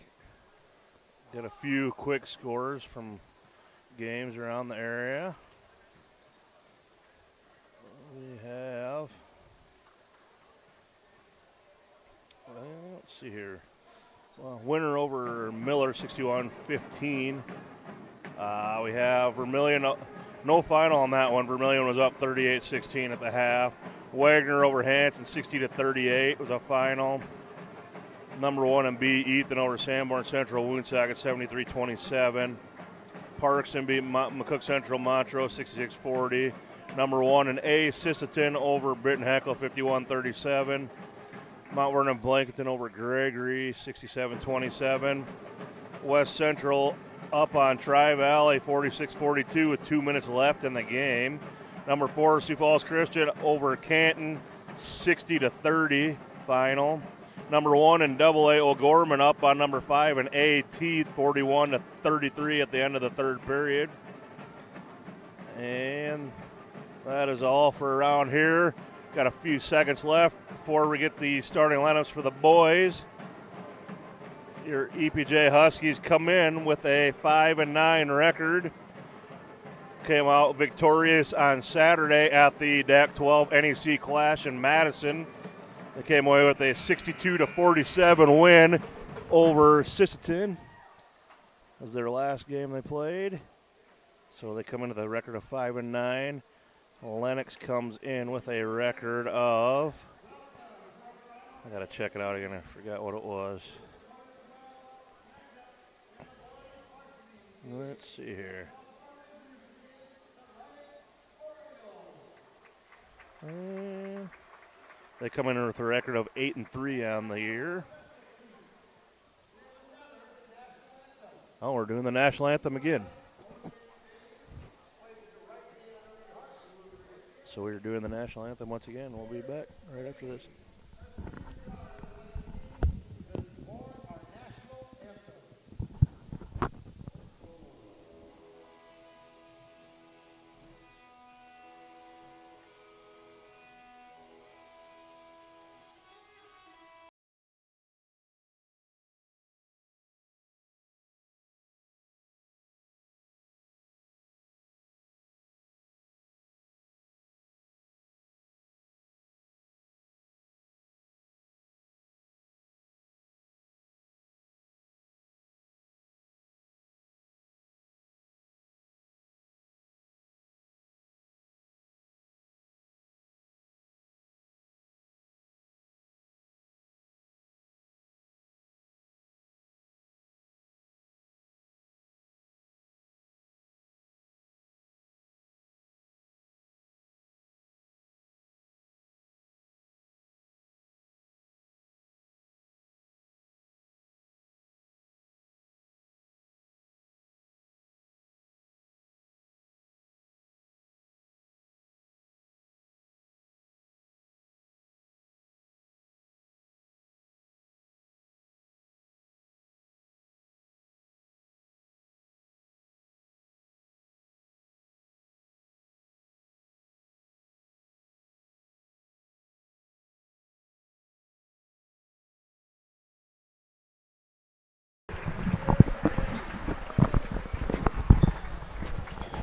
Got a few quick scores from games around the area. We have, let's see here. Well, winner over Miller, 61-15. We have Vermilion, no final on that one. Vermilion was up 38-16 at the half. Wagner over Hanson, 60-38 was a final. Number 1 and B, Ethan over Sanborn Central, Woonsocket, 73-27. Parkston beat McCook Central Montrose, 66-40. Number 1 and A, Sisseton over Britton Heckle, 51-37. Mount Vernon Blankenton over Gregory, 67-27. West Central up on Tri-Valley, 46-42 with 2 minutes left in the game. Number 4, Sioux Falls Christian over Canton, 60-30 final. Number 1 and AA O'Gorman up on number 5 and AT, 41-33 at the end of the third period. And that is all for around here. Got a few seconds left before we get the starting lineups for the boys. Your EPJ Huskies come in with a 5-9 record. Came out victorious on Saturday at the DAC 12 NEC Clash in Madison. They came away with a 62-47 win over Sisseton. That was their last game they played. So they come into the record of 5-9. Lennox comes in with a record of, I got to check it out again. I forgot what it was. Let's see here. They come in with a record of 8-3 on the year. Oh, we're doing the national anthem again. So we're doing the national anthem once again. We'll be back right after this.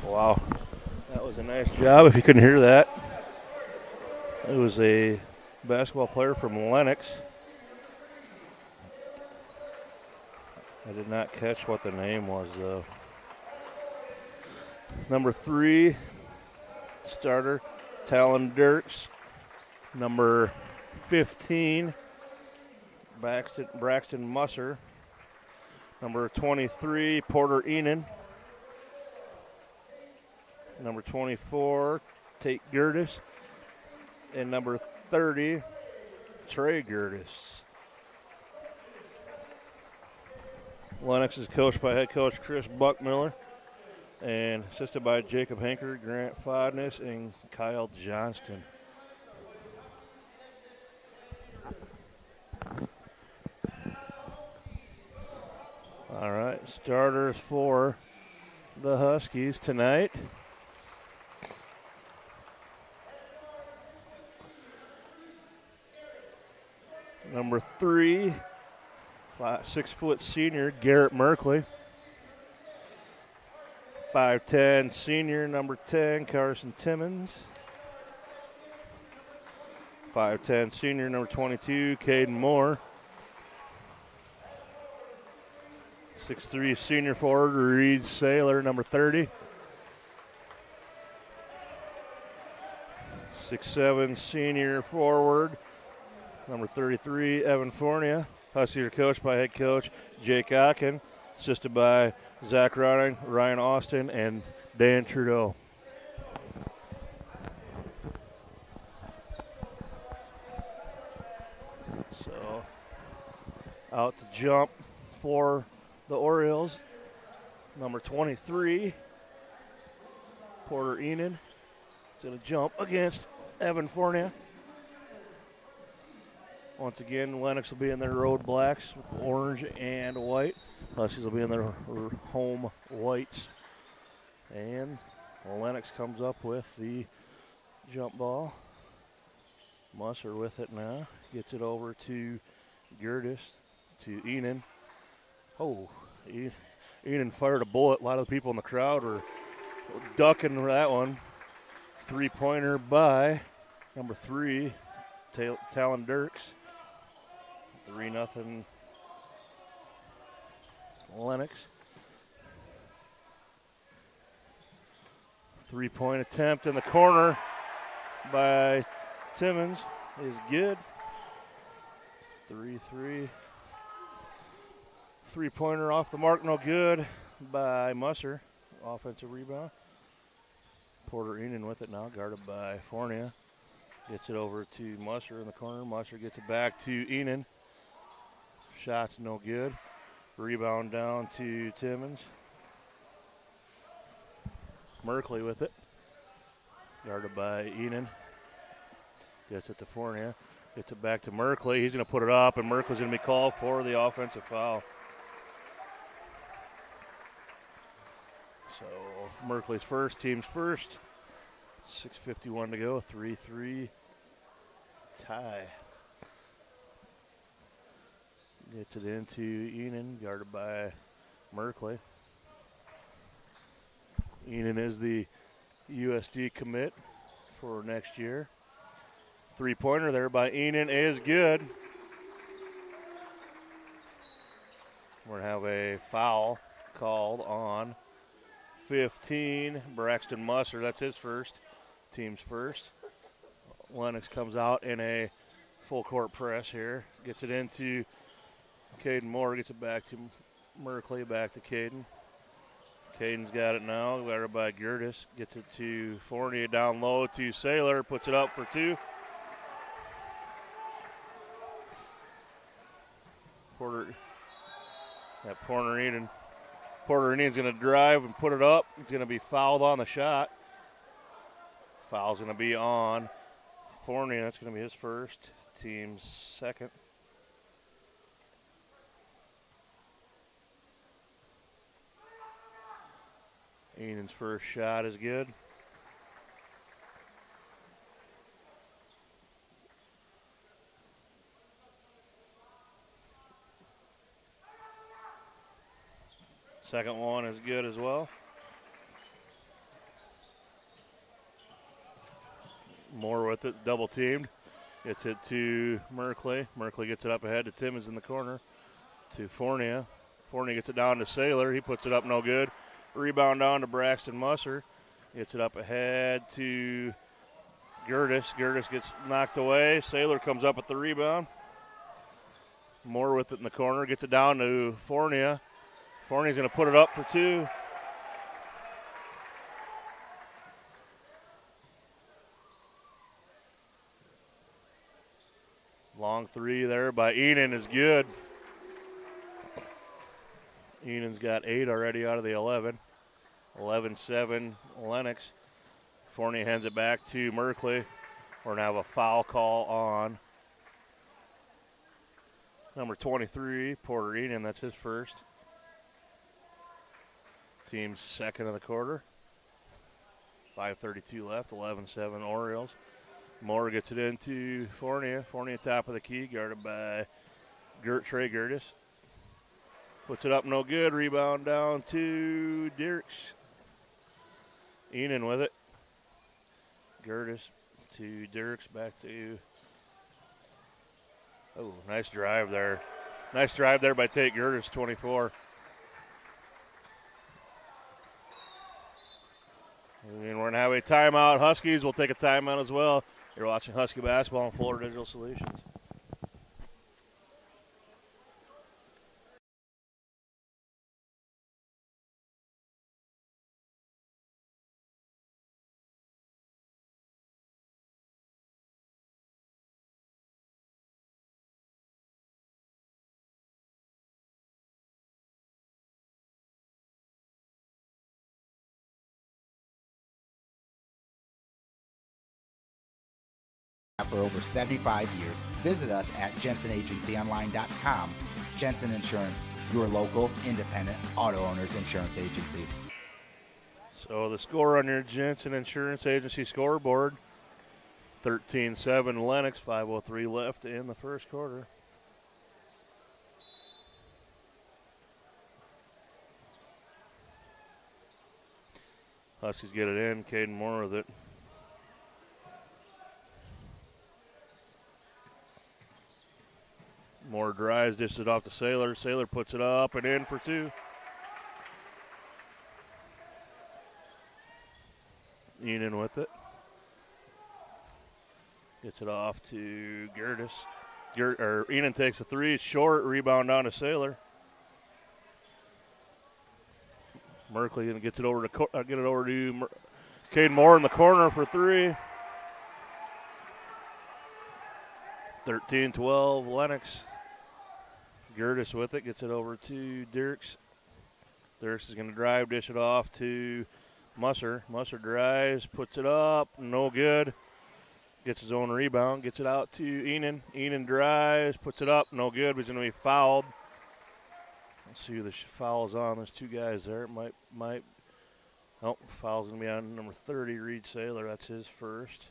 Wow, that was a nice job. If you couldn't hear that, it was a basketball player from Lennox. I did not catch what the name was, though. Number 3, starter, Talon Dirks. Number 15, Braxton Musser. Number 23, Porter Enan. Number 24, Tate Gertis. And number 30, Trey Gertis. Lennox is coached by head coach Chris Buckmiller and assisted by Jacob Hanker, Grant Fodness, and Kyle Johnston. All right, starters for the Huskies tonight. Number 3 6-foot senior Garrett Merkley. 5'10 senior number 10 Carson Timmons. 5'10 senior number 22 Caden Moore. 6'3 senior forward Reed Saylor number 30. 6'7 senior forward number 33 Evan Fournier. Huskies are coached by head coach Jake Ocken, assisted by Zach Ronning, Ryan Austin, and Dan Trudeau. So, out to jump for the Orioles, number 23, Porter Enan. It's going to jump against Evan Fournier. Once again, Lennox will be in their road blacks, orange and white. Huskies will be in their home whites. And Lennox comes up with the jump ball. Musser with it now. Gets it over to Gertis, to Enan. Oh, Enan fired a bullet. A lot of the people in the crowd were ducking that one. Three-pointer by number 3, Talon Dirks. 3-0 Lennox. 3-point attempt in the corner by Timmons is good. 3-3. Three-pointer off the mark, no good by Musser. Offensive rebound. Porter Enan with it now, guarded by Fournier. Gets it over to Musser in the corner. Musser gets it back to Enan. Shot's no good. Rebound down to Timmons. Merkley with it. Guarded by Enan. Gets it to Fournier. Gets it back to Merkley. He's going to put it up, and Merkley's going to be called for the offensive foul. So Merkley's first, team's first. 6:51 to go. 3-3 tie. Gets it into Enan, guarded by Merkley. Enan is the USD commit for next year. Three-pointer there by Enan is good. We're going to have a foul called on 15, Braxton Musser. That's his first, team's first. Lennox comes out in a full-court press here. Gets it into Caden Moore, gets it back to Merkley, back to Caden. Caden's got it now, guarded by Gertis. Gets it to Fournier down low to Saylor, puts it up for 2. Porter Enan's going to drive and put it up. He's going to be fouled on the shot. Foul's going to be on Fournier. That's going to be his first, team's second. Enan's first shot is good. Second one is good as well. Moore with it, double teamed. Gets it to Merkley. Merkley gets it up ahead to Timmons in the corner. To Fournier. Fournier gets it down to Saylor. He puts it up no good. Rebound down to Braxton Musser. Gets it up ahead to Gertis. Gertis gets knocked away. Saylor comes up with the rebound. Moore with it in the corner. Gets it down to Fournier. Fournier's going to put it up for 2. Long 3 there by Enan is good. Enan's got 8 already out of the 11. 11-7 Lennox. Fournier hands it back to Merkley. We're going to have a foul call on number 23, Porter Enan. That's his first. Team's second of the quarter. 5:32 left, 11-7 Orioles. Moore gets it into Fournier. Fournier top of the key, guarded by Trey Gertis. Puts it up, no good. Rebound down to Dirks. Enan with it. Gertis to Dirks, back to. Oh, nice drive there. Nice drive there by Tate Gertis, 24. And we're going to have a timeout. Huskies will take a timeout as well. You're watching Husky Basketball on Fuller Digital Solutions. For over 75 years, visit us at JensenAgencyOnline.com. Jensen Insurance, your local independent auto owners insurance agency. So the score on your Jensen Insurance Agency scoreboard, 13-7 Lennox, 5:03 left in the first quarter. Huskies get it in. Caden Moore with it. Moore drives, dishes it off to Saylor. Saylor puts it up and in for two. Enan with it. Gets it off to Gertis. Enan takes a three. Short. Rebound down to Saylor. Merkley gets it over to Caden Moore in the corner for three. 13-12 Lennox. Gertis with it, gets it over to Dirks. Dirks is going to drive, dish it off to Musser. Musser drives, puts it up, no good. Gets his own rebound, gets it out to Enan. Enan drives, puts it up, no good, but he's going to be fouled. Let's see who the foul is on. There's two guys there. It might. Oh, foul's going to be on number 30, Reed Saylor. That's his first.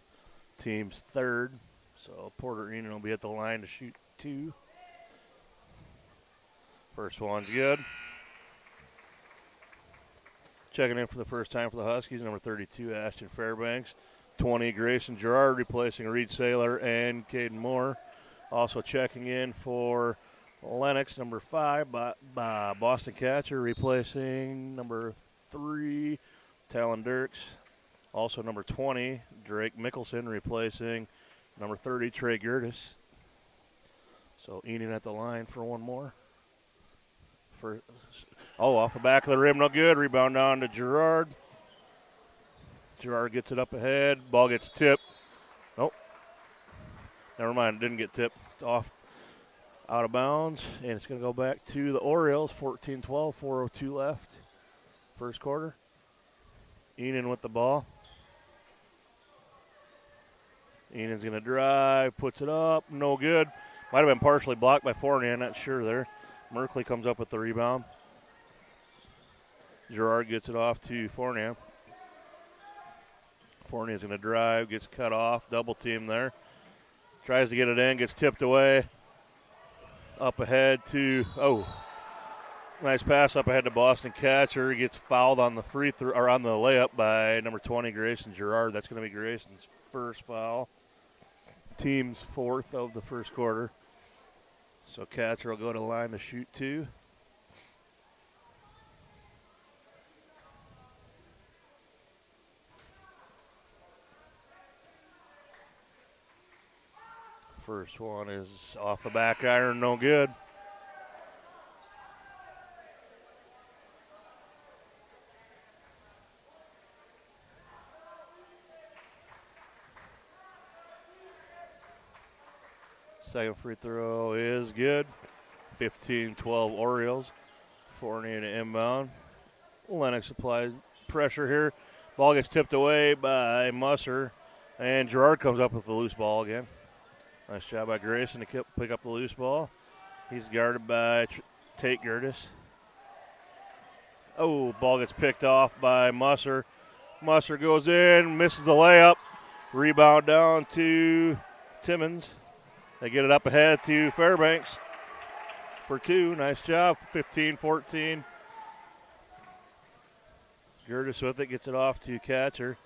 Team's third. So Porter Enan will be at the line to shoot two. First one's good. Checking in for the first time for the Huskies, number 32, Ashton Fairbanks. 20, Grayson Gerard, replacing Reed Saylor and Caden Moore. Also checking in for Lennox, number 5, Boston Catcher, replacing number 3, Talon Dirks. Also number 20, Drake Mickelson, replacing number 30, Trey Gertis. So Enan at the line for one more. Off the back of the rim, no good. Rebound down to Gerard. Gerard gets it up ahead. Ball gets tipped. Nope. Never mind, didn't get tipped. It's off, out of bounds, and it's going to go back to the Orioles. 14-12, 4:02 left. First quarter. Enan with the ball. Enan's going to drive, puts it up, no good. Might have been partially blocked by Fournier, not sure there. Merkley comes up with the rebound. Gerard gets it off to Fournier. Fournier's going to drive, gets cut off, double team there. Tries to get it in, gets tipped away. Up ahead to, nice pass up ahead to Boston Catcher. He gets fouled on the free throw, or on the layup by number 20, Grayson Gerard. That's going to be Grayson's first foul. Team's fourth of the first quarter. So Catcher will go to the line to shoot two. First one is off the back iron, no good. Second free throw is good. 15-12 Orioles. Fournier to inbound. Lennox applies pressure here. Ball gets tipped away by Musser. And Gerard comes up with the loose ball again. Nice job by Grayson to pick up the loose ball. He's guarded by Tate Gertis. Ball gets picked off by Musser. Musser goes in, misses the layup. Rebound down to Timmons. They get it up ahead to Fairbanks. for two. Nice job. 15-14. Gertis with it, gets it off to Catcher.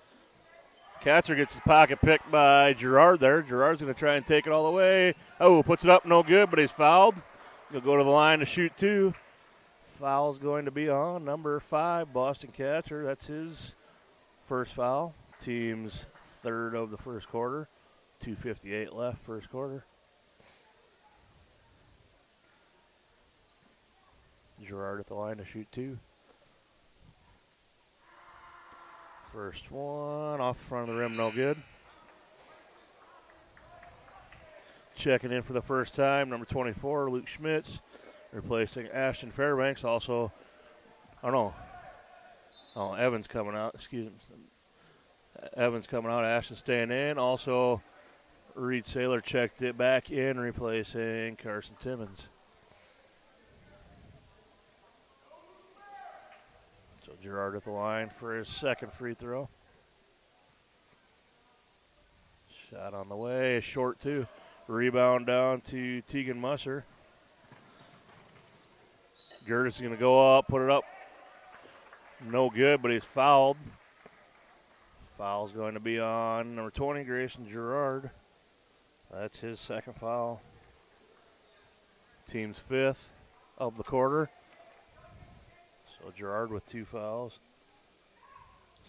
Catcher gets his pocket picked by Gerard there. Gerard's going to try and take it all the way. Oh, puts it up, no good, but he's fouled. He'll go to the line to shoot two. Foul's going to be on number 5, Boston Catcher. That's his first foul. Team's third of the first quarter. 2:58 left first quarter. Gerard at the line to shoot two. First one off the front of the rim, no good. Checking in for the first time, number 24, Luke Schmitz, replacing Ashton Fairbanks. Also, Evans coming out. Excuse me. Evans coming out, Ashton staying in. Also, Reed Saylor checked it back in, replacing Carson Timmons. So Gerard at the line for his second free throw. Shot on the way, short two. Rebound down to Tegan Musser. Gertis is going to go up, put it up. No good, but he's fouled. Foul's going to be on number 20, Grayson Gerard. That's his second foul. Team's fifth of the quarter. So Gerard with 2 fouls.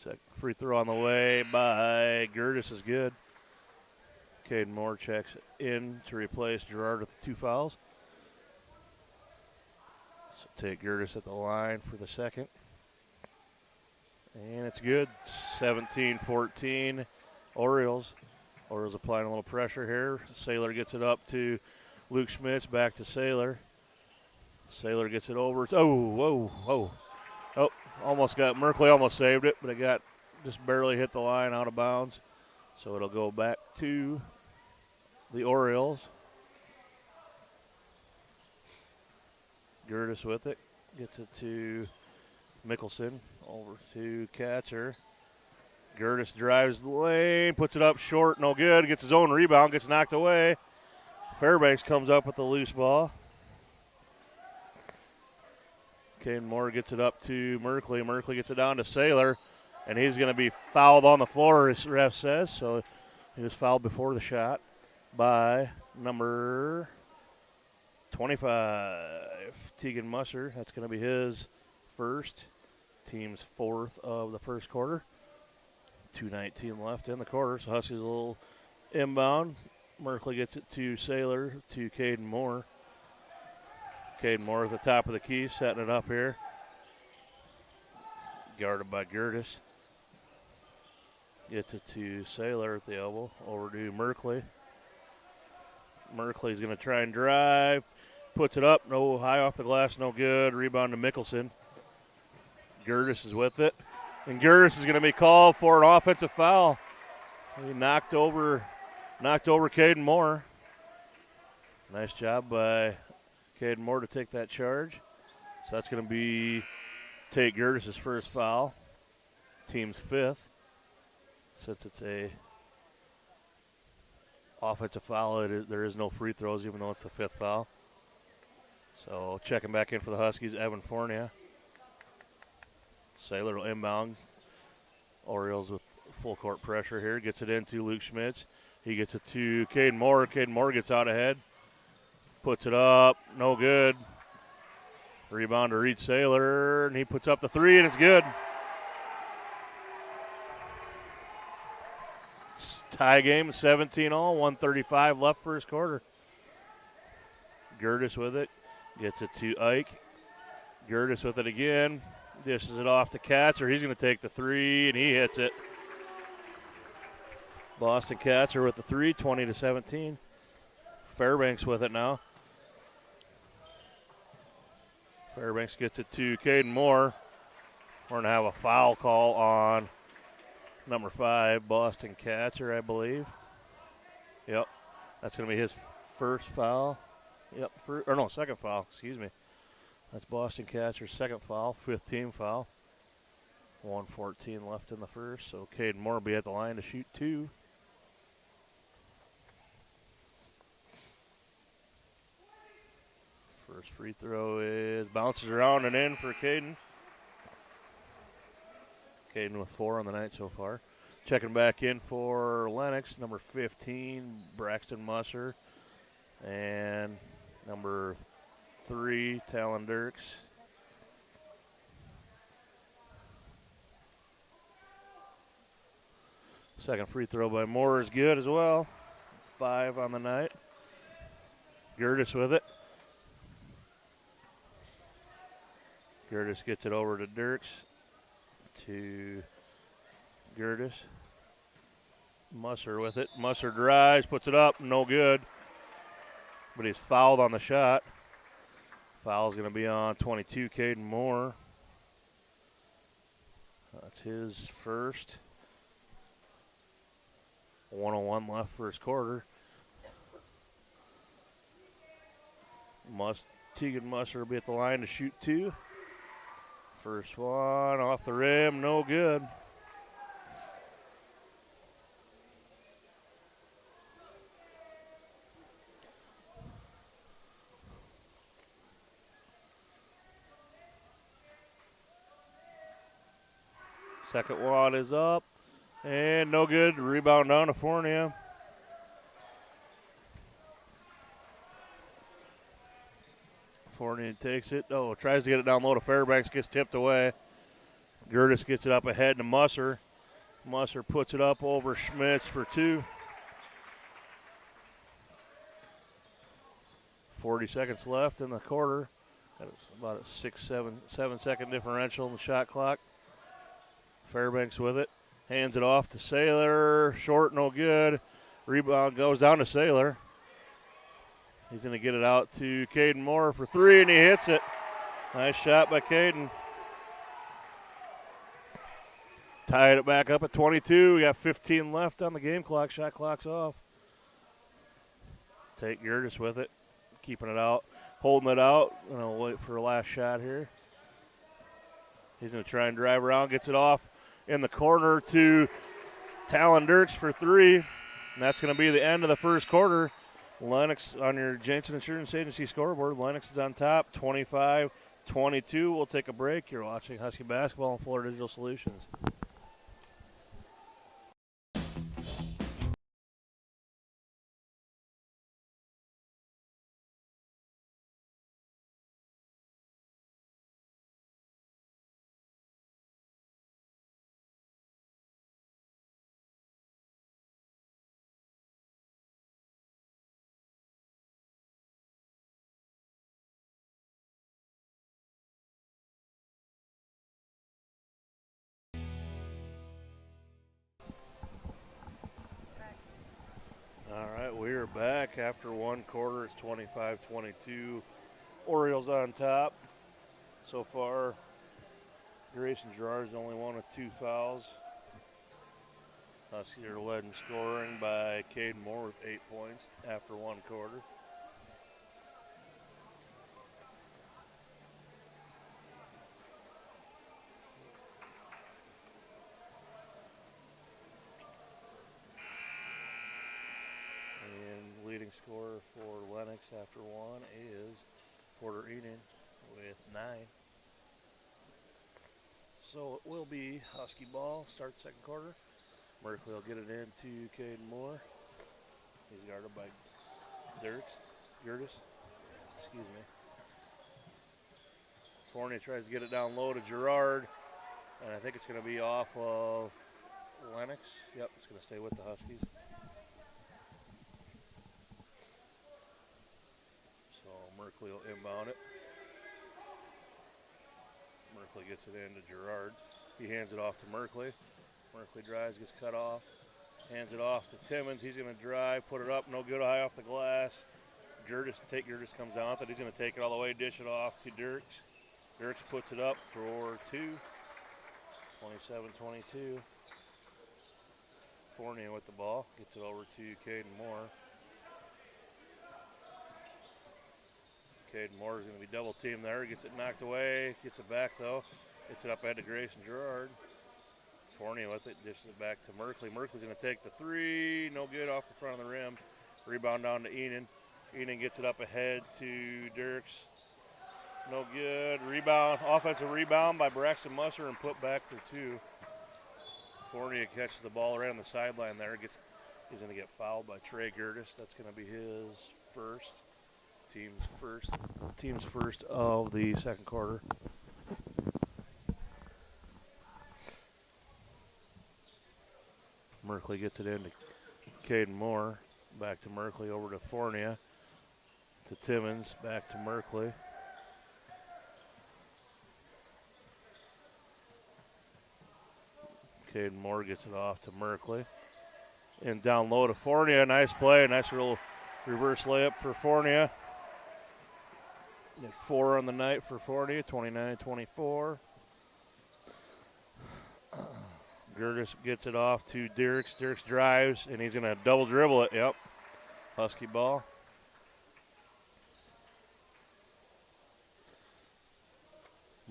Second free throw on the way by Gertis is good. Caden Moore checks in to replace Gerard with 2 fouls. So take Gertis at the line for the second. And it's good. 17-14 Orioles. Orioles applying a little pressure here. Saylor gets it up to Luke Schmitz, back to Saylor. Saylor gets it over. Oh, almost got, Merkley almost saved it, but it got, just barely hit the line out of bounds. So it'll go back to the Orioles. Gertis with it. Gets it to Mickelson. Over to Catcher. Gertis drives the lane, puts it up short, no good. Gets his own rebound, gets knocked away. Fairbanks comes up with the loose ball. Caden Moore gets it up to Merkley. Merkley gets it down to Saylor, and he's going to be fouled on the floor, as ref says. So he was fouled before the shot by number 25, Tegan Musser. That's going to be his first. Team's fourth of the first quarter. 2:19 left in the quarter, so Huskies a little inbound. Merkley gets it to Saylor, to Caden Moore. Caden Moore at the top of the key, setting it up here. Guarded by Gertis. Gets it to Saylor at the elbow, over to Merkley. Merkley's going to try and drive. Puts it up, no, high off the glass, no good. Rebound to Mickelson. Gertis is with it. And Gertis is going to be called for an offensive foul. He knocked over Caden Moore. Nice job by Caden Moore to take that charge. So that's going to be Tate Gertis' first foul. Team's fifth. Since it's a offensive foul, there is no free throws, even though it's the fifth foul. So checking back in for the Huskies, Evan Fournier. Saylor will inbound. Orioles with full court pressure here. Gets it into Luke Schmitz. He gets it to Caden Moore. Caden Moore gets out ahead. Puts it up. No good. Rebound to Reed Saylor. And he puts up the three, and it's good. Tie game, 17-all. 1:35 left first quarter. Gertis with it. Gets it to Ike. Gertis with it again. Dishes it off to Catcher. He's going to take the three, and he hits it. Boston Catcher with the three, 20-17. Fairbanks with it now. Fairbanks gets it to Caden Moore. We're going to have a foul call on number 5, Boston Catcher, I believe. Yep. That's going to be his first foul. Yep. Second foul. Excuse me. That's Boston Catcher's second foul, fifth team foul. 1:14 left in the first, so Caden Moore will be at the line to shoot two. First free throw bounces around and in for Caden. Caden with 4 on the night so far. Checking back in for Lennox, number 15, Braxton Musser. And number 3, Talon Dirks. Second free throw by Moore is good as well. 5 on the night. Gertis with it. Gertis gets it over to Dirks. To Gertis. Musser with it. Musser drives, puts it up, no good. But he's fouled on the shot. Foul's going to be on 22, Caden Moore. That's his first. 1:01 left first quarter. Tegan Musser will be at the line to shoot 2. First one off the rim, no good. Second one is up. And no good. Rebound down to Fournier. Fournier takes it. Oh, tries to get it down low to Fairbanks. Gets tipped away. Gertis gets it up ahead to Musser. Musser puts it up over Schmitz for 2. 40 seconds left in the quarter. That's about a 7-second differential in the shot clock. Fairbanks with it. Hands it off to Saylor. Short, no good. Rebound goes down to Saylor. He's going to get it out to Caden Moore for 3, and he hits it. Nice shot by Caden. Tied it back up at 22. We got 15 left on the game clock. Shot clock's off. Take Gertis with it. Keeping it out. Holding it out. Wait for a last shot here. He's going to try and drive around. Gets it off in the corner to Talon Dirks for 3. And that's going to be the end of the first quarter. Lennox on your Jansen Insurance Agency scoreboard. Lennox is on top, 25-22. We'll take a break. You're watching Husky Basketball on Florida Digital Solutions. All right, we are back after one quarter. It's 25-22. Orioles on top. So far, Grayson Gerard's only one with 2 fouls. Huskies are led in scoring by Caden Moore with 8 points after one quarter. Leading scorer for Lennox after one is Porter Eden with 9. So it will be Husky ball, start second quarter. Merkley will get it into Caden Moore. He's guarded by Gertis. Excuse me. Fournier tries to get it down low to Gerard, and I think it's going to be off of Lennox. Yep, it's going to stay with the Huskies. Merkley will inbound it. Merkley gets it into Gerard. He hands it off to Merkley. Merkley drives, gets cut off. Hands it off to Timmons. He's going to drive, put it up, no good, high off the glass. Gertis comes down with it. He's going to take it all the way, dish it off to Dirks. Dirks puts it up for 2. 27-22. Fournier with the ball. Gets it over to Caden Moore. Caden Moore is going to be double teamed there. Gets it knocked away. Gets it back, though. Gets it up ahead to Grayson Gerard. Fournier with it. Dishes it back to Merkley. Merkley's going to take the 3. No good off the front of the rim. Rebound down to Enan. Enan gets it up ahead to Dirks. No good. Rebound, offensive rebound by Braxton Musser and put back for 2. Fournier catches the ball right on the sideline there. He's going to get fouled by Trey Gertis. That's going to be his first. Team's first of the second quarter. Merkley gets it into Caden Moore. Back to Merkley, over to Fournier. To Timmons, back to Merkley. Caden Moore gets it off to Merkley. And down low to Fournier. Nice play. Nice little reverse layup for Fournier. 4 on the night for Fournier, 29-24. Gertis gets it off to Dirks. Dirks drives, and he's going to double dribble it. Yep. Husky ball.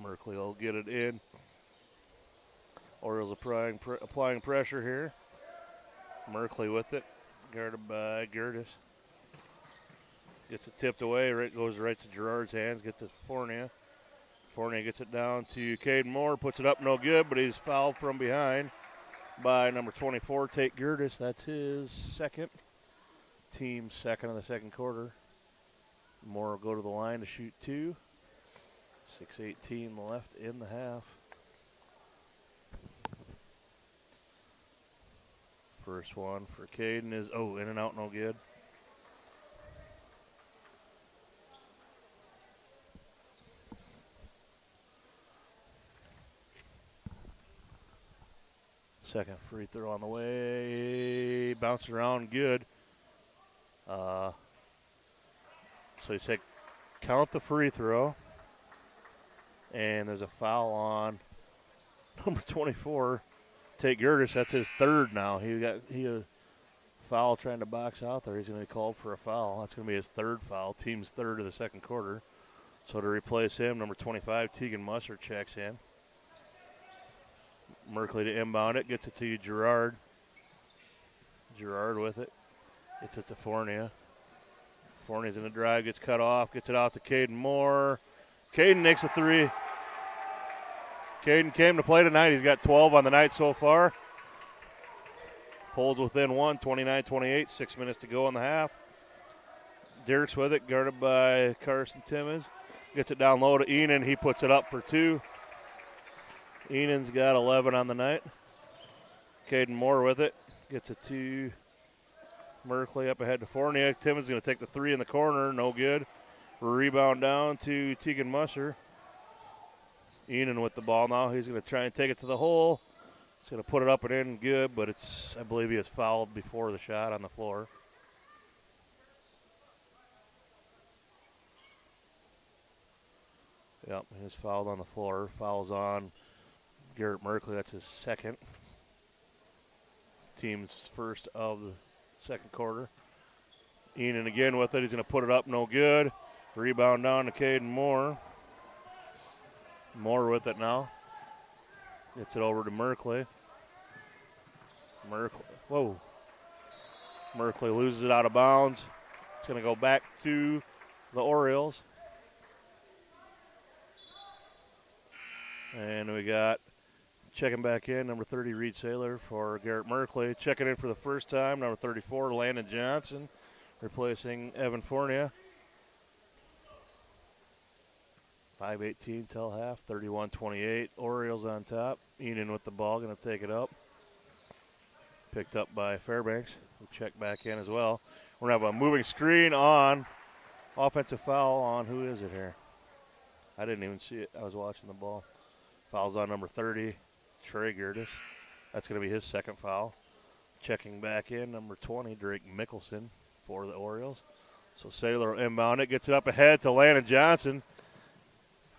Merkley will get it in. Orioles applying pressure here. Merkley with it, guarded by Gertis. Gets it tipped away, goes right to Gerard's hands, gets to Fournier. Fournier gets it down to Caden Moore, puts it up, no good, but he's fouled from behind by number 24, Tate Gertis. That's his second. Team's second in the second quarter. Moore will go to the line to shoot 2. 6:18 left in the half. First one for Caden is, in and out, no good. Second free throw on the way. Bounces around, good. So you say count the free throw. And there's a foul on number 24, Tate Gertis. That's his third now. He foul trying to box out there. He's going to be called for a foul. That's going to be his third foul, team's third of the second quarter. So to replace him, number 25, Tegan Musser checks in. Merkley to inbound it, gets it to Gerard. Gerard with it. Gets it to Fournier. Fournier's in the drive, gets cut off, gets it out to Caden Moore. Caden makes a 3. Caden came to play tonight. He's got 12 on the night so far. Pulls within 1, 29-28, 6 minutes to go in the half. Dirks with it, guarded by Carson Timmons. Gets it down low to Enan. He puts it up for 2. Enan's got 11 on the night. Caden Moore with it. Gets it to Merkley up ahead to Fournier. Timmons going to take the 3 in the corner. No good. Rebound down to Tegan Musser. Enan with the ball now. He's going to try and take it to the hole. He's going to put it up and in good, but I believe he was fouled before the shot on the floor. Yep, he was fouled on the floor. Fouls on Garrett Merkley. That's his second. Team's first of the second quarter. Enan again with it. He's going to put it up. No good. Rebound down to Caden Moore. Moore with it now. Gets it over to Merkley. Merkley loses it out of bounds. It's going to go back to the Orioles. And we got checking back in, number 30, Reed Saylor for Garrett Merkley. Checking in for the first time, number 34, Landon Johnson, replacing Evan Fournier. 5:18 till half, 31-28. Orioles on top. Enan with the ball, going to take it up. Picked up by Fairbanks. We'll check back in as well. We're going to have a moving screen on. Offensive foul on, who is it here? I didn't even see it. I was watching the ball. Foul's on number 30, Trey Gertis. That's going to be his second foul. Checking back in, number 20, Drake Mickelson for the Orioles. So Saylor will inbound it, gets it up ahead to Landon Johnson.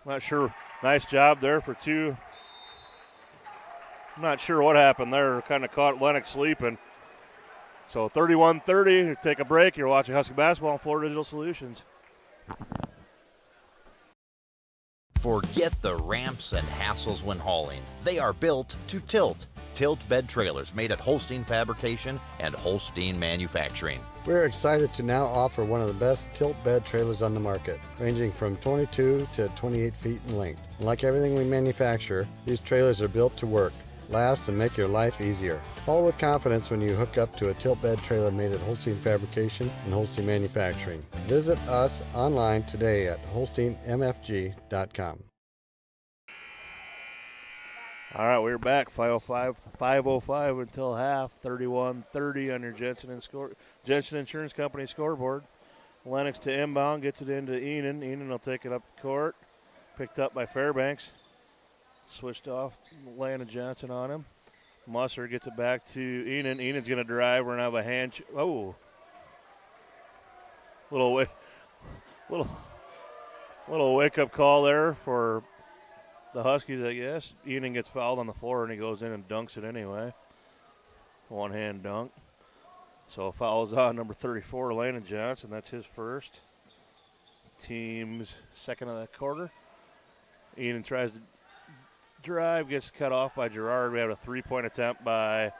Not sure. Nice job there for 2. I'm not sure what happened there. Kind of caught Lennox sleeping. So 31-30. Take a break. You're watching Husky Basketball on Florida Digital Solutions. Forget the ramps and hassles when hauling. They are built to tilt. Tilt bed trailers made at Holstein Fabrication and Holstein Manufacturing. We're excited to now offer one of the best tilt bed trailers on the market, ranging from 22 to 28 feet in length. And like everything we manufacture, these trailers are built to work, last, and make your life easier. Haul with confidence when you hook up to a tilt bed trailer made at Holstein Fabrication and Holstein Manufacturing. Visit us online today at holsteinmfg.com. All right, we're back. 5:05 until half. 31-30 on your Jensen Insurance Company scoreboard. Lennox to inbound, gets it into Enon. Enon will take it up the court. Picked up by Fairbanks. Switched off, Landon Johnson on him. Musser gets it back to Enon. Enon's going to drive. We're going to have a hand. Little wake-up call there for the Huskies, I guess. Enon gets fouled on the floor, and he goes in and dunks it anyway. One-hand dunk. So foul's on number 34, Landon Johnson. That's his first. Team's second of the quarter. Enon tries to drive, gets cut off by Gerard. We have a three-point attempt by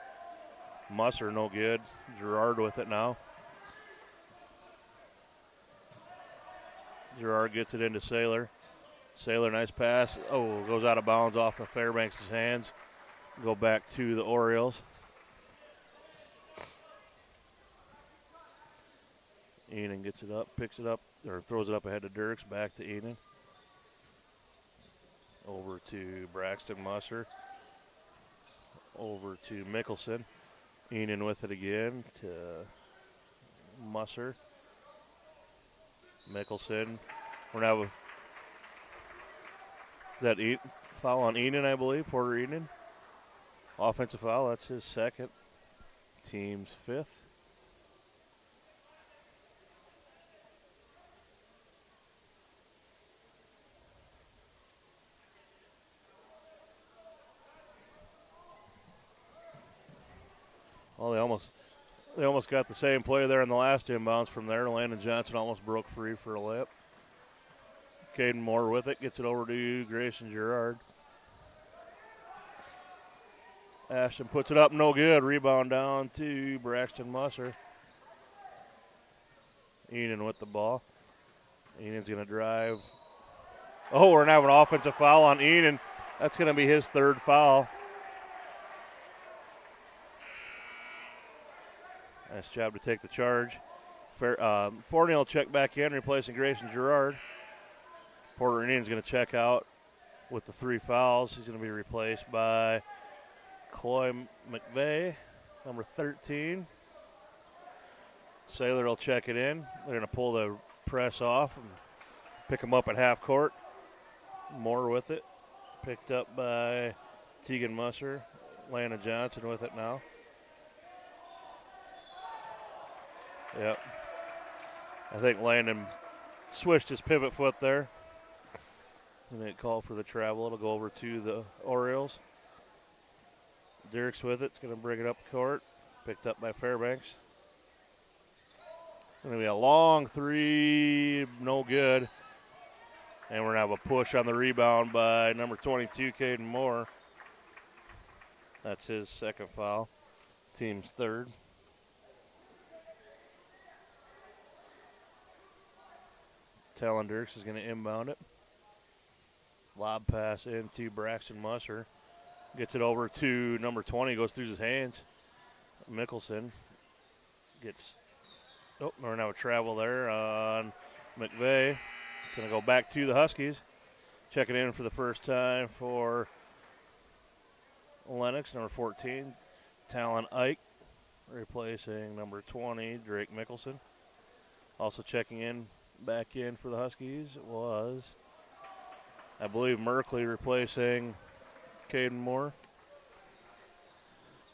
Musser, no good. Gerard with it now. Gerard gets it into Saylor. Saylor, nice pass. Oh, goes out of bounds off of Fairbanks' hands. Go back to the Orioles. Enon gets it up, picks it up, or throws it up ahead to Dirks. Back to Enon. Over to Braxton Musser. Over to Mickelson. Enon with it again to Musser. Mickelson. We're now that foul on Enon, I believe. Porter Enon. Offensive foul. That's his second. Team's fifth. Well, they almost got the same play there in the last inbounds from there. Landon Johnson almost broke free for a layup. Caden Moore with it, gets it over to Grayson Gerard. Ashton puts it up, no good. Rebound down to Braxton Musser. Enon with the ball. Enon's going to drive. Oh, we're going to have an offensive foul on Enon. That's going to be his third foul. Nice job to take the charge. Forney will check back in, replacing Grayson Gerard. Porter Enon's going to check out with the three fouls. He's going to be replaced by Cloy McVeigh, number 13. Saylor will check it in. They're going to pull the press off and pick him up at half court. Moore with it. Picked up by Tegan Musser. Landon Johnson with it now. Yep. I think Landon switched his pivot foot there. And they call for the travel. It'll go over to the Orioles. Dirks with it. It's going to bring it up court. Picked up by Fairbanks. Going to be a long three. No good. And we're going to have a push on the rebound by number 22, Caden Moore. That's his second foul. Team's third. Talon Dirks is going to inbound it. Lob pass into Braxton Musser. Gets it over to number 20. Goes through his hands. Mickelson gets. Oh, we're going to have a travel there on McVeigh. It's going to go back to the Huskies. Checking in for the first time for Lennox, number 14. Talon Ike, replacing number 20, Drake Mickelson. Also checking in, back in for the Huskies was, I believe, Merkley replacing Caden Moore.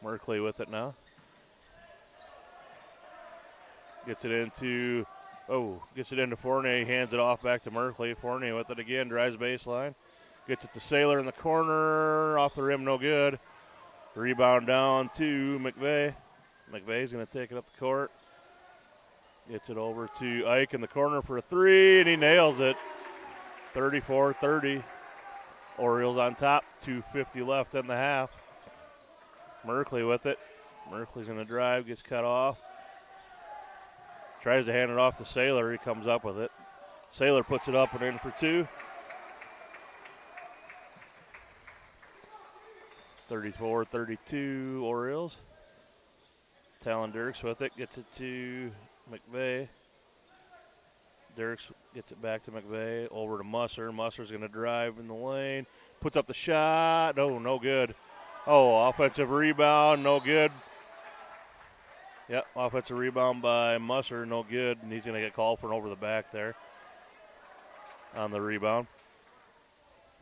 Merkley with it now. Gets it into Fournier. Hands it off back to Merkley. Fournier with it again. Drives baseline. Gets it to Saylor in the corner. Off the rim, no good. Rebound down to McVeigh. McVeigh's going to take it up the court. Gets it over to Ike in the corner for a three, and he nails it. 34-30. Orioles on top, 2:50 left in the half. Merkley with it. Merkley's going to drive, gets cut off. Tries to hand it off to Saylor. He comes up with it. Saylor puts it up and in for 2. 34-32 Orioles. Talon Dirks with it. Gets it to McVeigh. Dirks gets it back to McVeigh. Over to Musser. Musser's going to drive in the lane. Puts up the shot. No good. Oh, offensive rebound. No good. Yep, offensive rebound by Musser. No good. And he's going to get called for an over the back there on the rebound.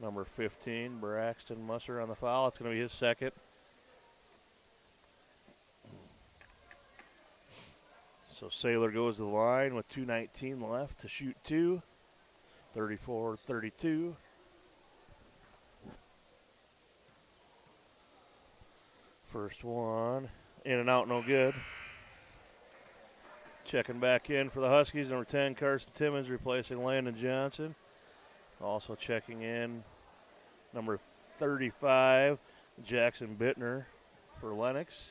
Number 15, Braxton Musser on the foul. It's going to be his second. So Saylor goes to the line with 2:19 left to shoot 2. 34-32. First one. In and out, no good. Checking back in for the Huskies, number 10, Carson Timmons, replacing Landon Johnson. Also checking in, number 35, Jackson Bittner for Lennox.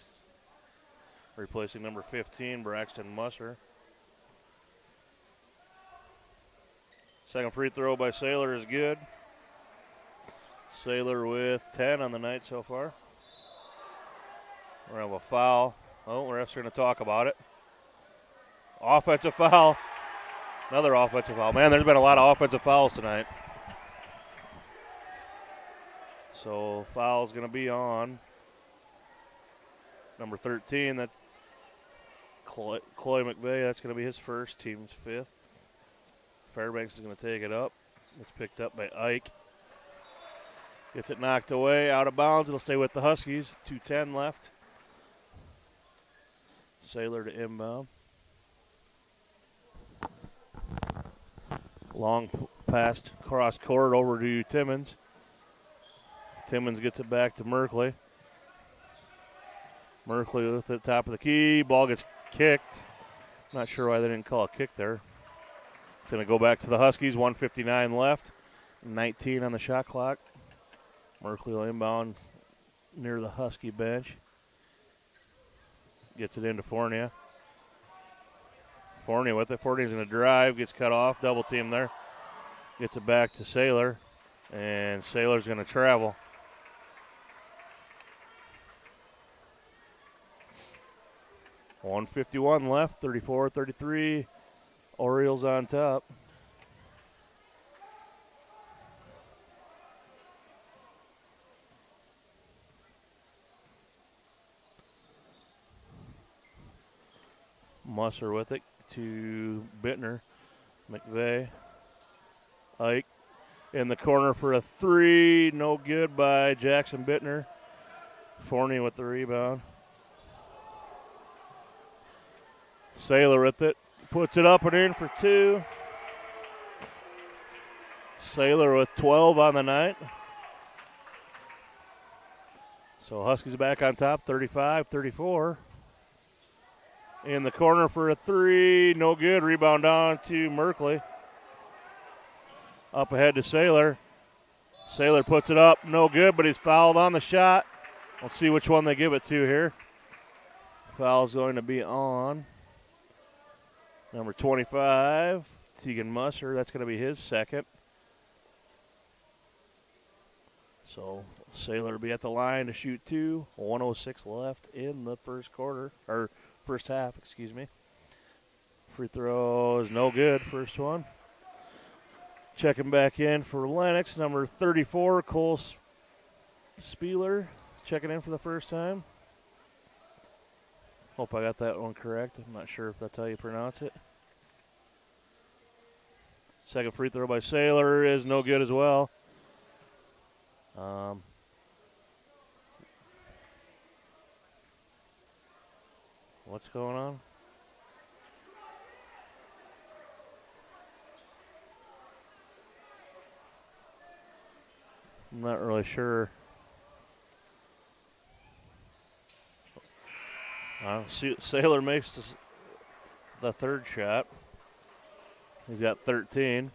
Replacing number 15, Braxton Musser. Second free throw by Saylor is good. Saylor with 10 on the night so far. We're going to have a foul. Oh, the refs are going to talk about it. Offensive foul. Another offensive foul. Man, there's been a lot of offensive fouls tonight. So foul's going to be on number 13. That Chloe McVeigh. That's going to be his first, team's 5th. Fairbanks is going to take it up. It's picked up by Ike. Gets it knocked away, out of bounds. It'll stay with the Huskies. 2:10 left. Saylor to inbound. Long pass cross court over to Timmons. Timmons gets it back to Merkley. Merkley with the top of the key. Ball gets kicked. Not sure why they didn't call a kick there. It's going to go back to the Huskies. 1:59 left. 19 on the shot clock. Merkley will inbound near the Husky bench. Gets it into Fournier. Fournier with it. Fournier's going to drive. Gets cut off. Double team there. Gets it back to Saylor. And Saylor's going to travel. $1:51 left. 34-33. Orioles on top. Musser with it to Bittner. McVeigh. Ike in the corner for a 3. No good by Jackson Bittner. Fournier with the rebound. Saylor with it. Puts it up and in for 2. Saylor with 12 on the night. So Huskies back on top, 35-34. In the corner for a 3. No good. Rebound down to Merkley. Up ahead to Saylor. Saylor puts it up. No good, but he's fouled on the shot. We'll see which one they give it to here. Foul's going to be on number 25, Tegan Musser. That's going to be his second. So Saylor will be at the line to shoot 2. 1:06 left in the first half. Free throw is no good. First one. Checking back in for Lennox, number 34, Cole Spieler. Checking in for the first time. Hope I got that one correct. I'm not sure if that's how you pronounce it. Second free throw by Saylor is no good as well. What's going on? I'm not really sure. Saylor makes the third shot. He's got 13.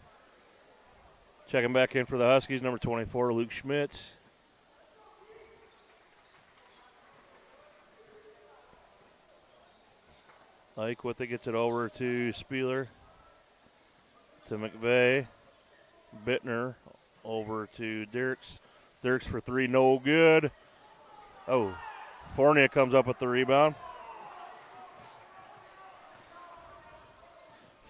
Checking back in for the Huskies, number 24, Luke Schmitz. Ike with it, gets it over to Spieler, to McVeigh. Bittner over to Dirks. Dirks for three, no good. Oh, Fournier comes up with the rebound.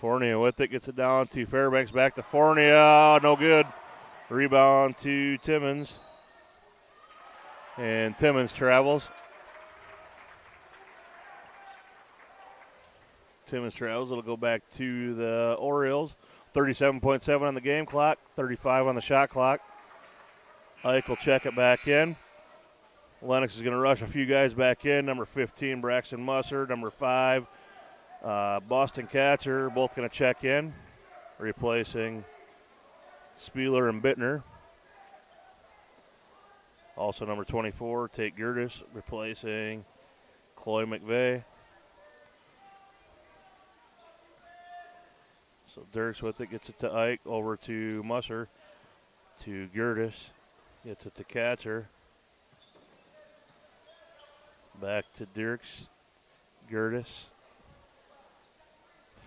Fournier with it, gets it down to Fairbanks, back to Fournier, no good. Rebound to Timmons. And Timmons travels. It'll go back to the Orioles. 37.7 on the game clock, 35 on the shot clock. Ike will check it back in. Lennox is going to rush a few guys back in. Number 15, Braxton Musser. Number 5, Boston Catcher, both going to check in, replacing Spieler and Bittner. Also number 24, Tate Gertis, replacing Chloe McVeigh. So Dirks with it, gets it to Ike, over to Musser, to Gertis, gets it to Catcher. Back to Dirks, Gertis.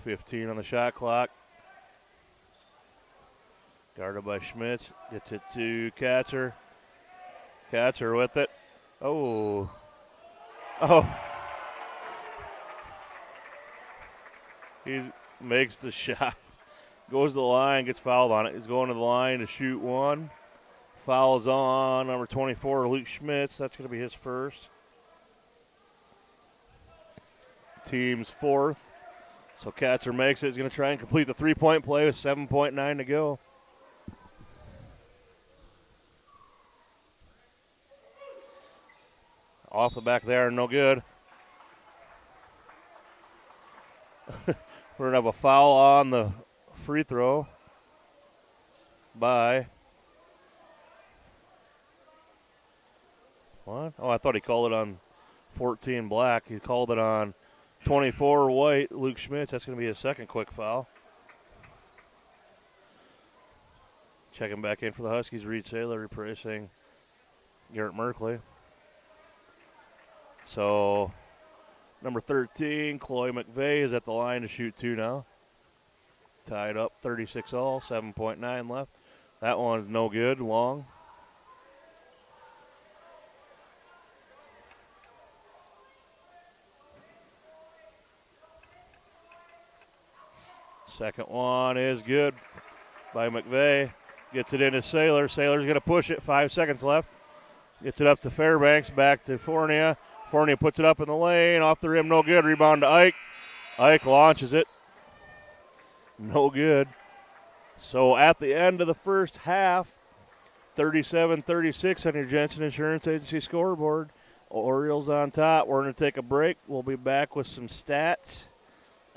15 on the shot clock. Guarded by Schmitz, gets it to Catcher. Catcher with it. Oh. He makes the shot. Goes to the line, gets fouled on it. He's going to the line to shoot one. Fouls on number 24, Luke Schmitz. That's going to be his first. Team's fourth. So Catcher makes it. He's going to try and complete the three-point play with 7.9 to go. Off the back there, no good. We're going to have a foul on the free throw by... What? Oh, I thought he called it on 14 Black. He called it on 24 White, Luke Schmitz. That's going to be his second quick foul. Checking back in for the Huskies, Reed Saylor replacing Garrett Merkley. So, number 13, Chloe McVeigh is at the line to shoot two now. Tied up 36 all, 7.9 left. That one's no good, long. Second one is good by McVeigh. Gets it into Saylor. Saylor's going to push it. 5 seconds left. Gets it up to Fairbanks. Back to Fournier. Fournier puts it up in the lane. Off the rim. No good. Rebound to Ike. Ike launches it. No good. So at the end of the first half, 37-36 on your Jensen Insurance Agency scoreboard. Orioles on top. We're going to take a break. We'll be back with some stats.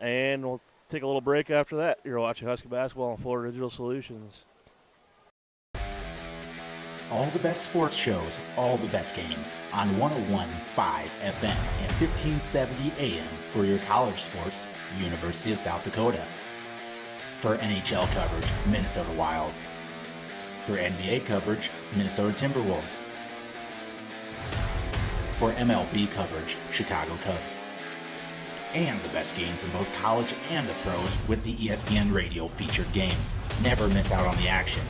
And we'll take a little break after that. You're watching Husky Basketball on Florida Digital Solutions. All the best sports shows, all the best games on 101.5 FM and 1570 AM for your college sports, University of South Dakota. For NHL coverage, Minnesota Wild. For NBA coverage, Minnesota Timberwolves. For MLB coverage, Chicago Cubs. And the best games in both college and the pros with the ESPN Radio featured games. Never miss out on the action.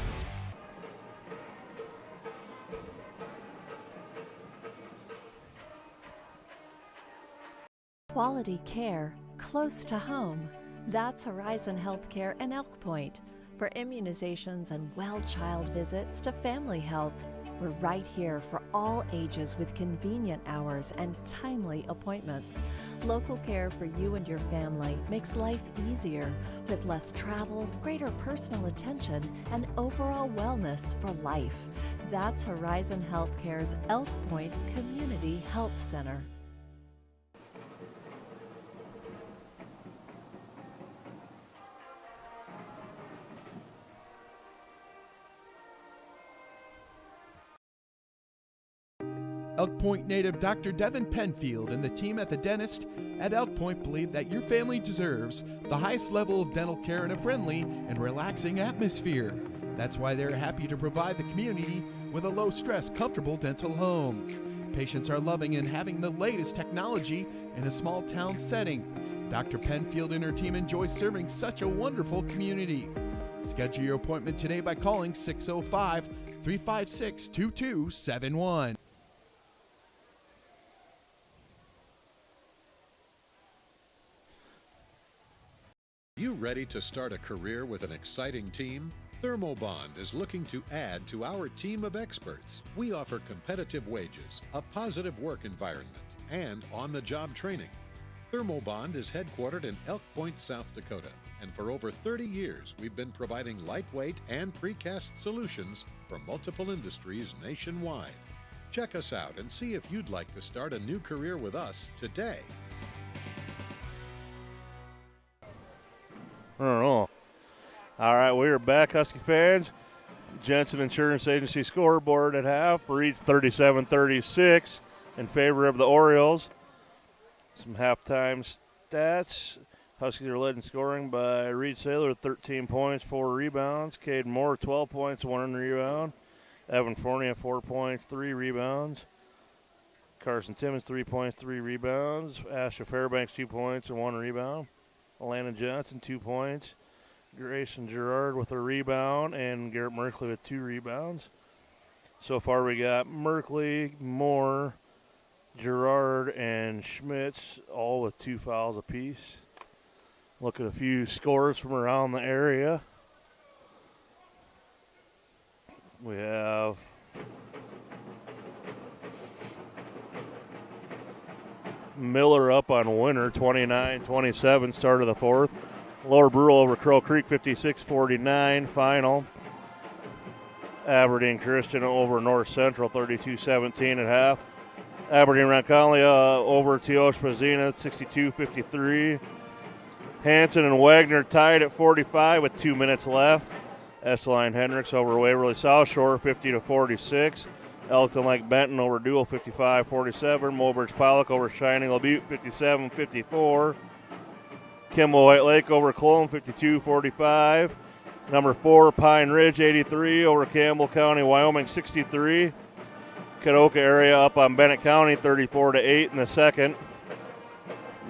Quality care close to home. That's Horizon Healthcare in Elk Point. For immunizations and well-child visits to family health, we're right here for all ages with convenient hours and timely appointments. Local care for you and your family makes life easier with less travel, greater personal attention, and overall wellness for life. That's Horizon Healthcare's Elk Point Community Health Center. Elk Point native Dr. Devin Penfield and the team at the dentist at Elk Point believe that your family deserves the highest level of dental care in a friendly and relaxing atmosphere. That's why they're happy to provide the community with a low-stress, comfortable dental home. Patients are loving and having the latest technology in a small-town setting. Dr. Penfield and her team enjoy serving such a wonderful community. Schedule your appointment today by calling 605-356-2271. You ready to start a career with an exciting team? Thermobond is looking to add to our team of experts. We offer competitive wages, a positive work environment, and on-the-job training. Thermobond is headquartered in Elk Point, South Dakota, and for over 30 years we've been providing lightweight and precast solutions for multiple industries nationwide. Check us out and see if you'd like to start a new career with us today. I don't know. All right, we are back, Husky fans. Jensen Insurance Agency scoreboard at half reads 37-36 in favor of the Orioles. Some halftime stats. Huskies are led in scoring by Reed Saylor with 13 points, 4 rebounds. Cade Moore, 12 points, 1 rebound. Evan Fournier, 4 points, 3 rebounds. Carson Timmons, 3 points, 3 rebounds. Asher Fairbanks, 2 points and 1 rebound. Landon Johnson, 2 points. Grayson Gerard with a rebound, and Garrett Merkley with 2 rebounds. So far we got Merkley, Moore, Gerard, and Schmitz, all with 2 fouls apiece. Look at a few scores from around the area. We have Miller up on Winter, 29-27, start of the fourth. Lower Brule over Crow Creek, 56-49, final. Aberdeen Christian over North Central, 32-17 at half. Aberdeen Roncolia over Teosh Pazina, 62-53. Hanson and Wagner tied at 45 with 2 minutes left. Esteline Hendricks over Waverly South Shore, 50-46. Elkton Lake Benton over Dual, 55-47. Mobridge Pollock over Shining LaButte, 57-54. Kimball White Lake over Cologne, 52-45. Number 4, Pine Ridge, 83 over Campbell County, Wyoming, 63. Kadoka area up on Bennett County, 34-8 in the second.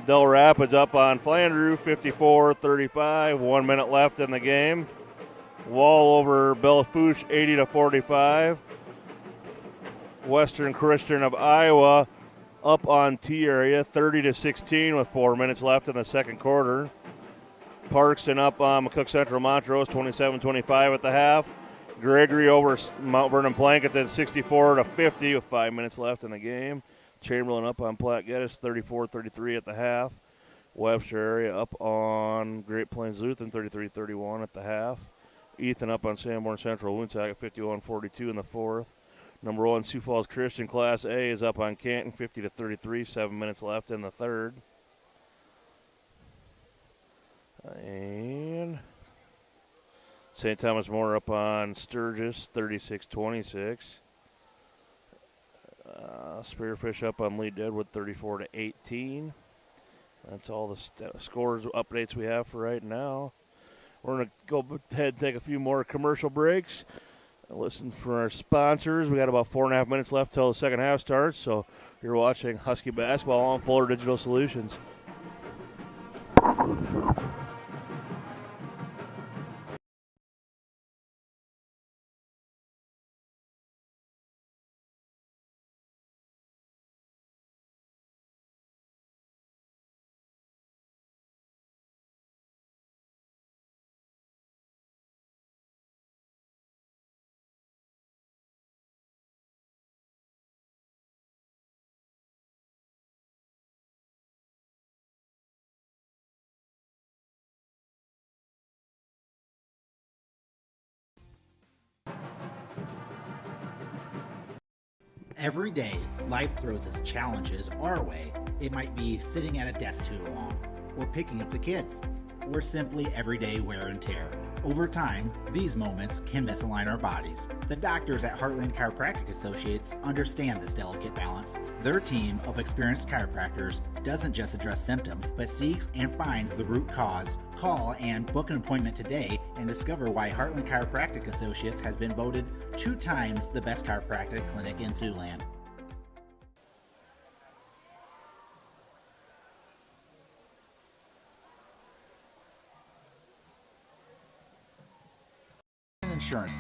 Del Rapids up on Flandreau, 54-35. 1 minute left in the game. Wall over Bellafouche, 80-45. Western Christian of Iowa up on T area, 30-16 with 4 minutes left in the second quarter. Parkston up on McCook Central Montrose, 27-25 at the half. Gregory over Mount Vernon Plankerton, 64-50 with 5 minutes left in the game. Chamberlain up on Platte Geddes, 34-33 at the half. Webster area up on Great Plains Lutheran, 33-31 at the half. Ethan up on Sanborn Central Woonsocket, 51-42 in the fourth. Number 1, Sioux Falls Christian Class A is up on Canton, 50-33, 7 minutes left in the third. And St. Thomas More up on Sturgis, 36-26. Spearfish up on Lee Deadwood, 34-18. That's all the scores updates we have for right now. We're going to go ahead and take a few more commercial breaks. Listen for our sponsors. We got about 4.5 minutes left till the second half starts. So you're watching Husky Basketball on Fuller Digital Solutions. Every day, life throws its challenges our way. It might be sitting at a desk too long, or picking up the kids, or simply everyday wear and tear. Over time, these moments can misalign our bodies. The doctors at Heartland Chiropractic Associates understand this delicate balance. Their team of experienced chiropractors doesn't just address symptoms, but seeks and finds the root cause, Call and book an appointment today and discover why Heartland Chiropractic Associates has been voted 2 times the best chiropractic clinic in Siouxland. Insurance.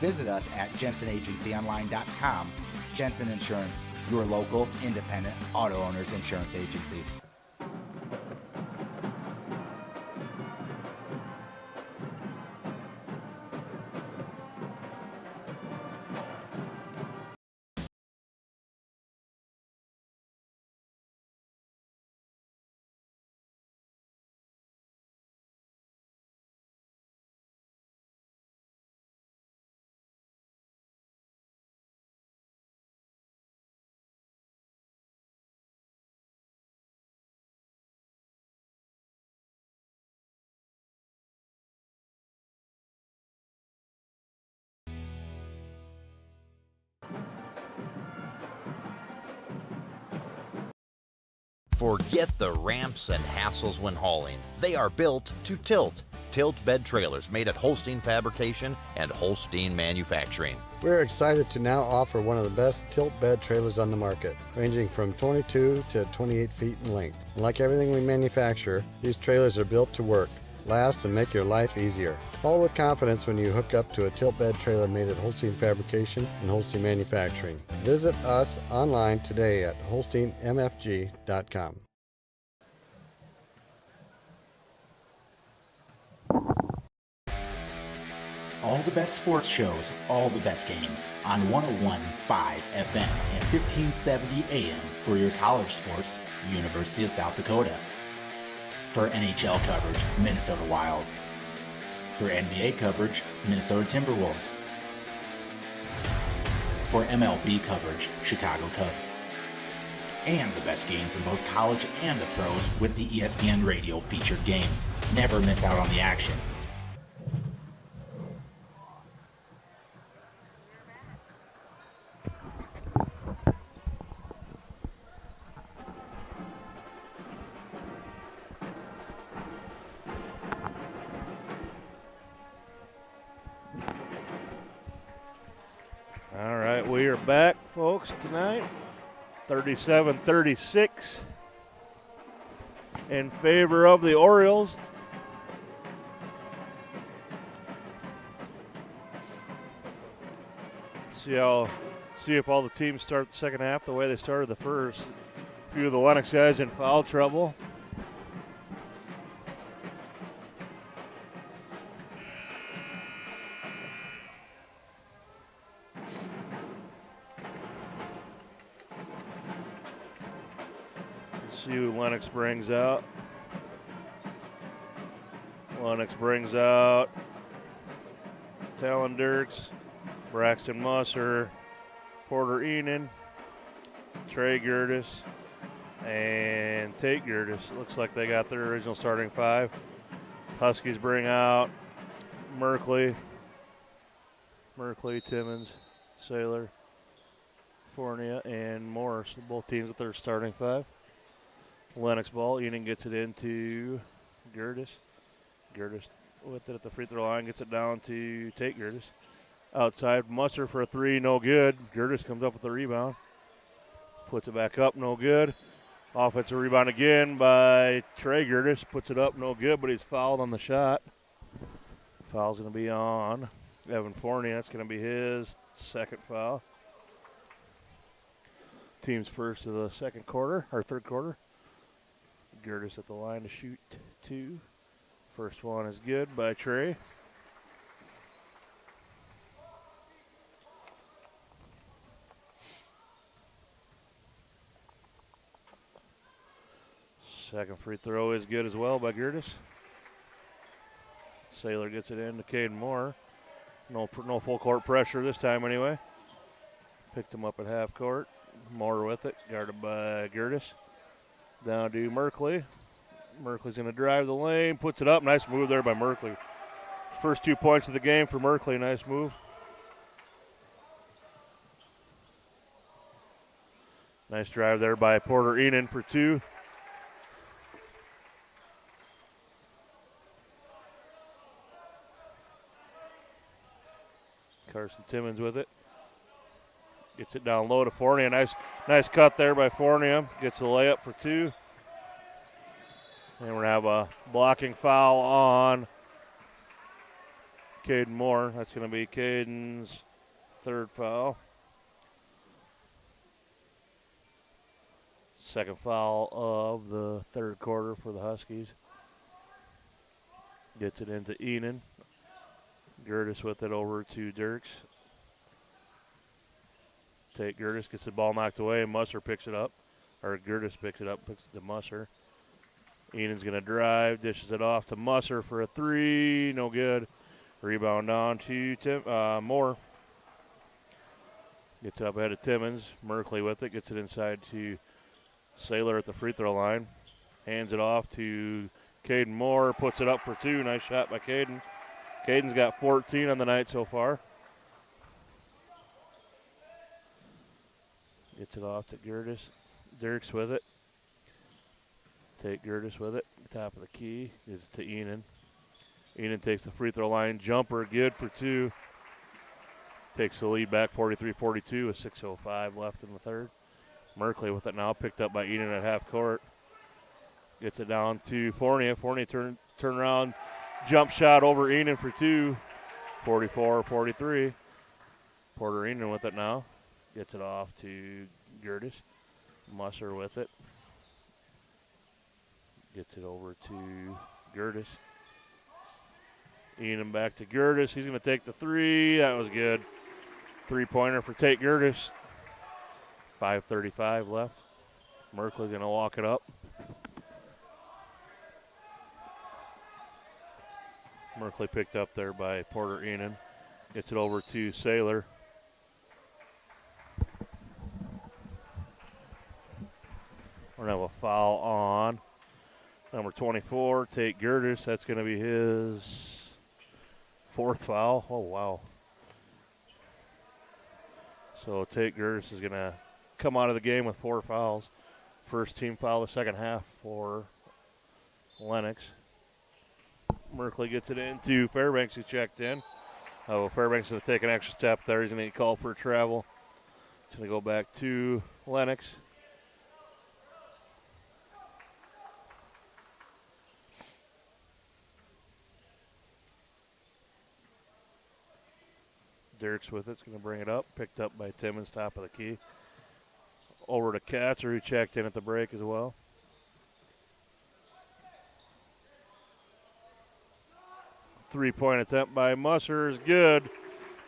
Visit us at jensenagencyonline.com. Jensen Insurance, your local independent auto owners insurance agency. Forget the ramps and hassles when hauling. They are built to tilt. Tilt bed trailers made at Holstein Fabrication and Holstein Manufacturing. We're excited to now offer one of the best tilt bed trailers on the market, ranging from 22 to 28 feet in length. And like everything we manufacture, these trailers are built to work, last, and make your life easier. All with confidence when you hook up to a tilt bed trailer made at Holstein Fabrication and Holstein Manufacturing. Visit us online today at holsteinmfg.com. All the best sports shows, all the best games on 101.5 FM and 1570 AM for your college sports, University of South Dakota. For NHL coverage, Minnesota Wild. For NBA coverage, Minnesota Timberwolves. For MLB coverage, Chicago Cubs. And the best games in both college and the pros with the ESPN Radio featured games. Never miss out on the action. All right, we are back, folks, tonight. 37-36 in favor of the Orioles. See if all the teams start the second half the way they started the first. A few of the Lennox guys in foul trouble. See who Lennox brings out. Lennox brings out Talon Dirks, Braxton Musser, Porter Enan, Trey Gertis, and Tate Gertis. Looks like they got their original starting 5. Huskies bring out Merkley, Timmons, Saylor, Fournier, and Morris. Both teams with their starting 5. Lennox ball. Enan gets it into Gertis. Gertis with it at the free throw line. Gets it down to Tate Gertis. Outside, Musser for a 3, no good. Gertis comes up with the rebound. Puts it back up, no good. Offensive rebound again by Trey Gertis. Puts it up, no good, but he's fouled on the shot. Foul's going to be on Evan Fournier. That's going to be his second foul. Team's first of the third quarter. Gertis at the line to shoot 2. First one is good by Trey. Second free throw is good as well by Gertis. Saylor gets it in to Caden Moore. No full court pressure this time anyway. Picked him up at half court. Moore with it, guarded by Gertis. Down to Merkley. Merkley's going to drive the lane, puts it up. Nice move there by Merkley. First 2 points of the game for Merkley. Nice move. Nice drive there by Porter Enan for 2. Carson Timmons with it. Gets it down low to Fournier. Nice cut there by Fournier. Gets the layup for 2. And we're going to have a blocking foul on Caden Moore. That's going to be Caden's 3rd foul. Second foul of the 3rd quarter for the Huskies. Gets it into Enan. Gertis with it over to Dirks. Gertis gets the ball knocked away, and Musser picks it up. Or Gertis picks it up, picks it to Musser. Enan's going to drive, dishes it off to Musser for a 3. No good. Rebound on to Moore. Gets it up ahead of Timmons. Merkley with it, gets it inside to Saylor at the free throw line. Hands it off to Caden Moore, puts it up for 2. Nice shot by Caden. Caden's got 14 on the night so far. Gets it off to Gertis. Dirks with it. Gertis with it. Top of the key. Gives it to Enan. Enan takes the free throw line. Jumper good for 2. Takes the lead back 43-42 with 6:05 left in the 3rd. Merkley with it now. Picked up by Enan at half court. Gets it down to Fournier. Fournier turn around. Jump shot over Enan for 2. 44-43. Porter Enan with it now. Gets it off to Gertis. Musser with it. Gets it over to Gertis. Enan back to Gertis. He's going to take the 3. That was good. 3-pointer for Tate Gertis. 5:35 left. Merkley's going to walk it up. Merkley picked up there by Porter Enan. Gets it over to Saylor. We're going to have a foul on number 24, Tate Gertis. That's going to be his 4th foul. Oh, wow. So Tate Gertis is going to come out of the game with 4 fouls. First team foul the second half for Lennox. Merkley gets it into Fairbanks, who checked in. Oh, Fairbanks is going to take an extra step there. He's going to get called for travel. It's going to go back to Lennox. Dirks with it. It's going to bring it up. Picked up by Timmons, top of the key. Over to Katzer, who checked in at the break as well. Three-point attempt by Musser is good.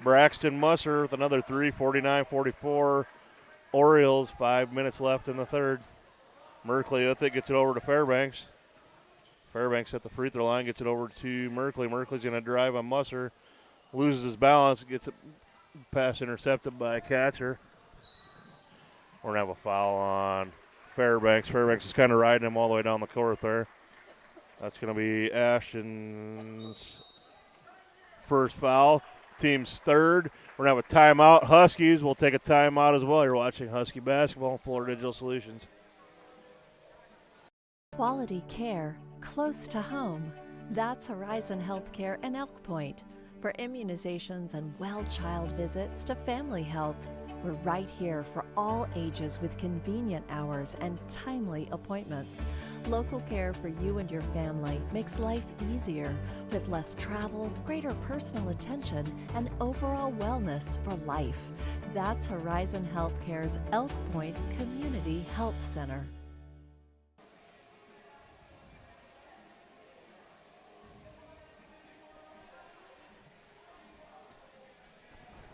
Braxton Musser with another 3, 49-44. Orioles, 5 minutes left in the 3rd. Merkley with it, gets it over to Fairbanks. Fairbanks at the free throw line, gets it over to Merkley. Merkley's going to drive on Musser. Loses his balance, gets a pass intercepted by Katzer. We're going to have a foul on Fairbanks. Fairbanks is kind of riding him all the way down the court there. That's going to be Ashton's first foul. Team's 3rd. We're going to have a timeout. Huskies will take a timeout as well. You're watching Husky basketball on Florida Digital Solutions. Quality care close to home. That's Horizon Healthcare in Elk Point. For immunizations and well-child visits to family health, we're right here for all ages with convenient hours and timely appointments. Local care for you and your family makes life easier with less travel, greater personal attention, and overall wellness for life. That's Horizon Healthcare's Elk Point Community Health Center.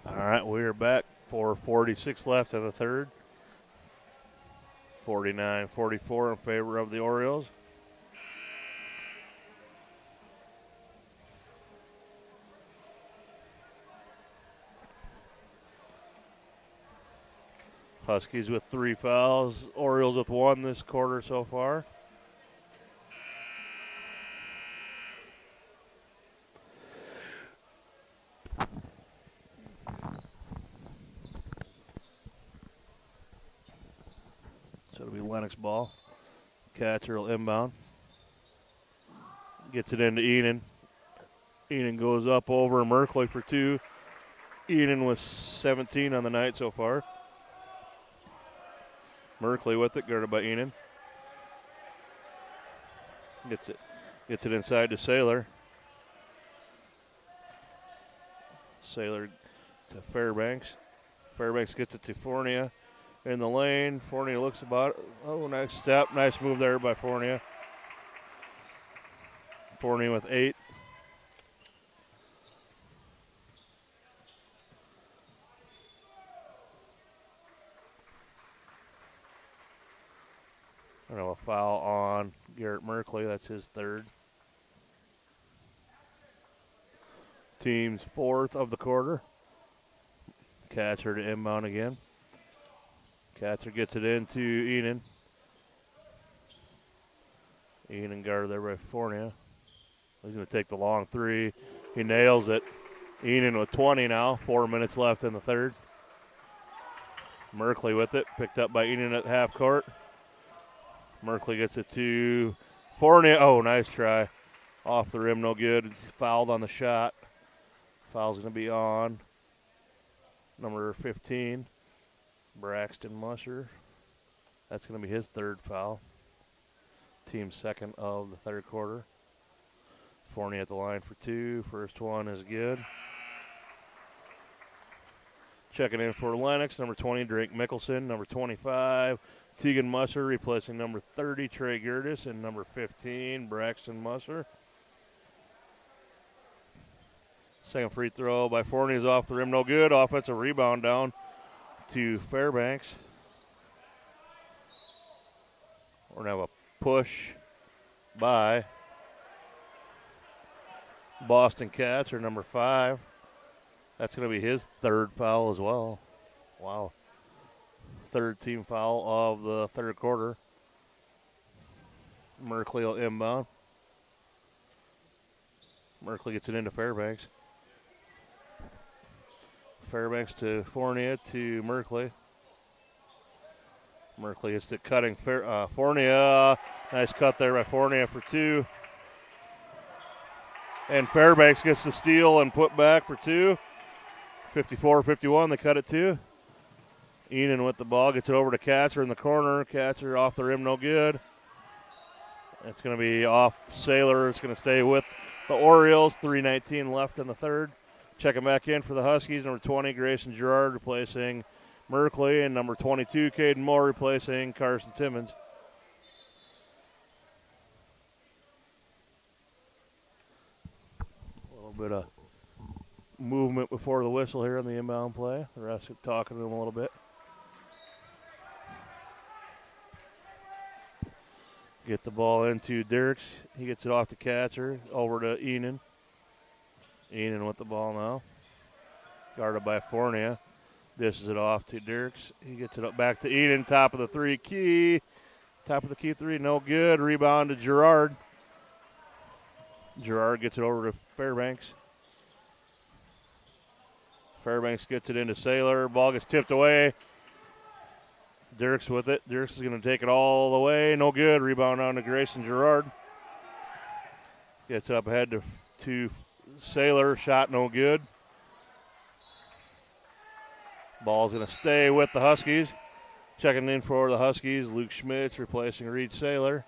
All right, we're back. 4:46 left in the 3rd. 49-44 in favor of the Orioles. Huskies with 3 fouls. Orioles with 1 this quarter so far. So it'll be Lennox ball. Catcher will inbound. Gets it into Enon. Enon goes up over Merkley for 2. Enon with 17 on the night so far. Merkley with it, guarded by Enon. Gets it inside to Saylor. Saylor to Fairbanks. Fairbanks gets it to Fournier in the lane. Fournier looks about. Oh, nice step. Nice move there by Fournier. Fournier with 8. I know a foul on Garrett Merkley. That's his 3rd. Team's 4th of the quarter. Catcher to inbound again. Catcher gets it into Enon. Enon guarded there by Fournier. He's going to take the long 3. He nails it. Enon with 20 now. 4 minutes left in the 3rd. Merkley with it. Picked up by Enon at half court. Merkley gets it to Fournier. Oh, nice try. Off the rim, no good. Fouled on the shot. Foul's going to be on number 15, Braxton Musser. That's going to be his 3rd foul. Team's 2nd of the 3rd quarter. Fournier at the line for 2. First one is good. Checking in for Lennox, number 20, Drake Mickelson. Number 25, Tegan Musser, replacing number 30, Trey Gertis, and number 15, Braxton Musser. Second free throw by Fournier is off the rim, no good. Offensive rebound down to Fairbanks. We're going to have a push by Boston Catcher, number 5. That's going to be his 3rd foul as well. Wow. 3rd team foul of the 3rd quarter. Merkley will inbound. Merkley gets it into Fairbanks. Fairbanks to Fournier to Merkley. Merkley gets it cutting Fournier. Nice cut there by Fournier for 2. And Fairbanks gets the steal and put back for 2. 54-51, they cut it 2. Enon with the ball, gets it over to Catcher in the corner. Catcher off the rim, no good. It's going to be off Saylor. It's going to stay with the Orioles. 3:19 left in the 3rd. Checking back in for the Huskies, number 20, Grayson Gerard, replacing Merkley, and number 22, Caden Moore, replacing Carson Timmons. A little bit of movement before the whistle here on the inbound play. The refs are talking to them a little bit. Get the ball into Dirks. He gets it off the Catcher, over to Enon. Enon with the ball now. Guarded by Fournier. Dishes it off to Dirks. He gets it up back to Enon. Top of the 3 key. Top of the key 3, no good. Rebound to Gerard. Gerard gets it over to Fairbanks. Fairbanks gets it into Saylor. Ball gets tipped away. Dirks with it. Dirks is going to take it all the way. No good. Rebound on to Grayson Gerard. Gets up ahead to Saylor. Shot no good. Ball's going to stay with the Huskies. Checking in for the Huskies, Luke Schmitz replacing Reed Saylor.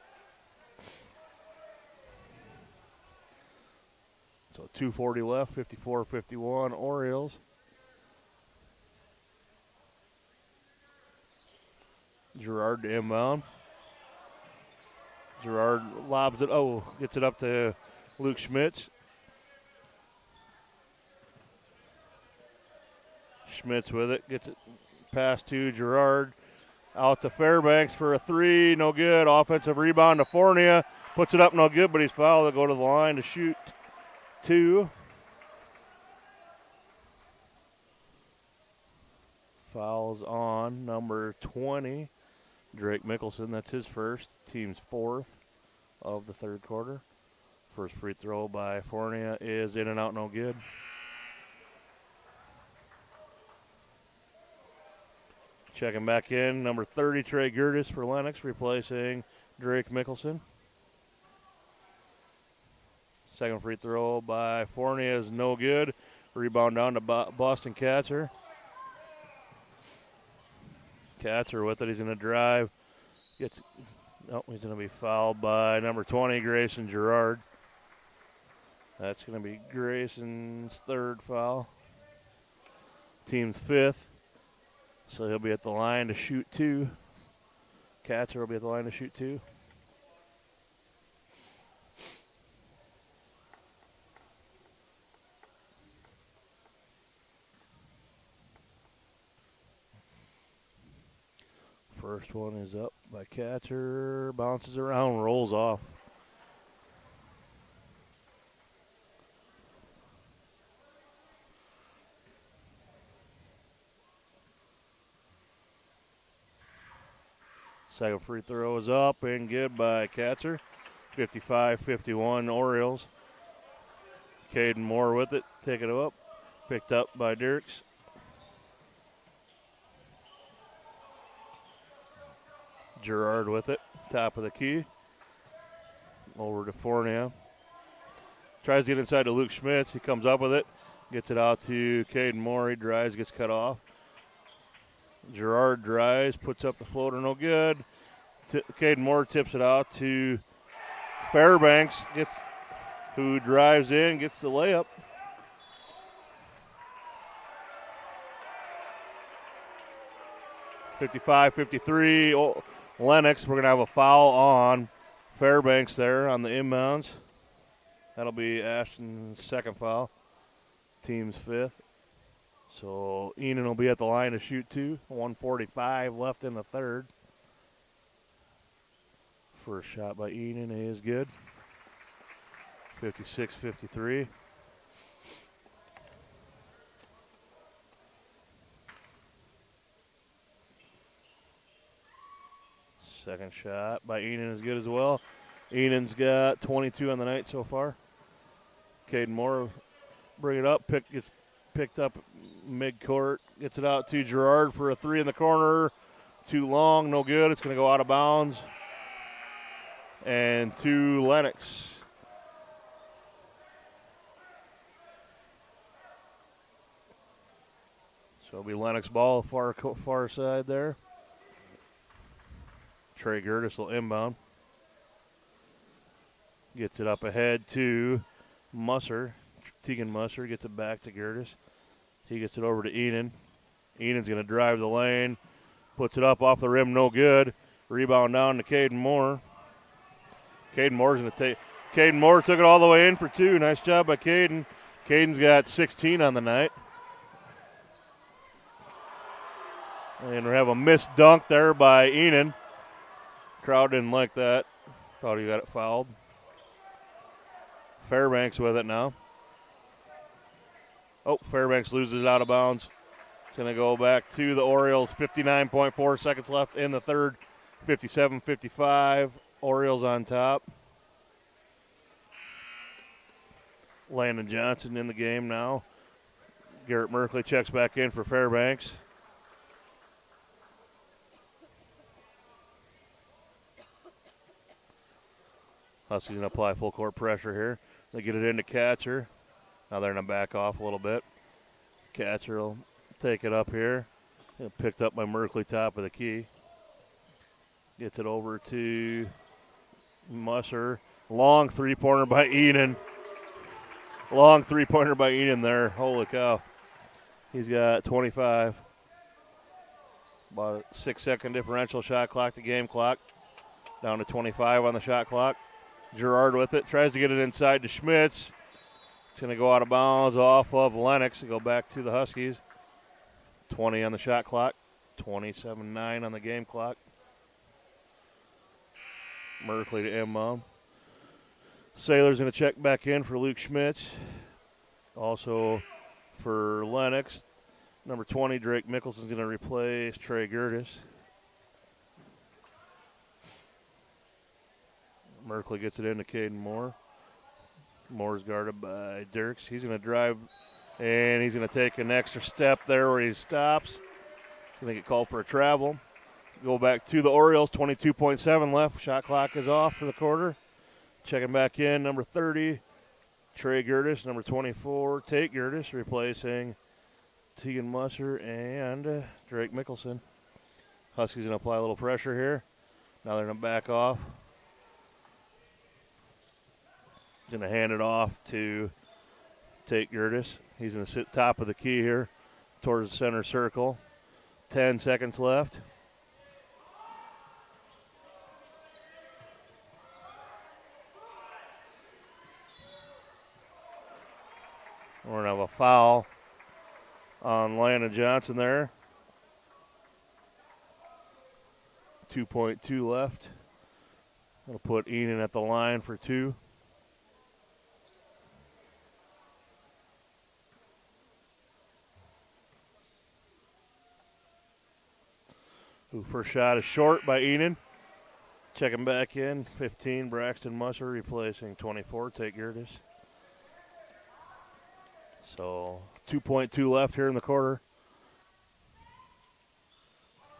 So 2:40 left, 54-51 Orioles. Gerard to inbound. Gerard lobs it. Oh, gets it up to Luke Schmitz. Schmitz with it. Gets it past to Gerard. Out to Fairbanks for a 3. No good. Offensive rebound to Fournier. Puts it up, no good, but he's fouled. They'll go to the line to shoot 2. Fouls on number 20, Drake Mickelson. That's his first. Team's fourth of the third quarter. First free throw by Fournier is in and out, no good. Checking back in, number 30, Trey Gertis for Lennox, replacing Drake Mickelson. Second free throw by Fournier is no good. Rebound down to Boston Katzer. Katzer with it. He's going to drive. He's going to be fouled by number 20, Grayson Gerard. That's going to be Grayson's third foul. Team's fifth. So he'll be at the line to shoot two. Katzer will be at the line to shoot two. First one is up by Katzer. Bounces around, rolls off. Second free throw is up and good by Katzer. 55-51 Orioles. Caden Moore with it. Take it up. Picked up by Dirks. Gerard with it. Top of the key. Over to Fournier. Tries to get inside to Luke Schmitz. He comes up with it. Gets it out to Caden Moore. He drives, gets cut off. Gerard drives, puts up the floater, no good. Caden Moore tips it out to Fairbanks, who drives in, gets the layup. (55-53) Lennox. We're going to have a foul on Fairbanks there on the inbounds. That'll be Ashton's second foul. Team's fifth. So Enon will be at the line to shoot two. 1:45 left in the third. First shot by Enon is good. 56-53. Second shot by Enon is good as well. Enon's got 22 on the night so far. Caden Moore bring it up, gets picked up mid-court, gets it out to Gerard for a three in the corner. Too long, no good. It's going to go out of bounds. And to Lennox. So it'll be Lennox ball, far side there. Trey Gertis will inbound. Gets it up ahead to Musser. Tegan Musser gets it back to Gertis. He gets it over to Enon. Enon's going to drive the lane. Puts it up off the rim, no good. Rebound down to Caden Moore. Caden Moore's going to take. Caden Moore took it all the way in for two. Nice job by Caden. Caden's got 16 on the night. And we have a missed dunk there by Enon. Crowd didn't like that. Thought he got it fouled. Fairbanks with it now. Oh, Fairbanks loses out of bounds. It's going to go back to the Orioles. 59.4 seconds left in the third. 57-55. Orioles on top. Landon Johnson in the game now. Garrett Merkley checks back in for Fairbanks. Huskies going to apply full court pressure here. They get it into Katzer. Now they're going to back off a little bit. Katzer will take it up here. Picked up by Merkley, top of the key. Gets it over to Musser. Long three-pointer by Enon. Long three-pointer by Enon there. Holy cow. He's got 25. About a 6-second differential shot clock to game clock. Down to 25 on the shot clock. Gerard with it. Tries to get it inside to Schmitz. It's going to go out of bounds off of Lennox and go back to the Huskies. 20 on the shot clock. 27-9 on the game clock. Merkley to inbound. Sailor's going to check back in for Luke Schmitz. Also for Lennox, Number 20, Drake Mickelson's going to replace Trey Gertis. Merkley gets it into Caden Moore. Moore's guarded by Dirks. He's going to drive, and he's going to take an extra step there where he stops. He's going to get called for a travel. Go back to the Orioles, 22.7 left. Shot clock is off for the quarter. Checking back in, number 30, Trey Gertis. Number 24, Tate Gertis, replacing Tegan Musser and Drake Mickelson. Huskies going to apply a little pressure here. Now they're going to back off. Going to hand it off to Tate Gertis. He's going to sit top of the key here towards the center circle. 10 seconds left. We're going to have a foul on Landon Johnson there. 2.2 left. Going to put Enon at the line for 2. First shot is short by Enon. Checking back in, 15, Braxton Musser replacing 24, Tate Gertis. So 2.2 left here in the quarter.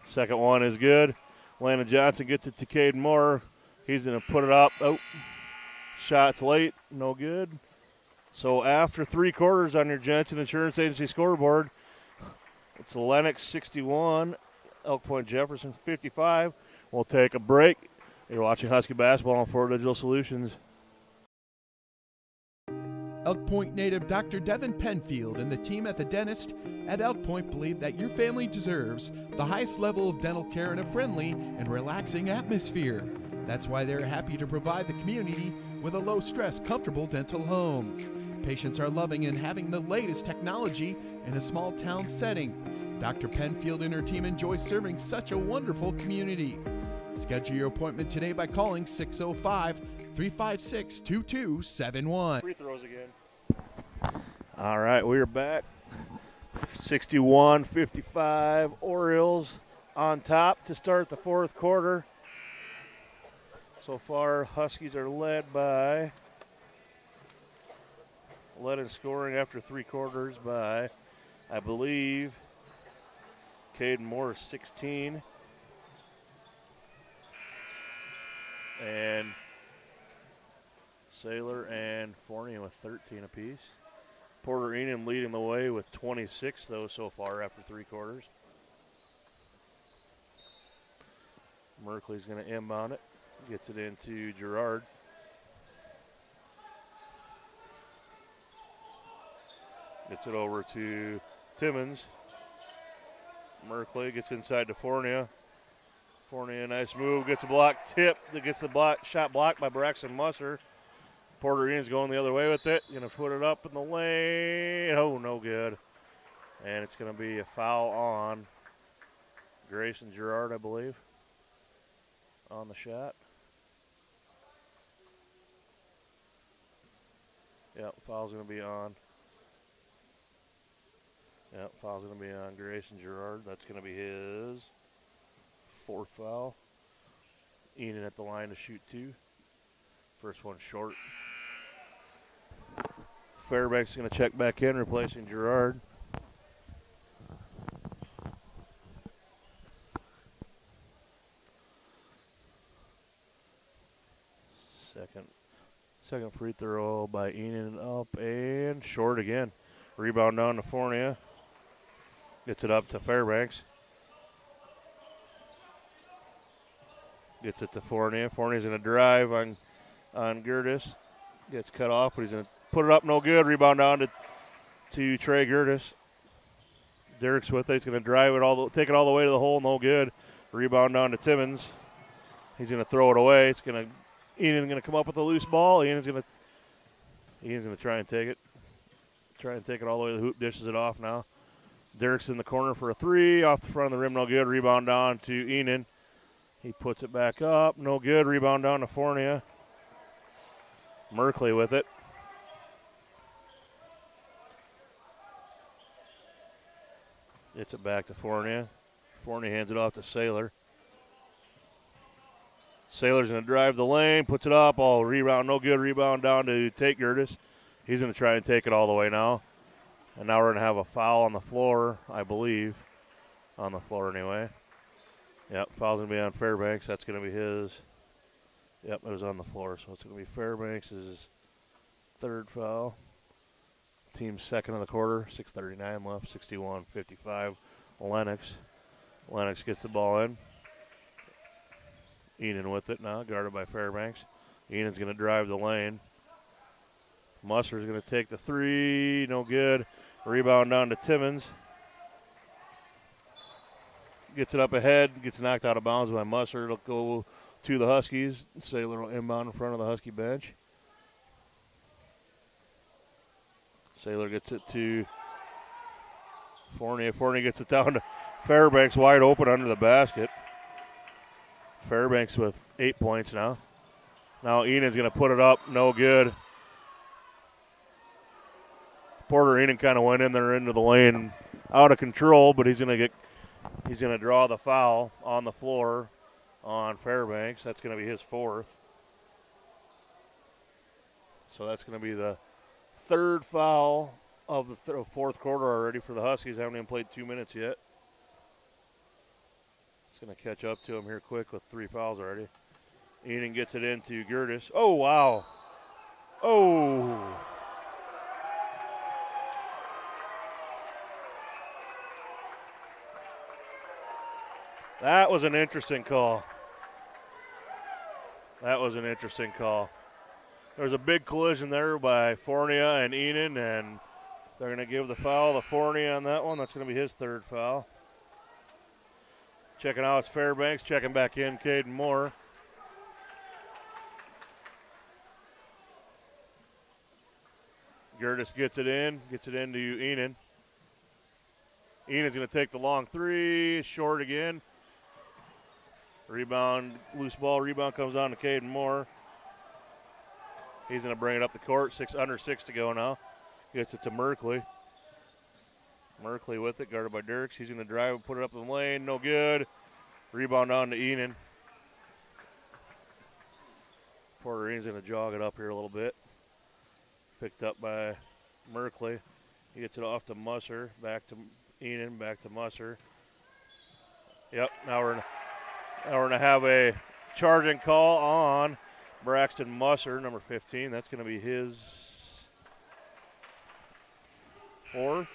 Second one is good. Landon Johnson gets it to Caden Moore. He's going to put it up. Oh, shot's late, no good. So after 3 quarters on your Jensen Insurance Agency scoreboard, it's Lennox 61, Elk Point-Jefferson 55. We'll take a break. You're watching Husky Basketball on Florida Digital Solutions. Elk Point native Dr. Devin Penfield and the team at the dentist at Elk Point believe that your family deserves the highest level of dental care in a friendly and relaxing atmosphere. That's why they're happy to provide the community with a low-stress, comfortable dental home. Patients are loving and having the latest technology in a small-town setting. Dr. Penfield and her team enjoy serving such a wonderful community. Schedule your appointment today by calling 605-356-2271. Free throws again. All right, we are back. 61-55, Orioles on top to start the fourth quarter. So far, Huskies are led in scoring after 3 quarters by, I believe, Caden Moore, 16. And Saylor and Fournier with 13 apiece. Porter Enon leading the way with 26, though, so far after 3 quarters. Merkley's going to inbound it. Gets it into Gerard. Gets it over to Timmons. Merkley gets inside to Fournier. Fournier, nice move. Gets a block tip. Gets the shot blocked by Braxton Musser. Porter Enon's going the other way with it. Going to put it up in the lane. Oh, no good. And it's going to be a foul on Grayson Gerard, I believe, on the shot. Yep, foul's going to be on. Yep, foul's going to be on Grayson Gerard. That's going to be his 4th foul. Enon at the line to shoot 2. First one short. Fairbanks is going to check back in, replacing Gerard. Second free throw by Enon, up and short again. Rebound down to Fournier. Gets it up to Fairbanks. Gets it to Fournier. Fournier's going to drive on Gertis. Gets cut off, but he's going to put it up, no good. Rebound down to Trey Gertis. Dirks with it. He's going to drive it take it all the way to the hole, no good. Rebound down to Timmons. He's going to throw it away. Enon's going to come up with a loose ball. Enon's going to try and take it. Try and take it all the way to the hoop. Dishes it off now. Dirks in the corner for a 3. Off the front of the rim, no good. Rebound down to Enon. He puts it back up. No good. Rebound down to Fournier. Merkley with it. Gets it back to Fournier. Fournier hands it off to Saylor. Saylor's going to drive the lane, puts it up. Oh, rebound, no good. Rebound down to Tate Gertis. He's going to try and take it all the way now. And now we're going to have a foul on the floor, I believe. On the floor anyway. Yep, foul's going to be on Fairbanks. That's going to be his. Yep, it was on the floor. So it's going to be Fairbanks' third foul. Team's second of the quarter. 6:39 left, 61-55. Lennox. Lennox gets the ball in. Enan with it now, guarded by Fairbanks. Enan's going to drive the lane. Musser's going to take the three. No good. Rebound down to Timmons. Gets it up ahead. Gets knocked out of bounds by Musser. It'll go to the Huskies. Saylor will inbound in front of the Husky bench. Saylor gets it to Fournier. Fournier gets it down to Fairbanks, wide open under the basket. Fairbanks with 8 points now. Now Enan's going to put it up. No good. Porter Enan kind of went in there into the lane, out of control, but he's going to draw the foul on the floor on Fairbanks. That's going to be his fourth. So that's going to be the third foul of the fourth quarter already for the Huskies. Haven't even played 2 minutes yet. It's going to catch up to him here quick with 3 fouls already. Enan gets it into Gertis. Oh, wow. Oh. That was an interesting call. That was an interesting call. There was a big collision there by Fournier and Enan, and they're going to give the foul to Fournier on that one. That's going to be his third foul. Checking out, it's Fairbanks. Checking back in, Caden Moore. Gertis gets it into Enan. Enan's going to take the long three, short again. Rebound, loose ball, rebound comes on to Caden Moore. He's going to bring it up the court, under 6 to go now. Gets it to Merkley. Merkley with it, guarded by Dirks. He's going to drive and put it up in the lane. No good. Rebound on to Enan. Porter Enan's going to jog it up here a little bit. Picked up by Merkley. He gets it off to Musser. Back to Enan, back to Musser. Yep, now we're going to have a charging call on Braxton Musser, number 15. That's going to be his fourth.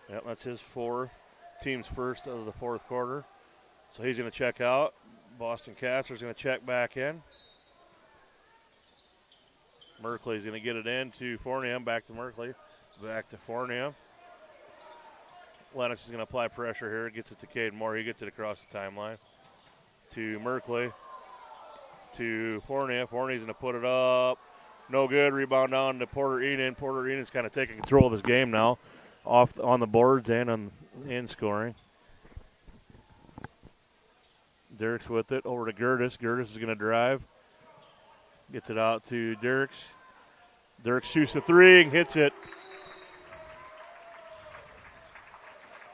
Yep, that's his fourth. Team's first of the fourth quarter. So he's going to check out. Boston Katzer's going to check back in. Merkley's going to get it in to Fournier. Back to Merkley. Back to Fournier. Lennox is going to apply pressure here. Gets it to Caden Moore. He gets it across the timeline. To Merkley. To Fournier. Fournier's going to put it up. No good. Rebound down to Porter Enan. Porter Enan's kind of taking control of this game now. Off on the boards and in scoring. Dirks with it over to Gertis. Gertis is going to drive. Gets it out to Dirks. Dirks shoots the three and hits it.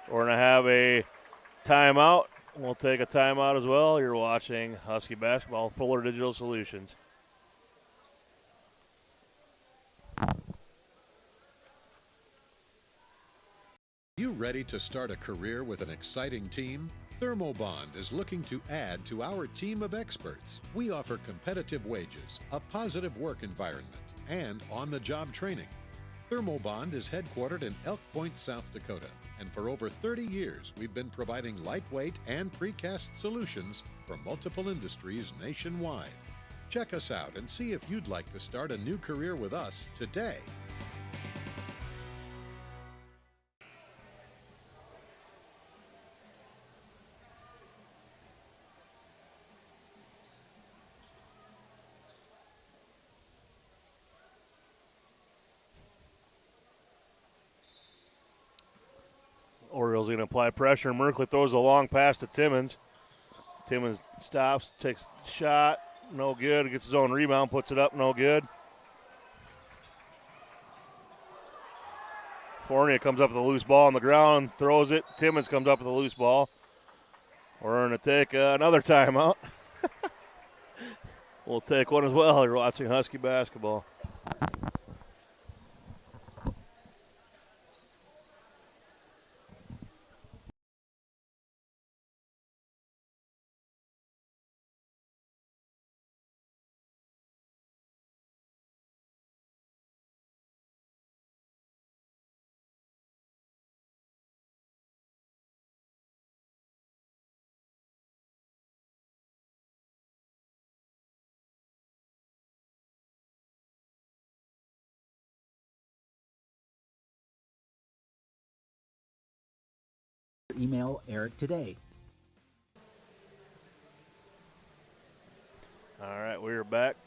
We're going to have a timeout. We'll take a timeout as well. You're watching Husky Basketball, Fuller Digital Solutions. You ready to start a career with an exciting team? Thermobond is looking to add to our team of experts. We offer competitive wages, a positive work environment, and on-the-job training. Thermobond is headquartered in Elk Point, South Dakota, and for over 30 years we've been providing lightweight and precast solutions for multiple industries nationwide. Check us out and see if you'd like to start a new career with us today. Orioles going to apply pressure. Merkley throws a long pass to Timmons. Timmons stops, takes a shot. No good. Gets his own rebound, puts it up. No good. Fournier comes up with a loose ball on the ground, throws it. Timmons comes up with a loose ball. We're going to take another timeout. We'll take one as well. You're watching Husky basketball. Email Eric today. All right, we're back.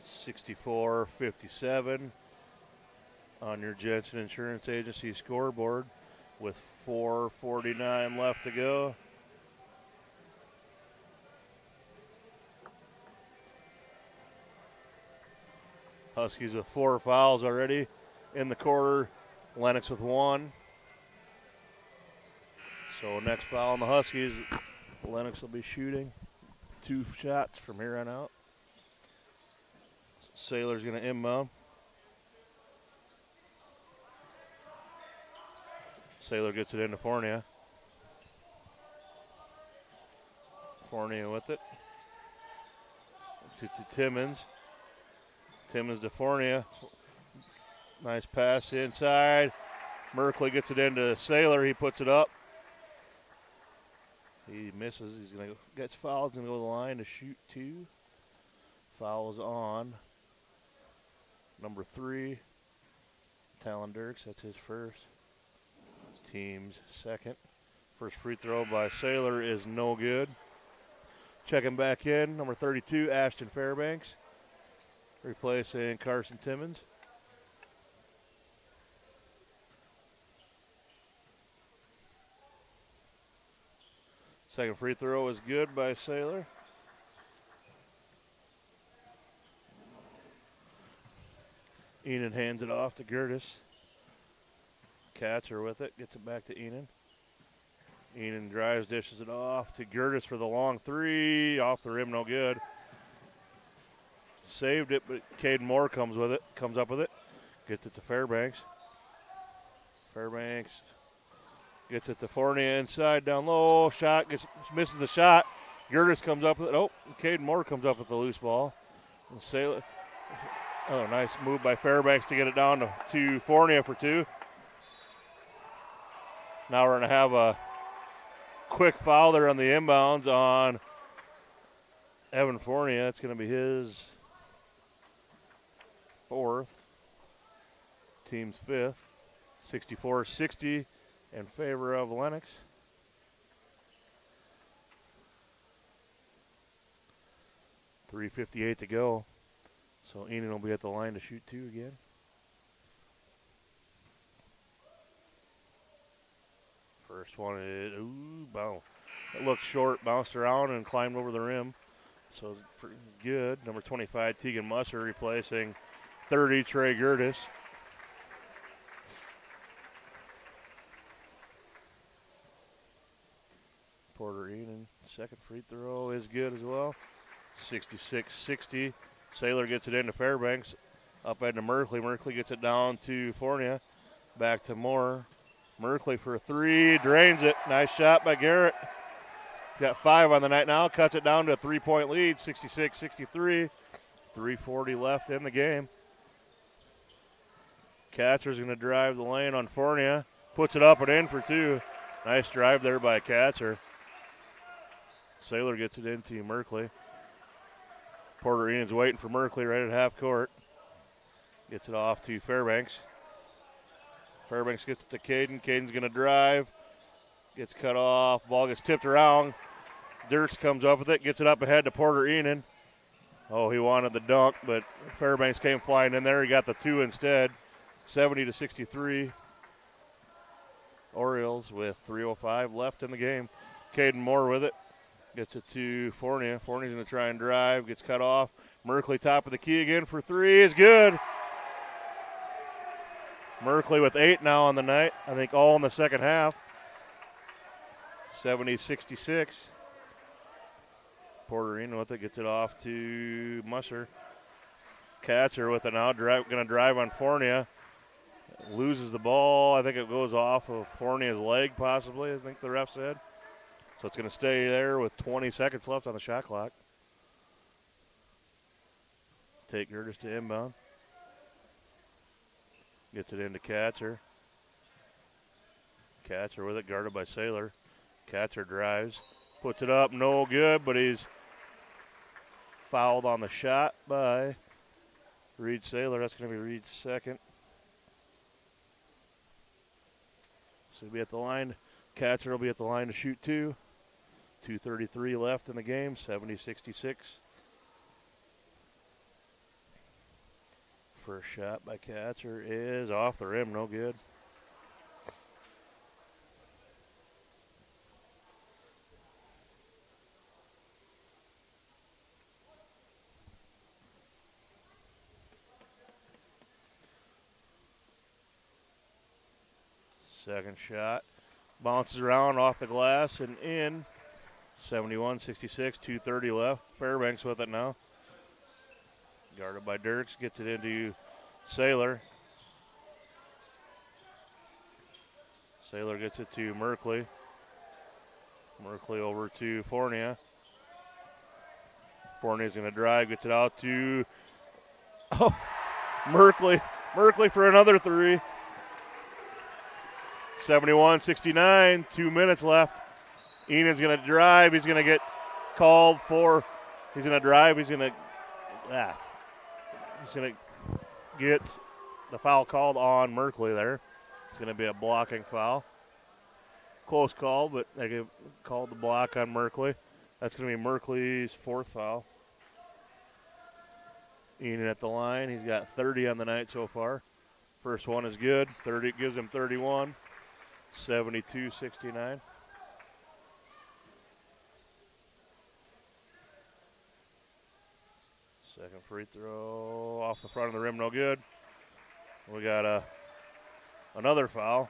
64-57 on your Jensen Insurance Agency scoreboard with 4:49 left to go. Huskies with 4 fouls already in the quarter. Lennox with 1. So next foul on the Huskies, Lennox will be shooting 2 shots from here on out. Saylor's going to inbound. Saylor gets it into Fournier. Fournier with it. To Timmons. Timmons to Fournier. Nice pass inside. Merkley gets it into Saylor. He puts it up. He misses. He's going to get fouled. He's going to go to the line to shoot 2. Foul is on number 3, Talon Dirks. That's his first. Team's second. First free throw by Saylor is no good. Checking back in, number 32, Ashton Fairbanks, replacing Carson Timmons. Second free throw is good by Saylor. Enan hands it off to Gertis. Catcher with it, gets it back to Enan. Enan drives, dishes it off to Gertis for the long 3. Off the rim, no good. Saved it, but Caden Moore comes up with it. Gets it to Fairbanks. Fairbanks gets it to Fournier inside, down low. Shot, misses the shot. Gertis comes up with it. Oh, Caden Moore comes up with the loose ball. And Saylor. Oh, nice move by Fairbanks to get it down to Fournier for 2. Now we're going to have a quick foul there on the inbounds on Evan Fournier. That's going to be his 4th. Team's 5th. 64-60 in favor of Lennox. .358 to go. So Enan will be at the line to shoot 2 again. First one is, bounce. It looked short, bounced around and climbed over the rim. So pretty good. Number 25, Tegan Musser, replacing 30, Trey Gertis. Porter Enan, second free throw is good as well. 66-60. Saylor gets it into Fairbanks. Up into Merkley. Merkley gets it down to Fournier. Back to Moore. Merkley for a 3. Drains it. Nice shot by Garrett. He's got 5 on the night now. Cuts it down to a 3-point lead. 66-63. 3:40 left in the game. Katzer's going to drive the lane on Fournier. Puts it up and in for 2. Nice drive there by Katzer. Saylor gets it into Merkley. Porter Enan's waiting for Merkley right at half court. Gets it off to Fairbanks. Fairbanks gets it to Caden. Caden's going to drive. Gets cut off. Ball gets tipped around. Dirks comes up with it. Gets it up ahead to Porter Enan. Oh, he wanted the dunk, but Fairbanks came flying in there. He got the 2 instead. 70-63. Orioles with 3:05 left in the game. Caden Moore with it. Gets it to Fournier. Fournier's going to try and drive. Gets cut off. Merkley top of the key again for 3 is good. Merkley with 8 now on the night. I think all in the second half. 70-66. Porterino with it, gets it off to Musser. Catcher with it now, going to drive on Fournier. Loses the ball. I think it goes off of Fournier's leg possibly, I think the ref said. So it's going to stay there with 20 seconds left on the shot clock. Take Gertis to inbound. Gets it into Catcher. Catcher with it, guarded by Saylor. Catcher drives. Puts it up, no good, but he's fouled on the shot by Reed Saylor. That's going to be Reed's second. So he'll be at the line. Catcher will be at the line to shoot 2. 2:33 left in the game, 70-66. First shot by Catcher is off the rim, no good. Second shot bounces around off the glass and in. 71-66, 2:30 left. Fairbanks with it now. Guarded by Dirks, gets it into Saylor. Saylor gets it to Merkley. Merkley over to Fournier. Fournier's going to drive, gets it out to Merkley. Merkley for another 3. 71-69, 2 minutes left. Enan's going to drive. He's going to get called for. He's going to drive. He's going to get the foul called on Merkley there. It's going to be a blocking foul. Close call, but they called the block on Merkley. That's going to be Merkley's 4th foul. Enan at the line. He's got 30 on the night so far. First one is good. 30 gives him 31. 72-69. Second free throw off the front of the rim, no good. We got another foul.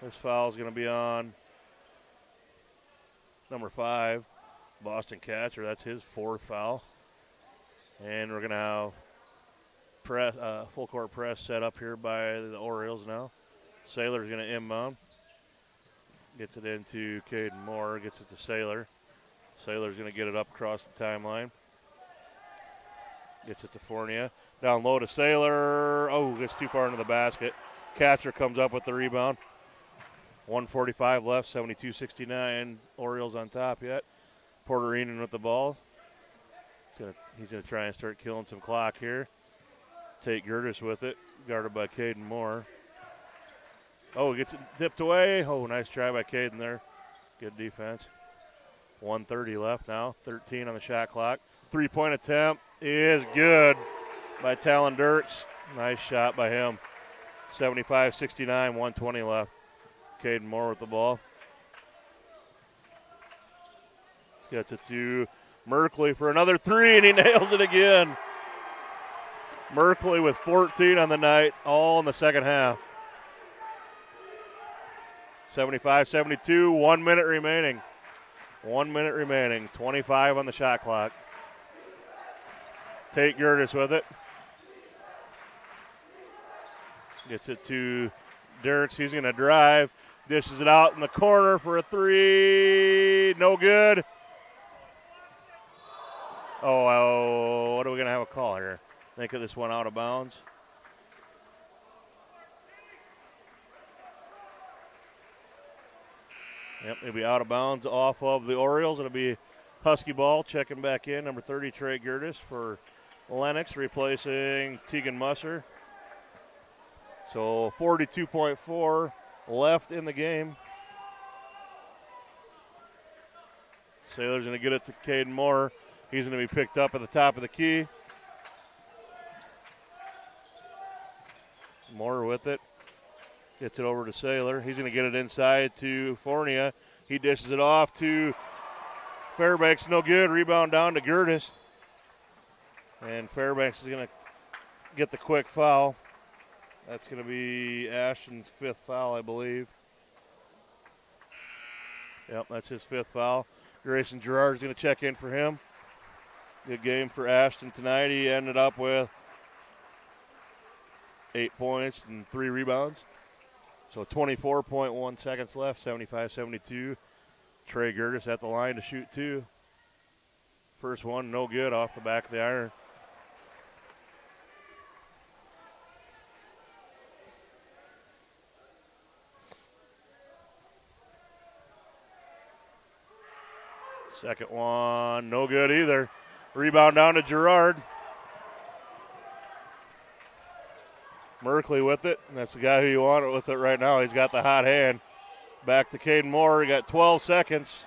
This foul is going to be on number 5, Boston Catcher. That's his 4th foul. And we're going to have full court press set up here by the Orioles now. Saylor's going to inbound. Gets it into Caden Moore. Gets it to Saylor. Saylor's going to get it up across the timeline. Gets it to Fournier. Down low to Saylor. Oh, gets too far into the basket. Catcher comes up with the rebound. 1:45 left, 72-69. Orioles on top yet. Porterino with the ball. He's going to try and start killing some clock here. Tate Gertis with it, guarded by Caden Moore. Oh, gets it dipped away. Oh, nice try by Caden there. Good defense. 1:30 left now, 13 on the shot clock. 3-point attempt is good by Talon Dirks. Nice shot by him. 75-69, 1:20 left. Caden Moore with the ball. Gets it to Merkley for another 3, and he nails it again. Merkley with 14 on the night, all in the second half. 75-72, 1 minute remaining. 1 minute remaining, 25 on the shot clock. Tate Gertis with it. Gets it to Dirks. He's going to drive. Dishes it out in the corner for a 3. No good. Oh, what are we going to have a call here? I think this went out of bounds. Yep, it'll be out of bounds off of the Orioles. It'll be Husky ball checking back in. Number 30, Trey Gertis for Lennox, replacing Tegan Musser. So 42.4 left in the game. Saylor's going to get it to Caden Moore. He's going to be picked up at the top of the key. Moore with it. Gets it over to Saylor. He's going to get it inside to Fournier. He dishes it off to Fairbanks. No good. Rebound down to Gertis. And Fairbanks is going to get the quick foul That's going to be Ashton's 5th foul, I believe. Yep, that's his 5th foul. Grayson Gerard's going to check in for him. Good game for Ashton tonight. He ended up with 8 points and 3 rebounds. So 24.1 seconds left, 75-72. Trey Gertis at the line to shoot 2. First one, no good, off the back of the iron. Second one, no good either. Rebound down to Gerard. Merkley with it. That's the guy who you want it with it right now. He's got the hot hand. Back to Caden Moore. He got 12 seconds.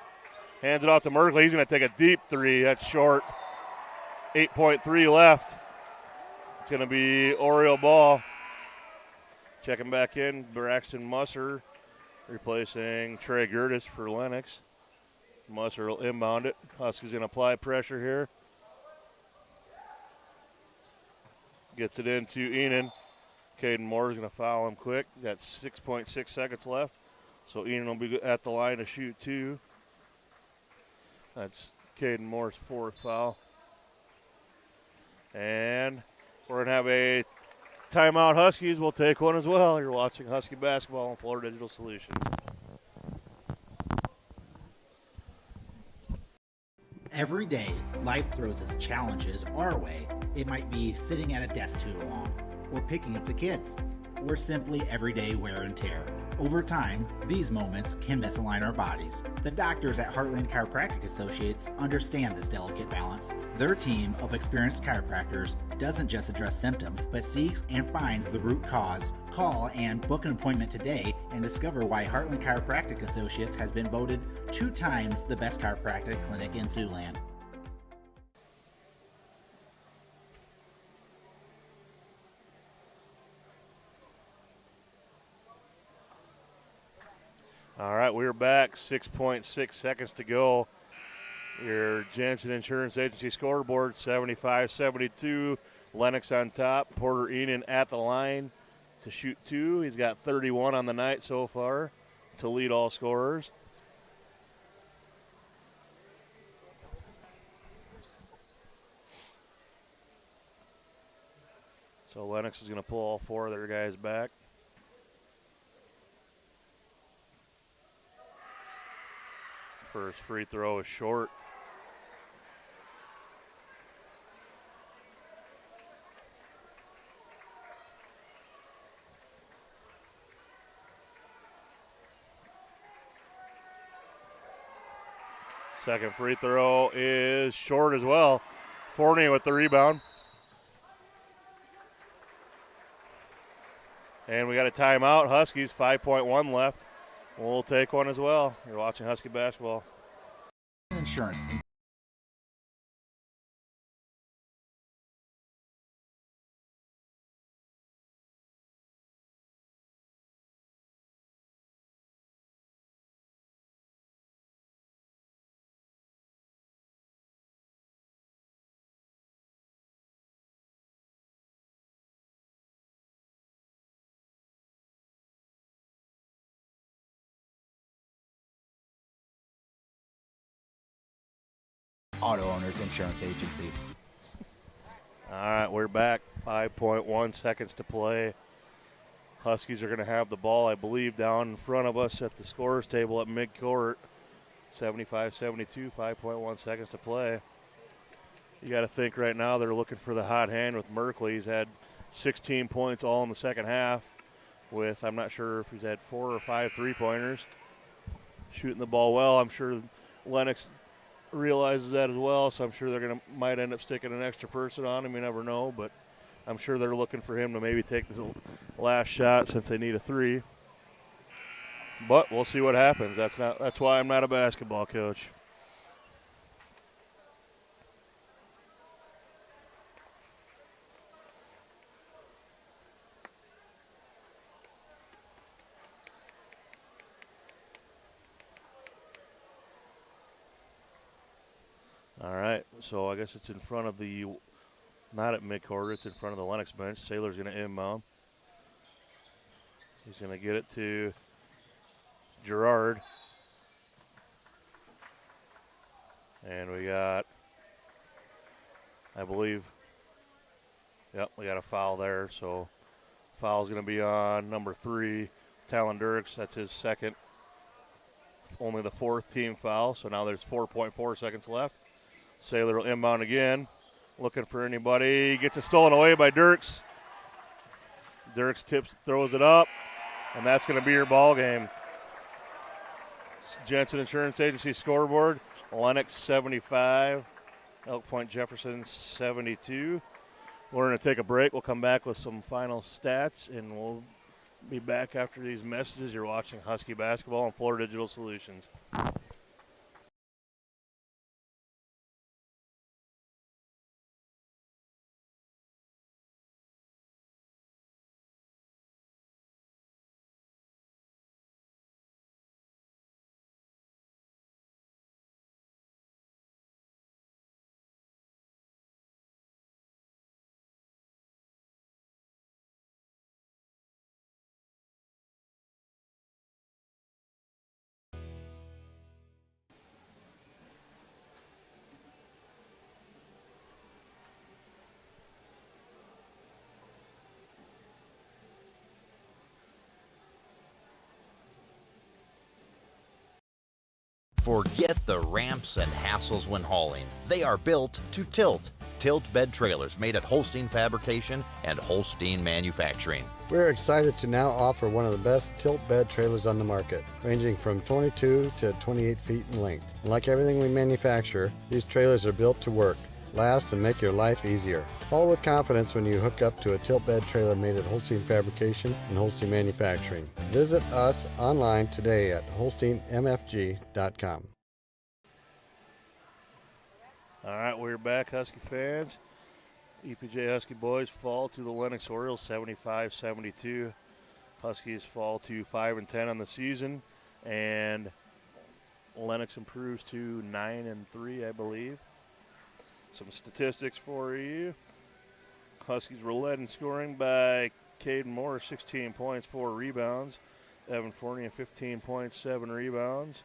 Hands it off to Merkley. He's going to take a deep 3. That's short. 8.3 left. It's going to be Oriole ball. Checking back in, Braxton Musser replacing Trey Gertis for Lennox. Musser will inbound it. Huskies going to apply pressure here. Gets it into Enon. Caden Moore is going to foul him quick. Got 6.6 seconds left. So Enon will be at the line to shoot 2. That's Caden Moore's 4th foul. And we're going to have a timeout. Huskies will take one as well. You're watching Husky basketball on Florida Digital Solutions. Every day, life throws its challenges our way. It might be sitting at a desk too long, or picking up the kids, or simply everyday wear and tear. Over time, these moments can misalign our bodies. The doctors at Heartland Chiropractic Associates understand this delicate balance. Their team of experienced chiropractors doesn't just address symptoms, but seeks and finds the root cause. Call and book an appointment today and discover why Heartland Chiropractic Associates has been voted 2 times the best chiropractic clinic in Siouxland. All right, we're back. 6.6 seconds to go. Your Jansen Insurance Agency scoreboard, 75-72. Lennox on top. Porter Enon at the line to shoot 2. He's got 31 on the night so far to lead all scorers. So Lennox is going to pull all 4 of their guys back. First free throw is short. Second free throw is short as well. Fournier with the rebound. And we got a timeout. Huskies, 5.1 left. We'll take one as well. You're watching Husky basketball. Insurance. Auto Owners Insurance Agency. All right, we're back. 5.1 seconds to play. Huskies are going to have the ball, I believe, down in front of us at the scorer's table at midcourt. 75-72, 5.1 seconds to play. You got to think right now they're looking for the hot hand with Merkley. He's had 16 points all in the second half with, I'm not sure if he's had 4 or 5 3-pointers. Shooting the ball well. I'm sure Lennox realizes that as well, so I'm sure they're might end up sticking an extra person on him. You never know, but I'm sure they're looking for him to maybe take this last shot since they need a 3. But we'll see what happens. That's why I'm not a basketball coach. All right, so I guess it's in front of the, not at midcourt, it's in front of the Lennox bench. Saylor's going to inbound. He's going to get it to Gerard. And we got, I believe, yep, we got a foul there. So foul's going to be on number 3, Talon Dirks. That's his second, only the 4th team foul. So now there's 4.4 seconds left. Sailor will inbound again, looking for anybody. Gets it stolen away by Dirks. Dirks throws it up, and that's going to be your ball game. Jensen Insurance Agency scoreboard, Lennox 75, Elk Point-Jefferson 72. We're going to take a break. We'll come back with some final stats, and we'll be back after these messages. You're watching Husky Basketball on Florida Digital Solutions. Forget the ramps and hassles when hauling. They are built to tilt. Tilt bed trailers made at Holstein Fabrication and Holstein Manufacturing. We're excited to now offer one of the best tilt bed trailers on the market, ranging from 22 to 28 feet in length. And like everything we manufacture, these trailers are built to work, last, and make your life easier. All with confidence when you hook up to a tilt bed trailer made at Holstein Fabrication and Holstein Manufacturing. Visit us online today at holsteinmfg.com. All right, we're back, Husky fans. EPJ Husky boys fall to the Lennox Orioles 75-72. Huskies fall to 5-10 on the season, and Lennox improves to 9-3, I believe. Some statistics for you. Huskies were led in scoring by Caden Moore, 16 points, 4 rebounds. Evan Fournier, 15 points, 7 rebounds.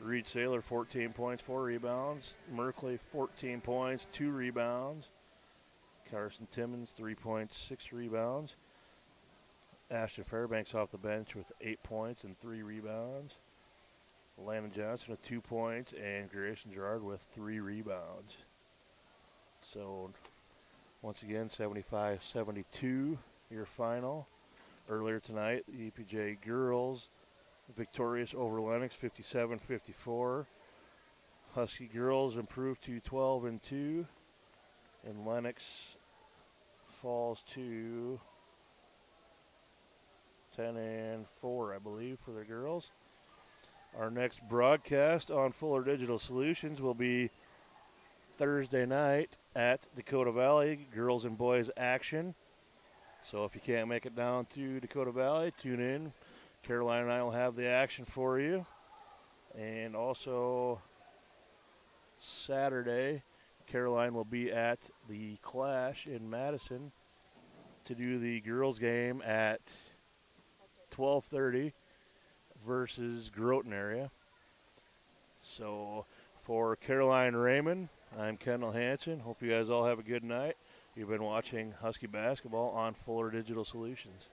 Reed Saylor, 14 points, 4 rebounds. Merkley, 14 points, 2 rebounds. Carson Timmons, 3 points, 6 rebounds. Ashton Fairbanks off the bench with 8 points and 3 rebounds. Landon Johnson with 2 points, and Grayson Gerard with 3 rebounds. So, once again, 75-72, your final. Earlier tonight, the EPJ girls victorious over Lennox, 57-54. Husky girls improved to 12-2, and Lennox falls to 10-4, I believe, for the girls. Our next broadcast on Fuller Digital Solutions will be Thursday night at Dakota Valley, girls and boys action. So if you can't make it down to Dakota Valley, tune in. Caroline and I will have the action for you. And also Saturday, Caroline will be at the Clash in Madison to do the girls game at 12:30 versus Groton area. So for Caroline Raymond, I'm Kendall Hansen. Hope you guys all have a good night. You've been watching Husky Basketball on Fuller Digital Solutions.